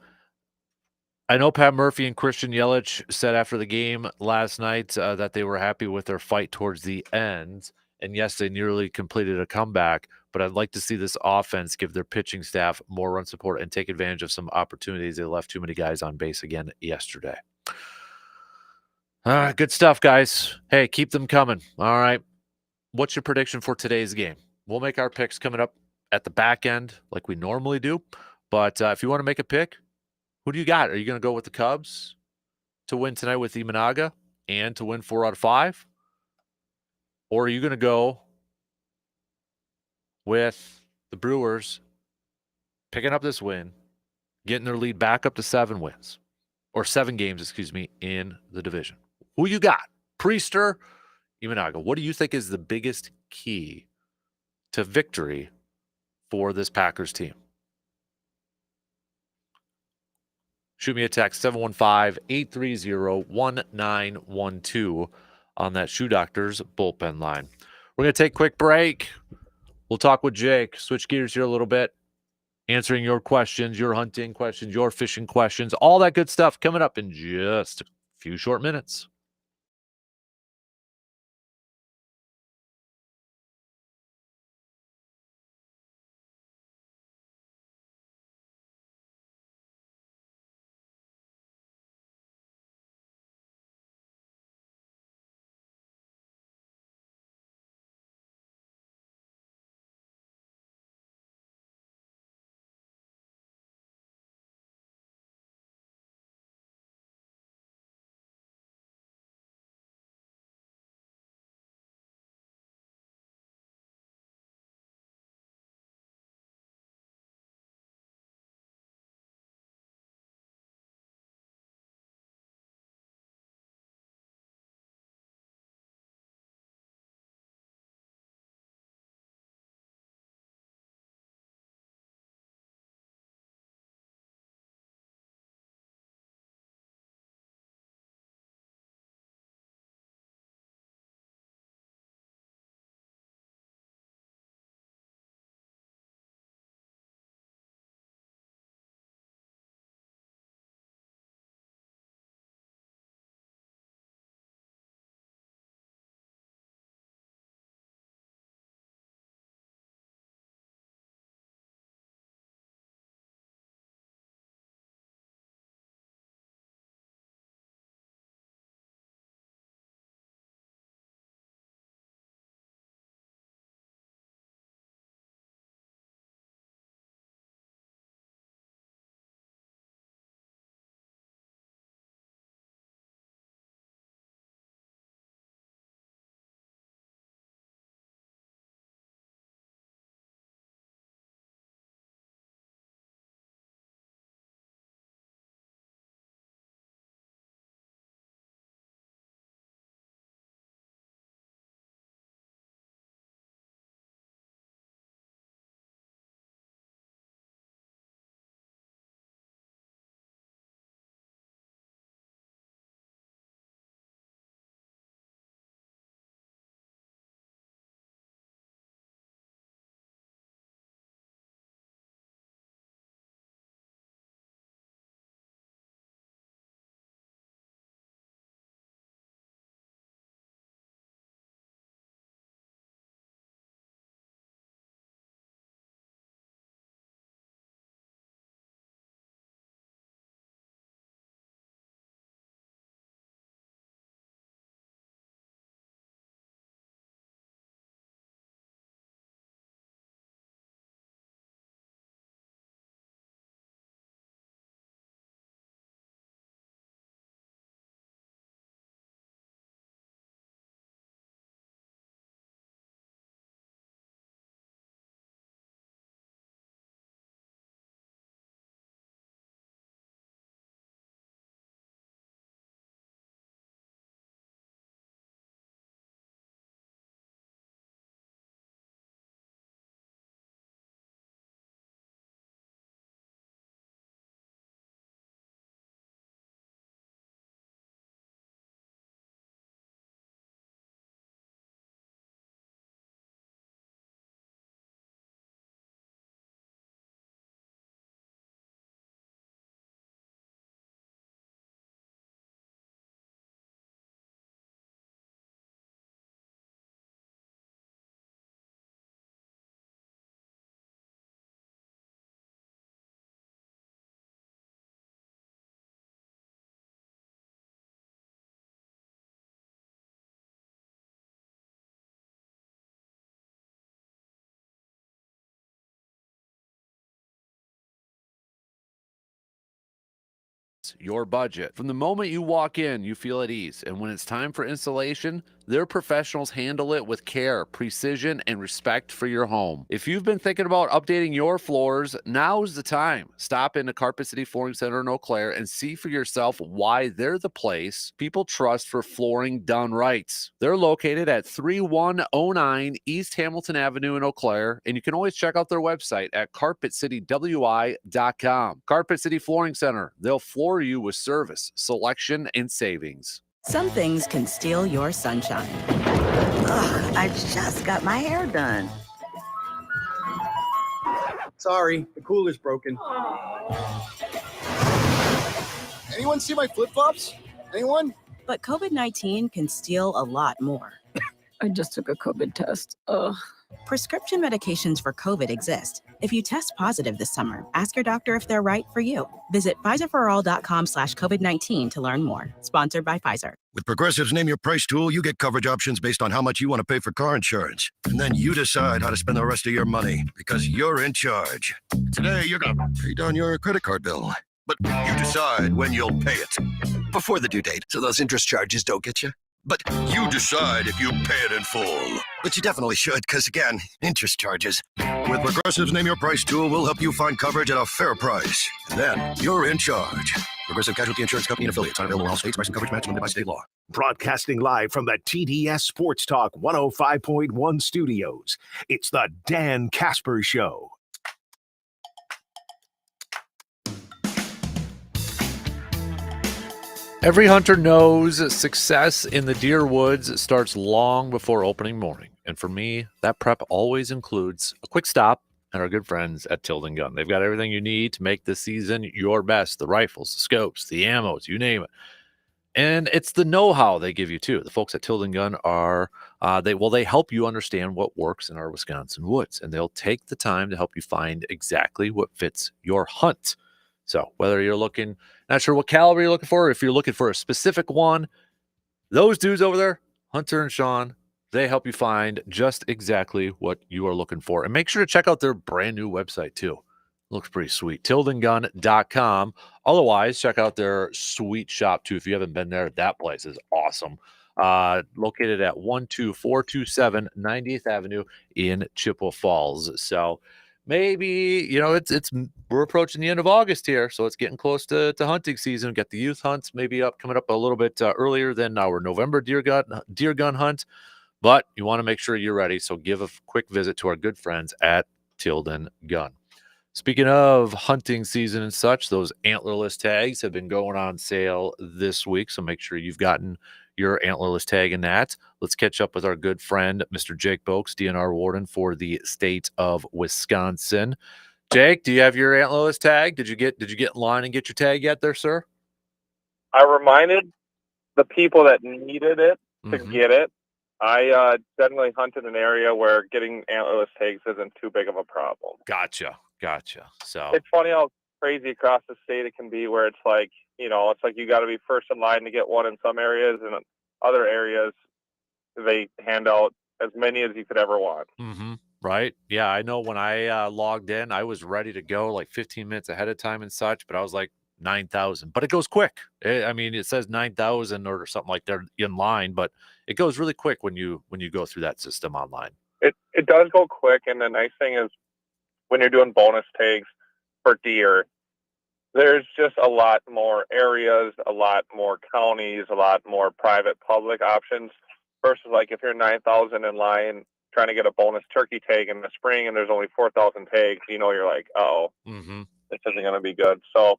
I know Pat Murphy and Christian Yelich said after the game last night that they were happy with their fight towards the end. And yes, they nearly completed a comeback, but I'd like to see this offense give their pitching staff more run support and take advantage of some opportunities. They left too many guys on base again yesterday. Good stuff, guys. Hey, keep them coming. All right. What's your prediction for today's game? We'll make our picks coming up at the back end like we normally do. But if you want to make a pick, who do you got? Are you going to go with the Cubs to win tonight with Imanaga and to win 4 out of 5? Or are you going to go with the Brewers picking up this win, getting their lead back up to 7 wins, or 7 games, excuse me, in the division? Who you got? Priester, Imanaga. What do you think is the biggest key to victory for this Packers team? Shoot me a text, 715-830-1912 on that Shoe Doctors bullpen line. We're going to take a quick break. We'll talk with Jake. Switch gears here a little bit. Answering your questions, your hunting questions, your fishing questions, all that good stuff coming up in just a few short minutes. your budget. From the moment you walk in, you feel at ease. And when it's time for installation, their professionals handle it with care, precision, and respect for your home. If you've been thinking about updating your floors, now's the time. Stop into Carpet City Flooring Center in Eau Claire and see for yourself why they're the place people trust for flooring done right. They're located at 3109 East Hamilton Avenue in Eau Claire, and you can always check out their website at carpetcitywi.com. Carpet City Flooring Center. They'll floor you with service, selection, and savings. Some things can steal your sunshine. Ugh, I just got my hair done. Sorry, the cooler's broken. Anyone see my flip-flops? Anyone? But COVID-19 can steal a lot more. I just took a COVID test. Ugh. Prescription medications for COVID exist. If you test positive this summer, ask your doctor if they're right for you. Visit PfizerForAll.com/COVID-19 to learn more. Sponsored by Pfizer. With Progressive's Name Your Price tool, you get coverage options based on how much you want to pay for car insurance. And then you decide how to spend the rest of your money because you're in charge. Today, you're going to pay down your credit card bill. But you decide when you'll pay it. Before the due date, so those interest charges don't get you. But you decide if you pay it in full. But you definitely should, because again, interest charges. With Progressive's Name Your Price tool, we'll help you find coverage at a fair price. And then you're in charge. Progressive Casualty Insurance Company and affiliates. Not available in all states. Price and coverage match limited by state law. Broadcasting live from the TDS Sports Talk 105.1 studios, it's the Dan Kasper Show. Every hunter knows success in the deer woods starts long before opening morning. And for me, that prep always includes a quick stop at our good friends at Tilden Gun. They've got everything you need to make this season your best. The rifles, the scopes, the ammos, you name it. And it's the know-how they give you too. The folks at Tilden Gun are, they help you understand what works in our Wisconsin woods. And they'll take the time to help you find exactly what fits your hunt. So whether you're not sure what caliber you're looking for, if you're looking for a specific one, those dudes over there, Hunter and Sean, they help you find just exactly what you are looking for. And make sure to check out their brand new website too. Looks pretty sweet. tildengun.com. Otherwise, check out their sweet shop too. If you haven't been there, that place is awesome. Located at 12427 90th Avenue in Chippewa Falls. So maybe, we're approaching the end of August here, so it's getting close to hunting season. Get the youth hunts maybe coming up a little bit earlier than our November deer gun hunt, but you want to make sure you're ready. So give a quick visit to our good friends at Tilden Gun. Speaking of hunting season and such, those antlerless tags have been going on sale this week, so make sure you've gotten your antlerless tag in that. Let's catch up with our good friend, Mr. Jake Boakes, DNR warden for the state of Wisconsin. Jake, do you have your antlerless tag? Did you get in line and get your tag yet there, sir? I reminded the people that needed it to get it. I generally hunt in an area where getting antlerless tags isn't too big of a problem. Gotcha. So it's funny how crazy across the state it can be, where it's like, it's like you got to be first in line to get one in some areas, and other areas they hand out as many as you could ever want. Right. Yeah, I know when I logged in, I was ready to go like 15 minutes ahead of time and such, but I was like 9,000. But it goes quick. It says 9,000 or something like they're in line, but it goes really quick when you go through that system online. It does go quick, and the nice thing is when you're doing bonus tags for deer, there's just a lot more areas, a lot more counties, a lot more private public options versus like if you're 9,000 in line trying to get a bonus turkey tag in the spring and there's only 4,000 tags, you're like, this isn't going to be good. So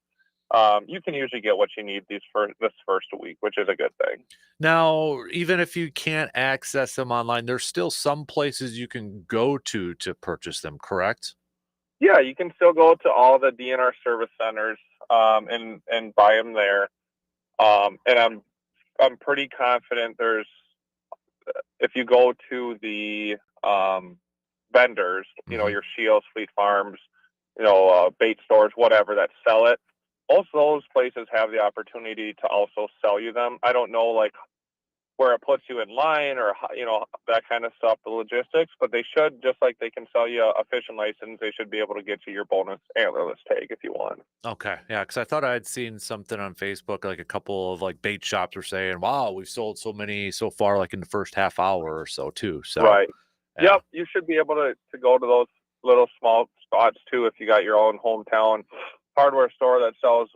you can usually get what you need this first week, which is a good thing. Now, even if you can't access them online, there's still some places you can go to purchase them, correct? Yeah, you can still go to all the DNR service centers and buy them there. And I'm pretty confident if you go to the vendors, your Shields, Fleet Farms, bait stores, whatever that sell it, most of those places have the opportunity to also sell you them. I don't know where it puts you in line or, that kind of stuff, the logistics, but they should, just like they can sell you a fishing license, they should be able to get you your bonus antlerless tag if you want. Okay. Yeah. Cause I thought I had seen something on Facebook, like a couple of like bait shops were saying, wow, we've sold so many so far, like in the first half hour or so too. So, Right. yeah. Yep. You should be able to go to those little small spots too if you got your own hometown hardware store that sells,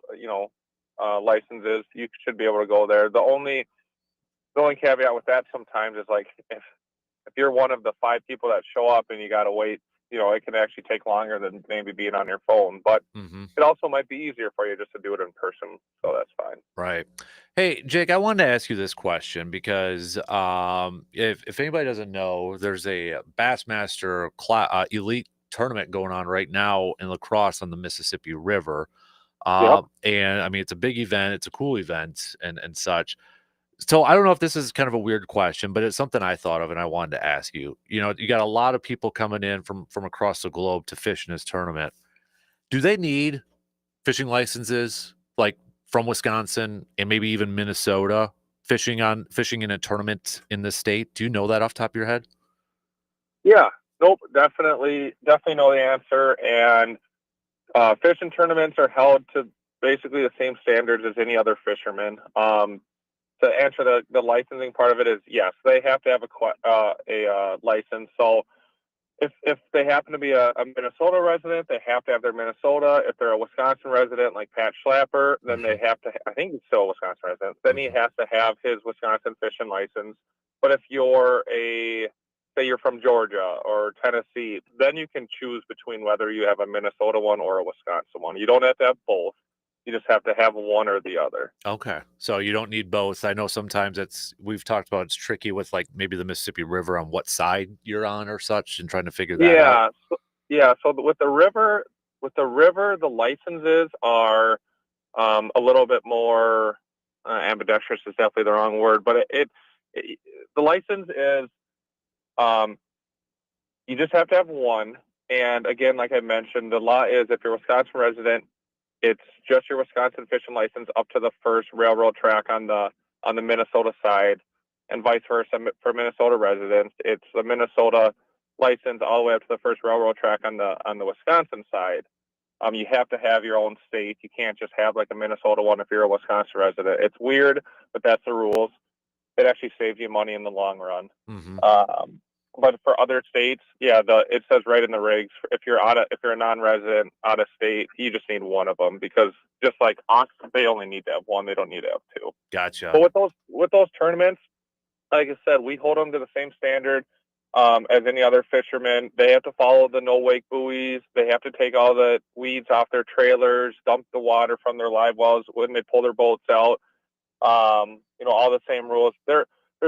licenses. You should be able to go there. The only caveat with that sometimes is like if you're one of the 5 people that show up and you got to wait, it can actually take longer than maybe being on your phone, but it also might be easier for you just to do it in person. So that's fine. Right. Hey, Jake, I wanted to ask you this question because if anybody doesn't know, there's a Bassmaster Elite tournament going on right now in La Crosse on the Mississippi River. Yep. And I mean, it's a big event. It's a cool event and such. So I don't know if this is kind of a weird question, but it's something I thought of and I wanted to ask you. You got a lot of people coming in from across the globe to fish in this tournament. Do they need fishing licenses like from Wisconsin and maybe even Minnesota fishing in a tournament in this state? Do you know that off the top of your head? Yeah. Nope. Definitely know the answer. And fishing tournaments are held to basically the same standards as any other fisherman. To answer the licensing part of it is yes, they have to have a license. So if they happen to be a Minnesota resident, they have to have their Minnesota. If they're a Wisconsin resident like Pat Schlapper, then they have to. I think he's still a Wisconsin resident. Then he has to have his Wisconsin fishing license. But if you're say you're from Georgia or Tennessee, then you can choose between whether you have a Minnesota one or a Wisconsin one. You don't have to have both. You just have to have one or the other. Okay. So you don't need both. I know sometimes we've talked about it's tricky with like maybe the Mississippi River on what side you're on or such and trying to figure that out. So with the river, the licenses are a little bit more ambidextrous is definitely the wrong word, but the license is you just have to have one. And again, like I mentioned, the law is if you're a Wisconsin resident, it's just your Wisconsin fishing license up to the first railroad track on the Minnesota side, and vice versa for Minnesota residents. It's the Minnesota license all the way up to the first railroad track on the Wisconsin side. You have to have your own state. You can't just have like a Minnesota one if you're a Wisconsin resident. It's weird, but that's the rules. It actually saves you money in the long run. But for other states, it says right in the regs, if you're a non-resident out of state, you just need one of them, because just like us, they only need to have one. They don't need to have two. Gotcha. But with those tournaments, like I said, we hold them to the same standard as any other fisherman. They have to follow the no wake buoys. They have to take all the weeds off their trailers, dump the water from their live wells when they pull their boats out. All the same rules. There's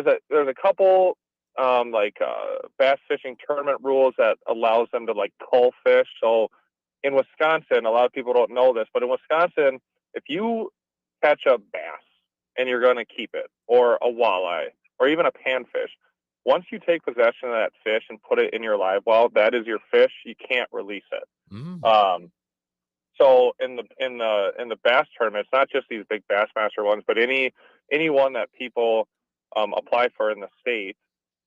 a couple bass fishing tournament rules that allows them to like cull fish. So in Wisconsin, a lot of people don't know this, but in Wisconsin, if you catch a bass and you're going to keep it, or a walleye, or even a panfish, once you take possession of that fish and put it in your live well, that is your fish. You can't release it. So in the bass tournament, it's not just these big Bassmaster ones, but any one that people apply for in the state,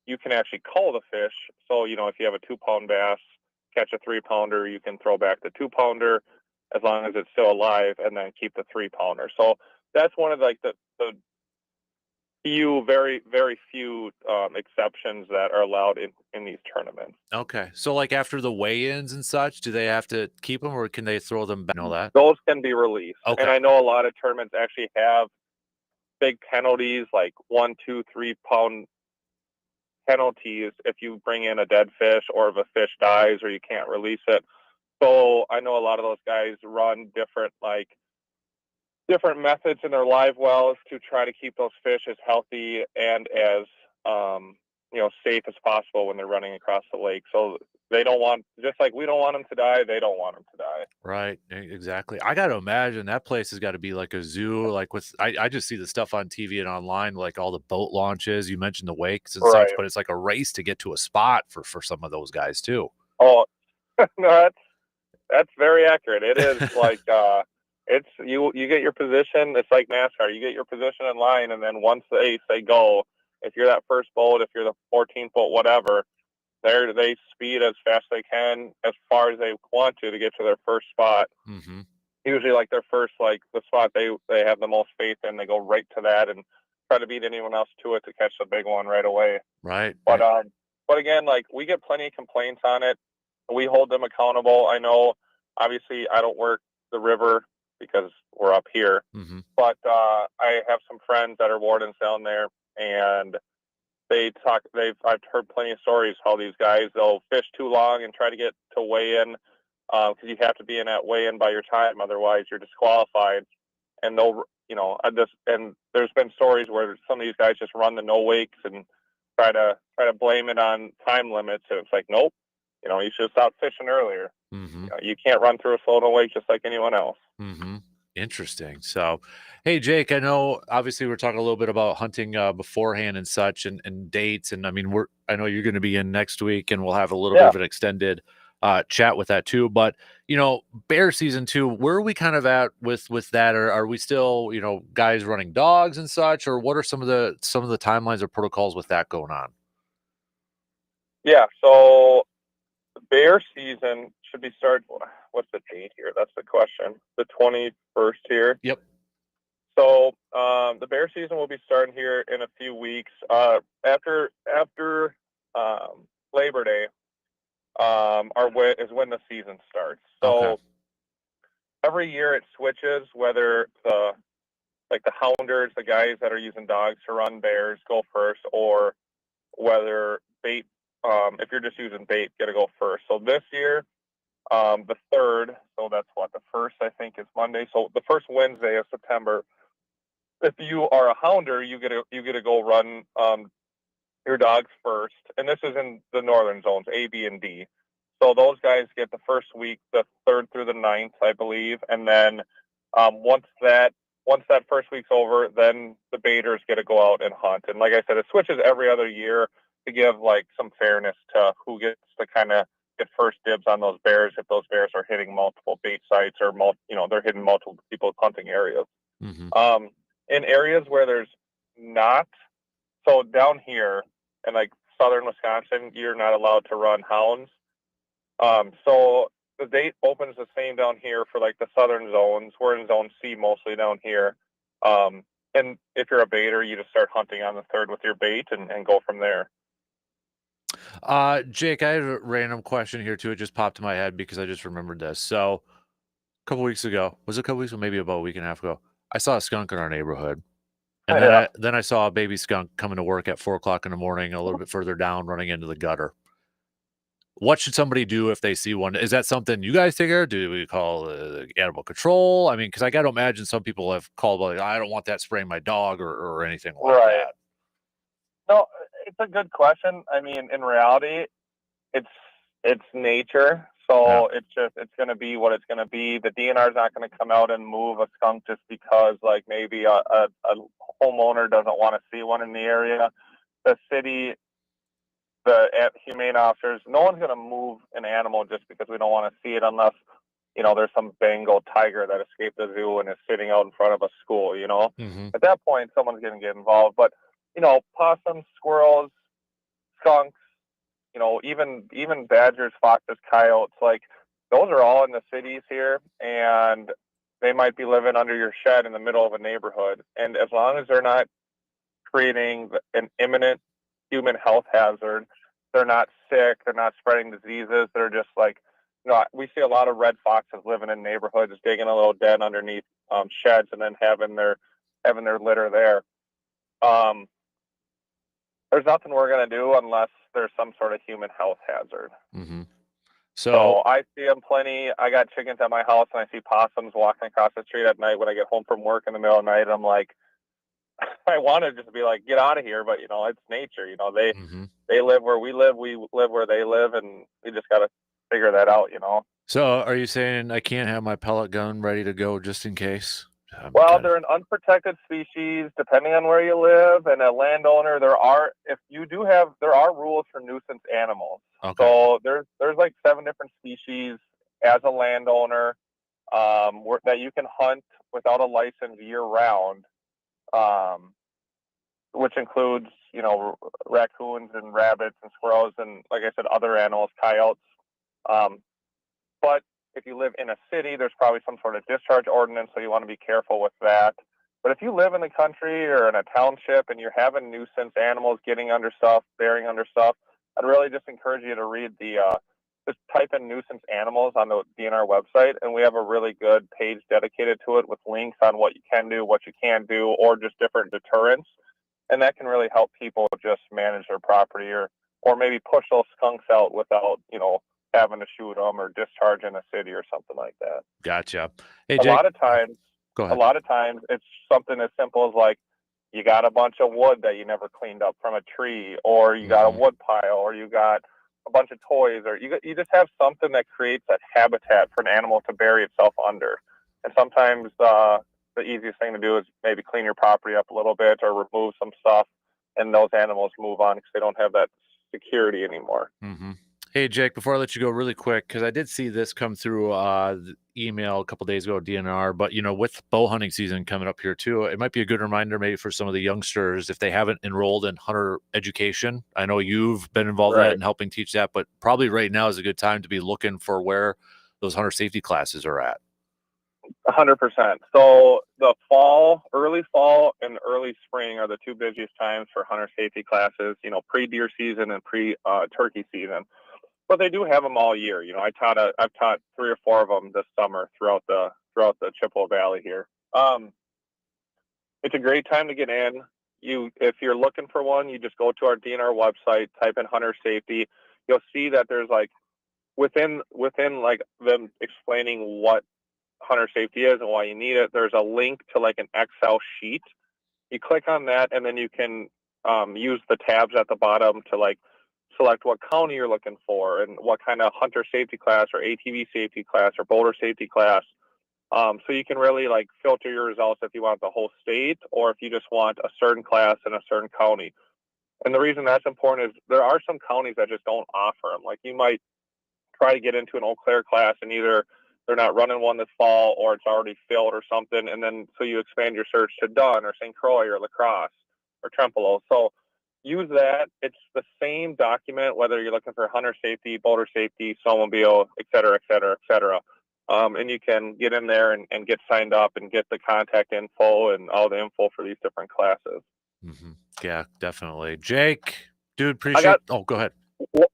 you can actually cull the fish. So, if you have a 2-pound bass, catch a 3-pounder, you can throw back the 2-pounder as long as it's still alive, and then keep the 3-pounder. So that's one of like the few, very, very few exceptions that are allowed in these tournaments. Okay. So like after the weigh-ins and such, do they have to keep them, or can they throw them back? Know that? Those can be released. Okay. And I know a lot of tournaments actually have big penalties, like 1, 2, 3-pound penalties if you bring in a dead fish, or if a fish dies or you can't release it. So I know a lot of those guys run different methods in their live wells to try to keep those fish as healthy and as safe as possible when they're running across the lake. So they don't want, just like we don't want them to die, they don't want them to die. Right. Exactly. I got to imagine that place has got to be like a zoo. Like I just see the stuff on TV and online, like all the boat launches. You mentioned the wakes and such, but it's like a race to get to a spot for some of those guys too. Oh, no, that's very accurate. It is like, it's you get your position. It's like NASCAR. You get your position in line, and then once they say go, if you're that first boat, if you're the 14th boat, whatever, they speed as fast as they can, as far as they want to get to their first spot. Mm-hmm. Usually, like their first, like the spot they have the most faith in, they go right to that and try to beat anyone else to it to catch the big one right away. Right. But but again, like we get plenty of complaints on it. We hold them accountable. I know, obviously, I don't work the river because we're up here, mm-hmm. but I have some friends that are wardens down there, and I've heard plenty of stories how these guys, they'll fish too long and try to get to weigh in, because you have to be in at weigh in by your time, otherwise you're disqualified. And they'll, and there's been stories where some of these guys just run the no wakes and try to blame it on time limits. And it's like, nope, you should have stopped fishing earlier. Mm-hmm. You can't run through a slow no wake just like anyone else. Mm-hmm. Interesting. So, hey, Jake, I know obviously we're talking a little bit about hunting beforehand and such, and dates. And I mean, I know you're going to be in next week, and we'll have a little bit of an extended chat with that too. But bear season too, where are we kind of at with that? Or are we still, guys running dogs and such, or what are some of the timelines or protocols with that going on? Yeah. So bear season should be started. What's the date here? That's the question. The 21st here. Yep. So the bear season will be starting here in a few weeks. After Labor Day, is when the season starts. So every year it switches, whether the hounders, the guys that are using dogs to run bears, go first, or whether bait, if you're just using bait, get to go first. So this year, the 3rd, so that's the 1st, I think, is Monday. So the first Wednesday of September, if you are a hounder, you get to go run your dogs first. And this is in the northern zones, A, B, and D. So those guys get the first week, the 3rd through the 9th, I believe. And then once that first week's over, then the baiters get to go out and hunt. And like I said, it switches every other year to give some fairness to who gets to kind of get first dibs on those bears, if those bears are hitting multiple bait sites or they're hitting multiple people's hunting areas. Mm-hmm. In areas where there's not, so down here in southern Wisconsin, you're not allowed to run hounds. So the date opens the same down here for the southern zones. We're in zone C mostly down here. And if you're a baiter, you just start hunting on the 3rd with your bait and go from there. Jake, I had a random question here too. It just popped in my head because I just remembered this. So a couple weeks ago, maybe about a week and a half ago, I saw a skunk in our neighborhood. And then I saw a baby skunk coming to work at 4:00 in the morning, a little bit further down, running into the gutter. What should somebody do if they see one? Is that something you guys take care of? Do we call animal control? I mean, because I got to imagine some people have called, I don't want that spraying my dog or anything like that. No, it's a good question. I mean, in reality, it's nature. So it's going to be what it's going to be. The DNR is not going to come out and move a skunk just because maybe a homeowner doesn't want to see one in the area. The city, the humane officers, no one's going to move an animal just because we don't want to see it unless, there's some Bengal tiger that escaped the zoo and is sitting out in front of a school, Mm-hmm. At that point, someone's going to get involved. But, possums, squirrels, skunks, even badgers, foxes, coyotes, those are all in the cities here, and they might be living under your shed in the middle of a neighborhood. And as long as they're not creating an imminent human health hazard, they're not sick, they're not spreading diseases, they're just we see a lot of red foxes living in neighborhoods, digging a little den underneath sheds and then having their litter there. There's nothing we're going to do unless there's some sort of human health hazard. Mm-hmm. So I see them plenty. I got chickens at my house, and I see possums walking across the street at night when I get home from work in the middle of the night. I'm like, I want to just be get out of here, but it's nature. They live where we live where they live, and we just got to figure that out. So are you saying I can't have my pellet gun ready to go just in case? They're an unprotected species, depending on where you live, and a landowner. There are rules for nuisance animals. Okay. So there's 7 different species as a landowner that you can hunt without a license year round, which includes raccoons and rabbits and squirrels and, like I said, other animals, coyotes. But if you live in a city, there's probably some sort of discharge ordinance, so you want to be careful with that. But if you live in the country or in a township and you're having nuisance animals getting under stuff, burying under stuff, I'd really just encourage you to read just type in nuisance animals on the DNR website, and we have a really good page dedicated to it with links on what you can do, what you can't do, or just different deterrents. And that can really help people just manage their property or maybe push those skunks out without, having to shoot them or discharge in a city or something like that. Gotcha. Hey, A Jake, lot of times go ahead. a lot of times it's something as simple as like you got a bunch of wood that you never cleaned up from a tree, or you got a wood pile, or you got a bunch of toys, or you just have something that creates that habitat for an animal to bury itself under. And sometimes the easiest thing to do is maybe clean your property up a little bit or remove some stuff, and those animals move on because they don't have that security anymore. Mm-hmm. Hey, Jake, before I let you go really quick, because I did see this come through the email a couple days ago, DNR, but, with bow hunting season coming up here too, it might be a good reminder maybe for some of the youngsters if they haven't enrolled in hunter education. I know you've been involved in that and helping teach that, but probably right now is a good time to be looking for where those hunter safety classes are at. 100%. So the early fall and early spring are the two busiest times for hunter safety classes, pre-deer season and pre-turkey season. But they do have them all year. I've taught 3 or 4 of them this summer throughout the Chippewa Valley here. It's a great time to get in. If you're looking for one, you just go to our DNR website, type in hunter safety. You'll see that there's like within like them explaining what hunter safety is and why you need it. There's a link to like an Excel sheet. You click on that, and then you can use the tabs at the bottom to like select what county you're looking for and what kind of hunter safety class or ATV safety class or boulder safety class. So you can really like filter your results if you want the whole state or if you just want a certain class in a certain county. And the reason that's important is there are some counties that just don't offer them. Like you might try to get into an Eau Claire class and either they're not running one this fall or it's already filled or something. And then so you expand your search to Dunn or St. Croix or La Crosse or Trempealeau. So use that. It's the same document, whether you're looking for hunter safety, boulder safety, snowmobile, et cetera, et cetera, et cetera. And you can get in there and get signed up and get the contact info and all the info for these different classes. Mm-hmm. Yeah, definitely. Jake, dude, appreciate Oh, go ahead.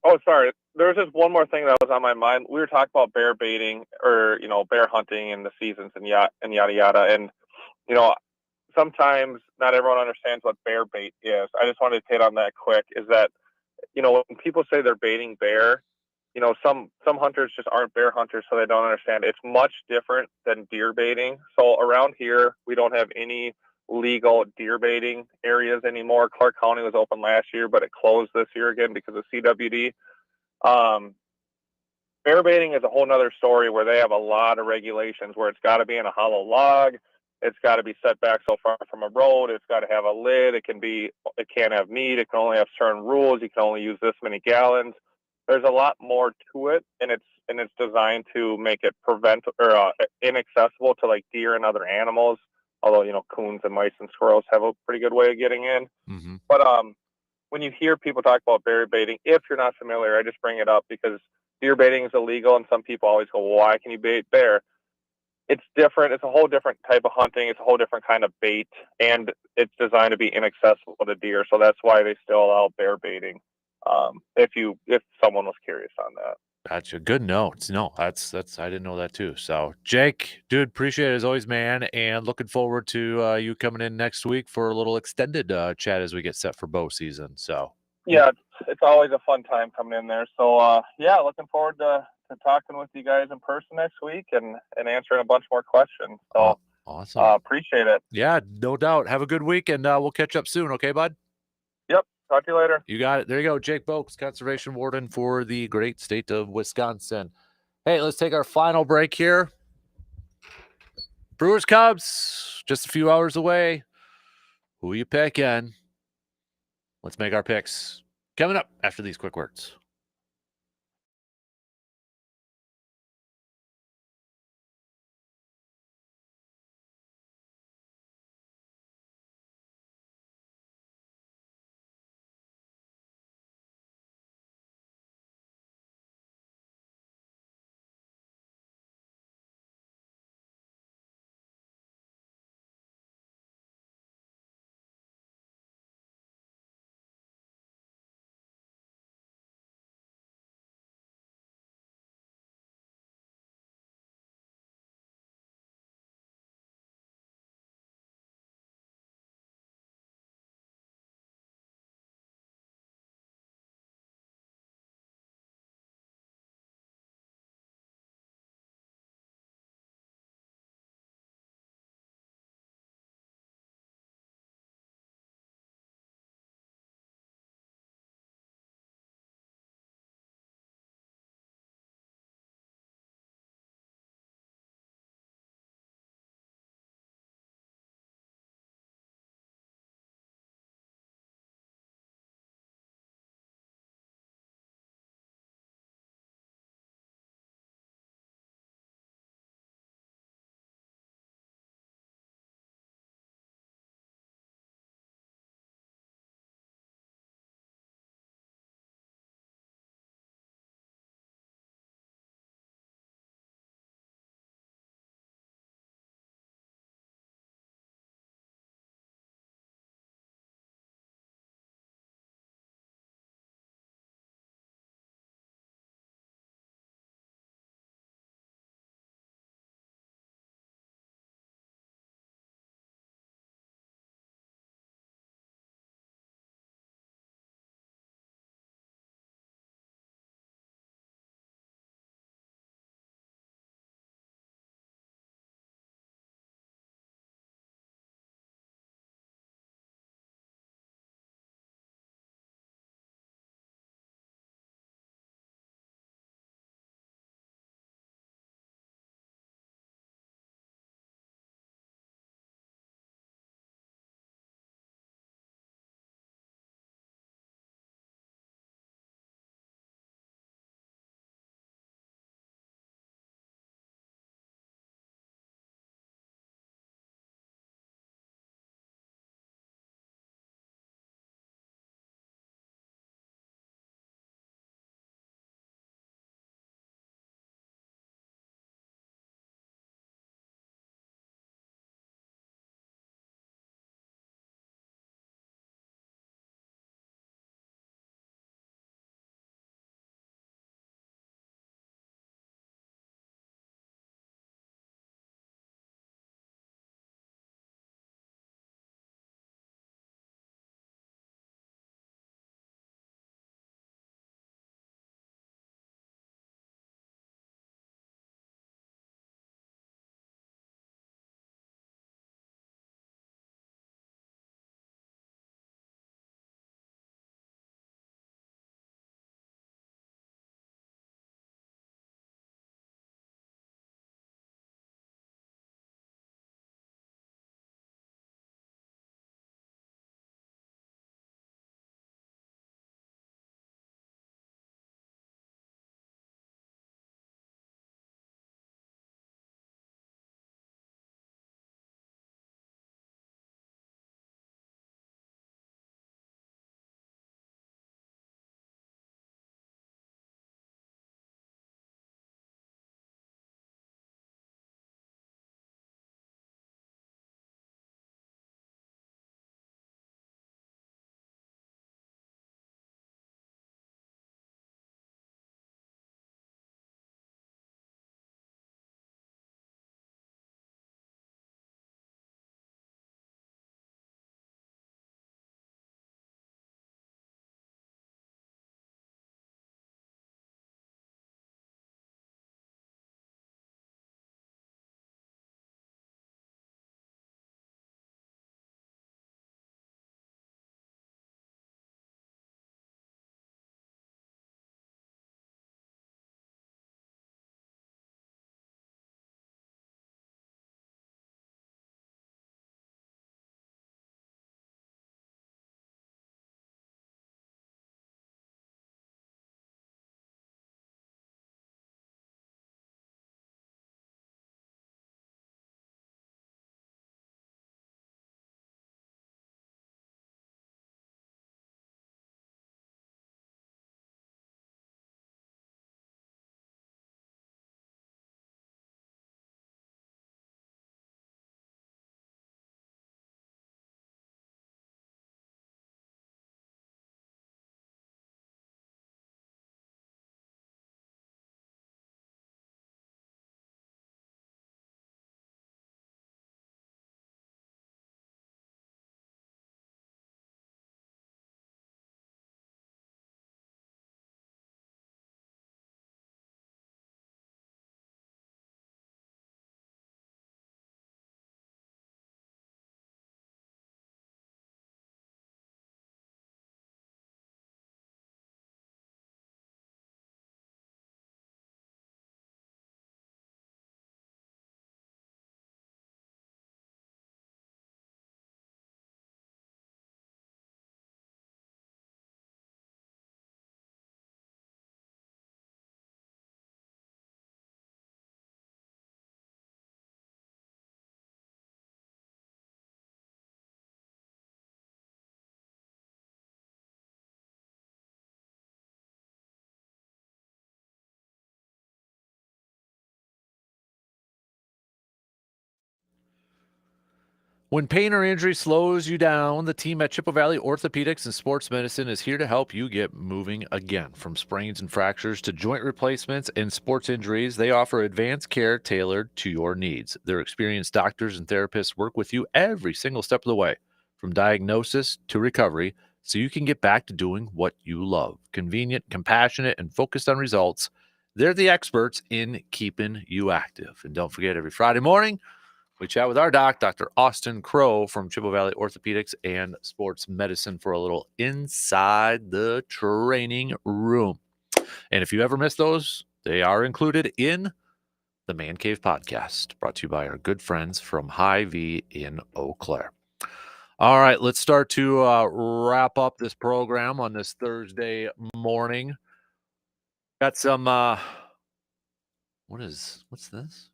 Oh, sorry. There was just one more thing that was on my mind. We were talking about bear baiting or, bear hunting and the seasons and yada, yada. And, sometimes not everyone understands what bear bait is. I just wanted to hit on that quick is that, when people say they're baiting bear, some hunters just aren't bear hunters, so they don't understand. It's much different than deer baiting. So around here, we don't have any legal deer baiting areas anymore. Clark County was open last year, but it closed this year again because of CWD. Bear baiting is a whole nother story where they have a lot of regulations where it's got to be in a hollow log. It's got to be set back so far from a road. It's got to have a lid. It can't have meat. It can only have certain rules. You can only use this many gallons. There's a lot more to it, and it's designed to make it inaccessible to like deer and other animals. Although coons and mice and squirrels have a pretty good way of getting in. Mm-hmm. But when you hear people talk about bear baiting, if you're not familiar, I just bring it up because deer baiting is illegal, and some people always go, "Well, why can you bait bear?" It's different. It's a whole different type of hunting. It's a whole different kind of bait, and it's designed to be inaccessible to deer. So that's why they still allow bear baiting. If someone was curious on that. Gotcha. Good notes. No, that's I didn't know that too. So Jake, dude, appreciate it as always, man. And looking forward to you coming in next week for a little extended chat as we get set for bow season. So yeah, it's always a fun time coming in there. So looking forward to talking with you guys in person next week and answering a bunch more questions. So awesome. Appreciate it. Yeah, no doubt. Have a good week, and we'll catch up soon. Okay, bud? Yep. Talk to you later. You got it. There you go. Jake Boakes, Conservation Warden for the great state of Wisconsin. Hey, let's take our final break here. Brewers Cubs, just a few hours away. Who you picking? Let's make our picks. Coming up after these quick words. When pain or injury slows you down, the team at Chippewa Valley Orthopedics and Sports Medicine is here to help you get moving again. From sprains and fractures to joint replacements and sports injuries, they offer advanced care tailored to your needs. Their experienced doctors and therapists work with you every single step of the way, from diagnosis to recovery, so you can get back to doing what you love. Convenient, compassionate, and focused on results, they're the experts in keeping you active. And don't forget, every Friday morning, we chat with our doc, Dr. Austin Crow from Chippewa Valley Orthopedics and Sports Medicine, for a little inside the training room. And if you ever miss those, they are included in the Man Cave podcast, brought to you by our good friends from Hy-Vee in Eau Claire. All right, let's start to wrap up this program on this Thursday morning. Got some, what's this?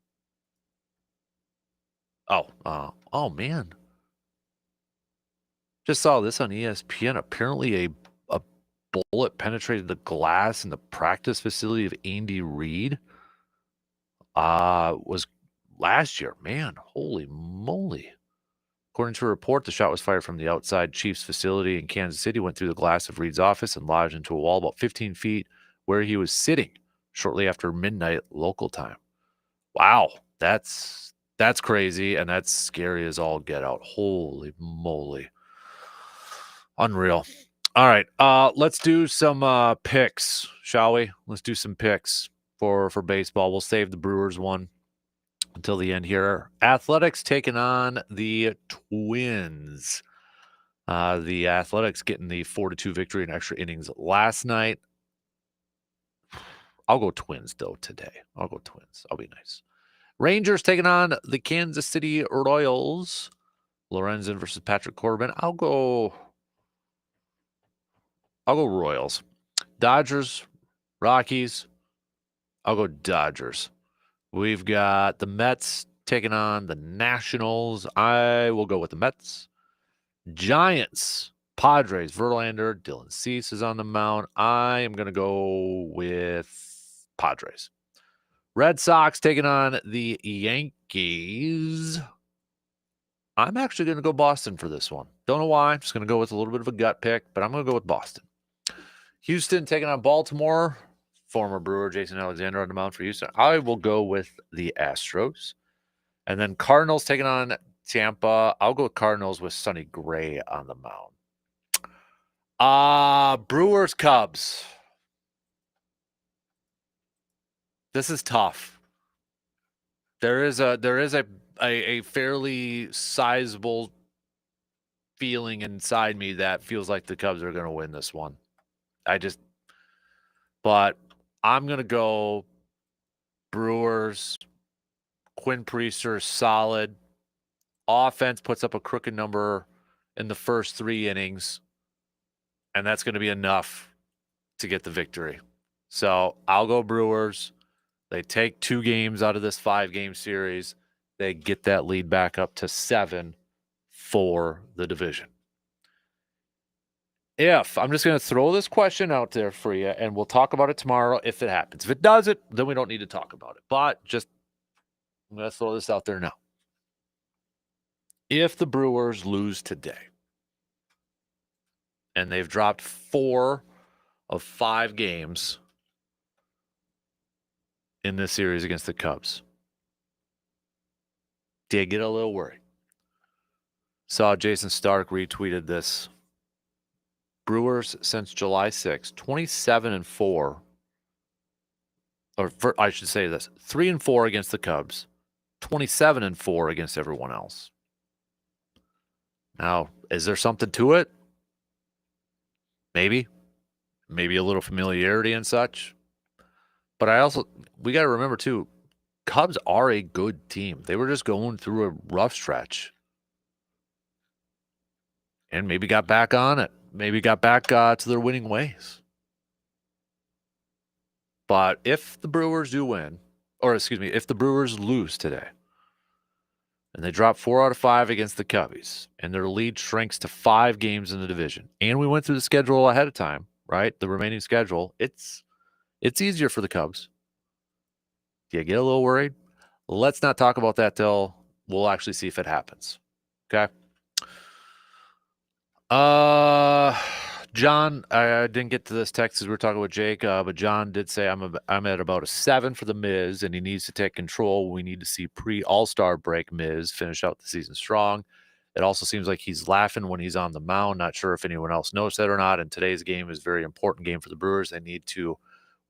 Oh man. Just saw this on ESPN. Apparently a bullet penetrated the glass in the practice facility of Andy Reid. Was last year. Man, holy moly. According to a report, the shot was fired from the outside Chiefs facility in Kansas City, went through the glass of Reid's office and lodged into a wall about 15 feet where he was sitting shortly after midnight local time. Wow, that's crazy, and that's scary as all get out. Holy moly. Unreal. All right, let's do some picks, shall we? Let's do some picks for baseball. We'll save the Brewers one until the end here. Athletics taking on the Twins. The Athletics getting the 4-2 victory in extra innings last night. I'll go Twins, though, today. I'll go Twins. I'll be nice. Rangers taking on the Kansas City Royals. Lorenzen versus Patrick Corbin. I'll go Royals. Dodgers, Rockies. I'll go Dodgers. We've got the Mets taking on the Nationals. I will go with the Mets. Giants, Padres, Verlander, Dylan Cease is on the mound. I am going to go with Padres. Red Sox taking on the Yankees. I'm actually going to go Boston for this one. Don't know why. I'm just going to go with a little bit of a gut pick, but I'm going to go with Boston. Houston taking on Baltimore. Former Brewer Jason Alexander on the mound for Houston. I will go with the Astros. And then Cardinals taking on Tampa. I'll go with Cardinals with Sonny Gray on the mound. Brewers, Cubs. This is tough. There is a fairly sizable feeling inside me that feels like the Cubs are going to win this one. But I'm going to go Brewers. Quinn Priester, solid. Offense puts up a crooked number in the first 3 innings, and that's going to be enough to get the victory. So I'll go Brewers. They take 2 games out of this 5-game series. They get that lead back up to 7 for the division. I'm just going to throw this question out there for you, and we'll talk about it tomorrow if it happens. If it doesn't, then we don't need to talk about it. But I'm going to throw this out there now. If the Brewers lose today, and they've dropped 4 of 5 games in this series against the Cubs, do you get a little worried? Saw Jason Stark retweeted this. Brewers since July 6th, 27-4. I should say this, 3-4 against the Cubs, 27-4 against everyone else. Now, is there something to it? Maybe a little familiarity and such. But we got to remember too, Cubs are a good team. They were just going through a rough stretch. And maybe got back on it. Maybe got back to their winning ways. But if the Brewers if the Brewers lose today, and they drop 4 out of 5 against the Cubbies, and their lead shrinks to 5 games in the division, and we went through the schedule ahead of time, right? The remaining schedule, it's easier for the Cubs. Do you get a little worried? Let's not talk about that till we'll actually see if it happens. Okay. John, I didn't get to this text as we were talking with Jake, but John did say I'm at about a 7 for the Mizz, and he needs to take control. We need to see pre-All-Star break Mizz finish out the season strong. It also seems like he's laughing when he's on the mound. Not sure if anyone else noticed that or not. And today's game is a very important game for the Brewers. They need to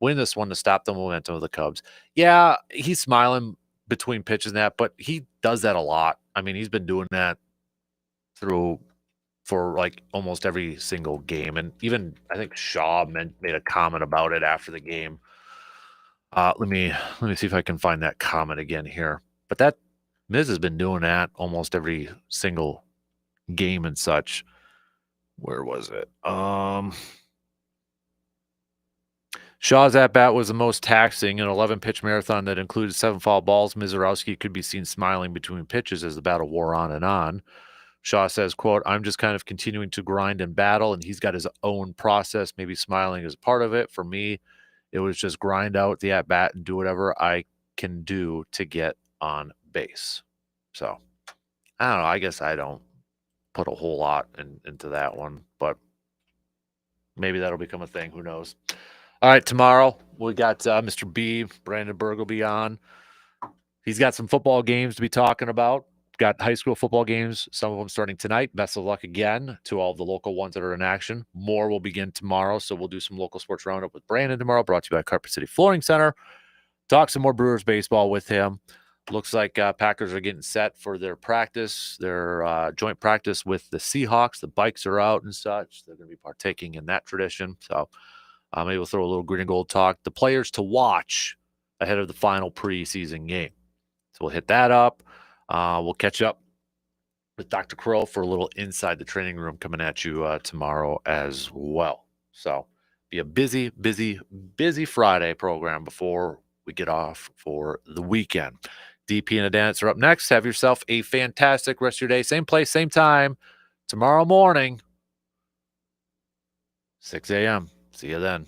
win this one to stop the momentum of the Cubs. Yeah, he's smiling between pitches and that, but he does that a lot. I mean, he's been doing that for like almost every single game. And even I think Shaw made a comment about it after the game. Let me see if I can find that comment again here. But that Mizz has been doing that almost every single game and such. Where was it? Shaw's at-bat was the most taxing, an 11-pitch marathon that included 7 foul balls. Mizorowski could be seen smiling between pitches as the battle wore on and on. Shaw says, quote, I'm just kind of continuing to grind and battle, and he's got his own process. Maybe smiling is part of it. For me, it was just grind out the at-bat and do whatever I can do to get on base. So, I don't know. I guess I don't put a whole lot into that one, but maybe that'll become a thing. Who knows? All right, tomorrow we got Mr. B, Brandon Berg will be on. He's got some football games to be talking about. Got high school football games, some of them starting tonight. Best of luck again to all the local ones that are in action. More will begin tomorrow, so we'll do some local sports roundup with Brandon tomorrow, brought to you by Carpet City Flooring Center. Talk some more Brewers baseball with him. Looks like Packers are getting set for their practice, their joint practice with the Seahawks. The bikes are out and such. They're going to be partaking in that tradition. So maybe we'll throw a little green and gold talk. The players to watch ahead of the final preseason game. So we'll hit that up. We'll catch up with Dr. Crow for a little inside the training room coming at you tomorrow as well. So be a busy, busy, busy Friday program before we get off for the weekend. DP and the Dance are up next. Have yourself a fantastic rest of your day. Same place, same time, tomorrow morning, 6 a.m. See you then.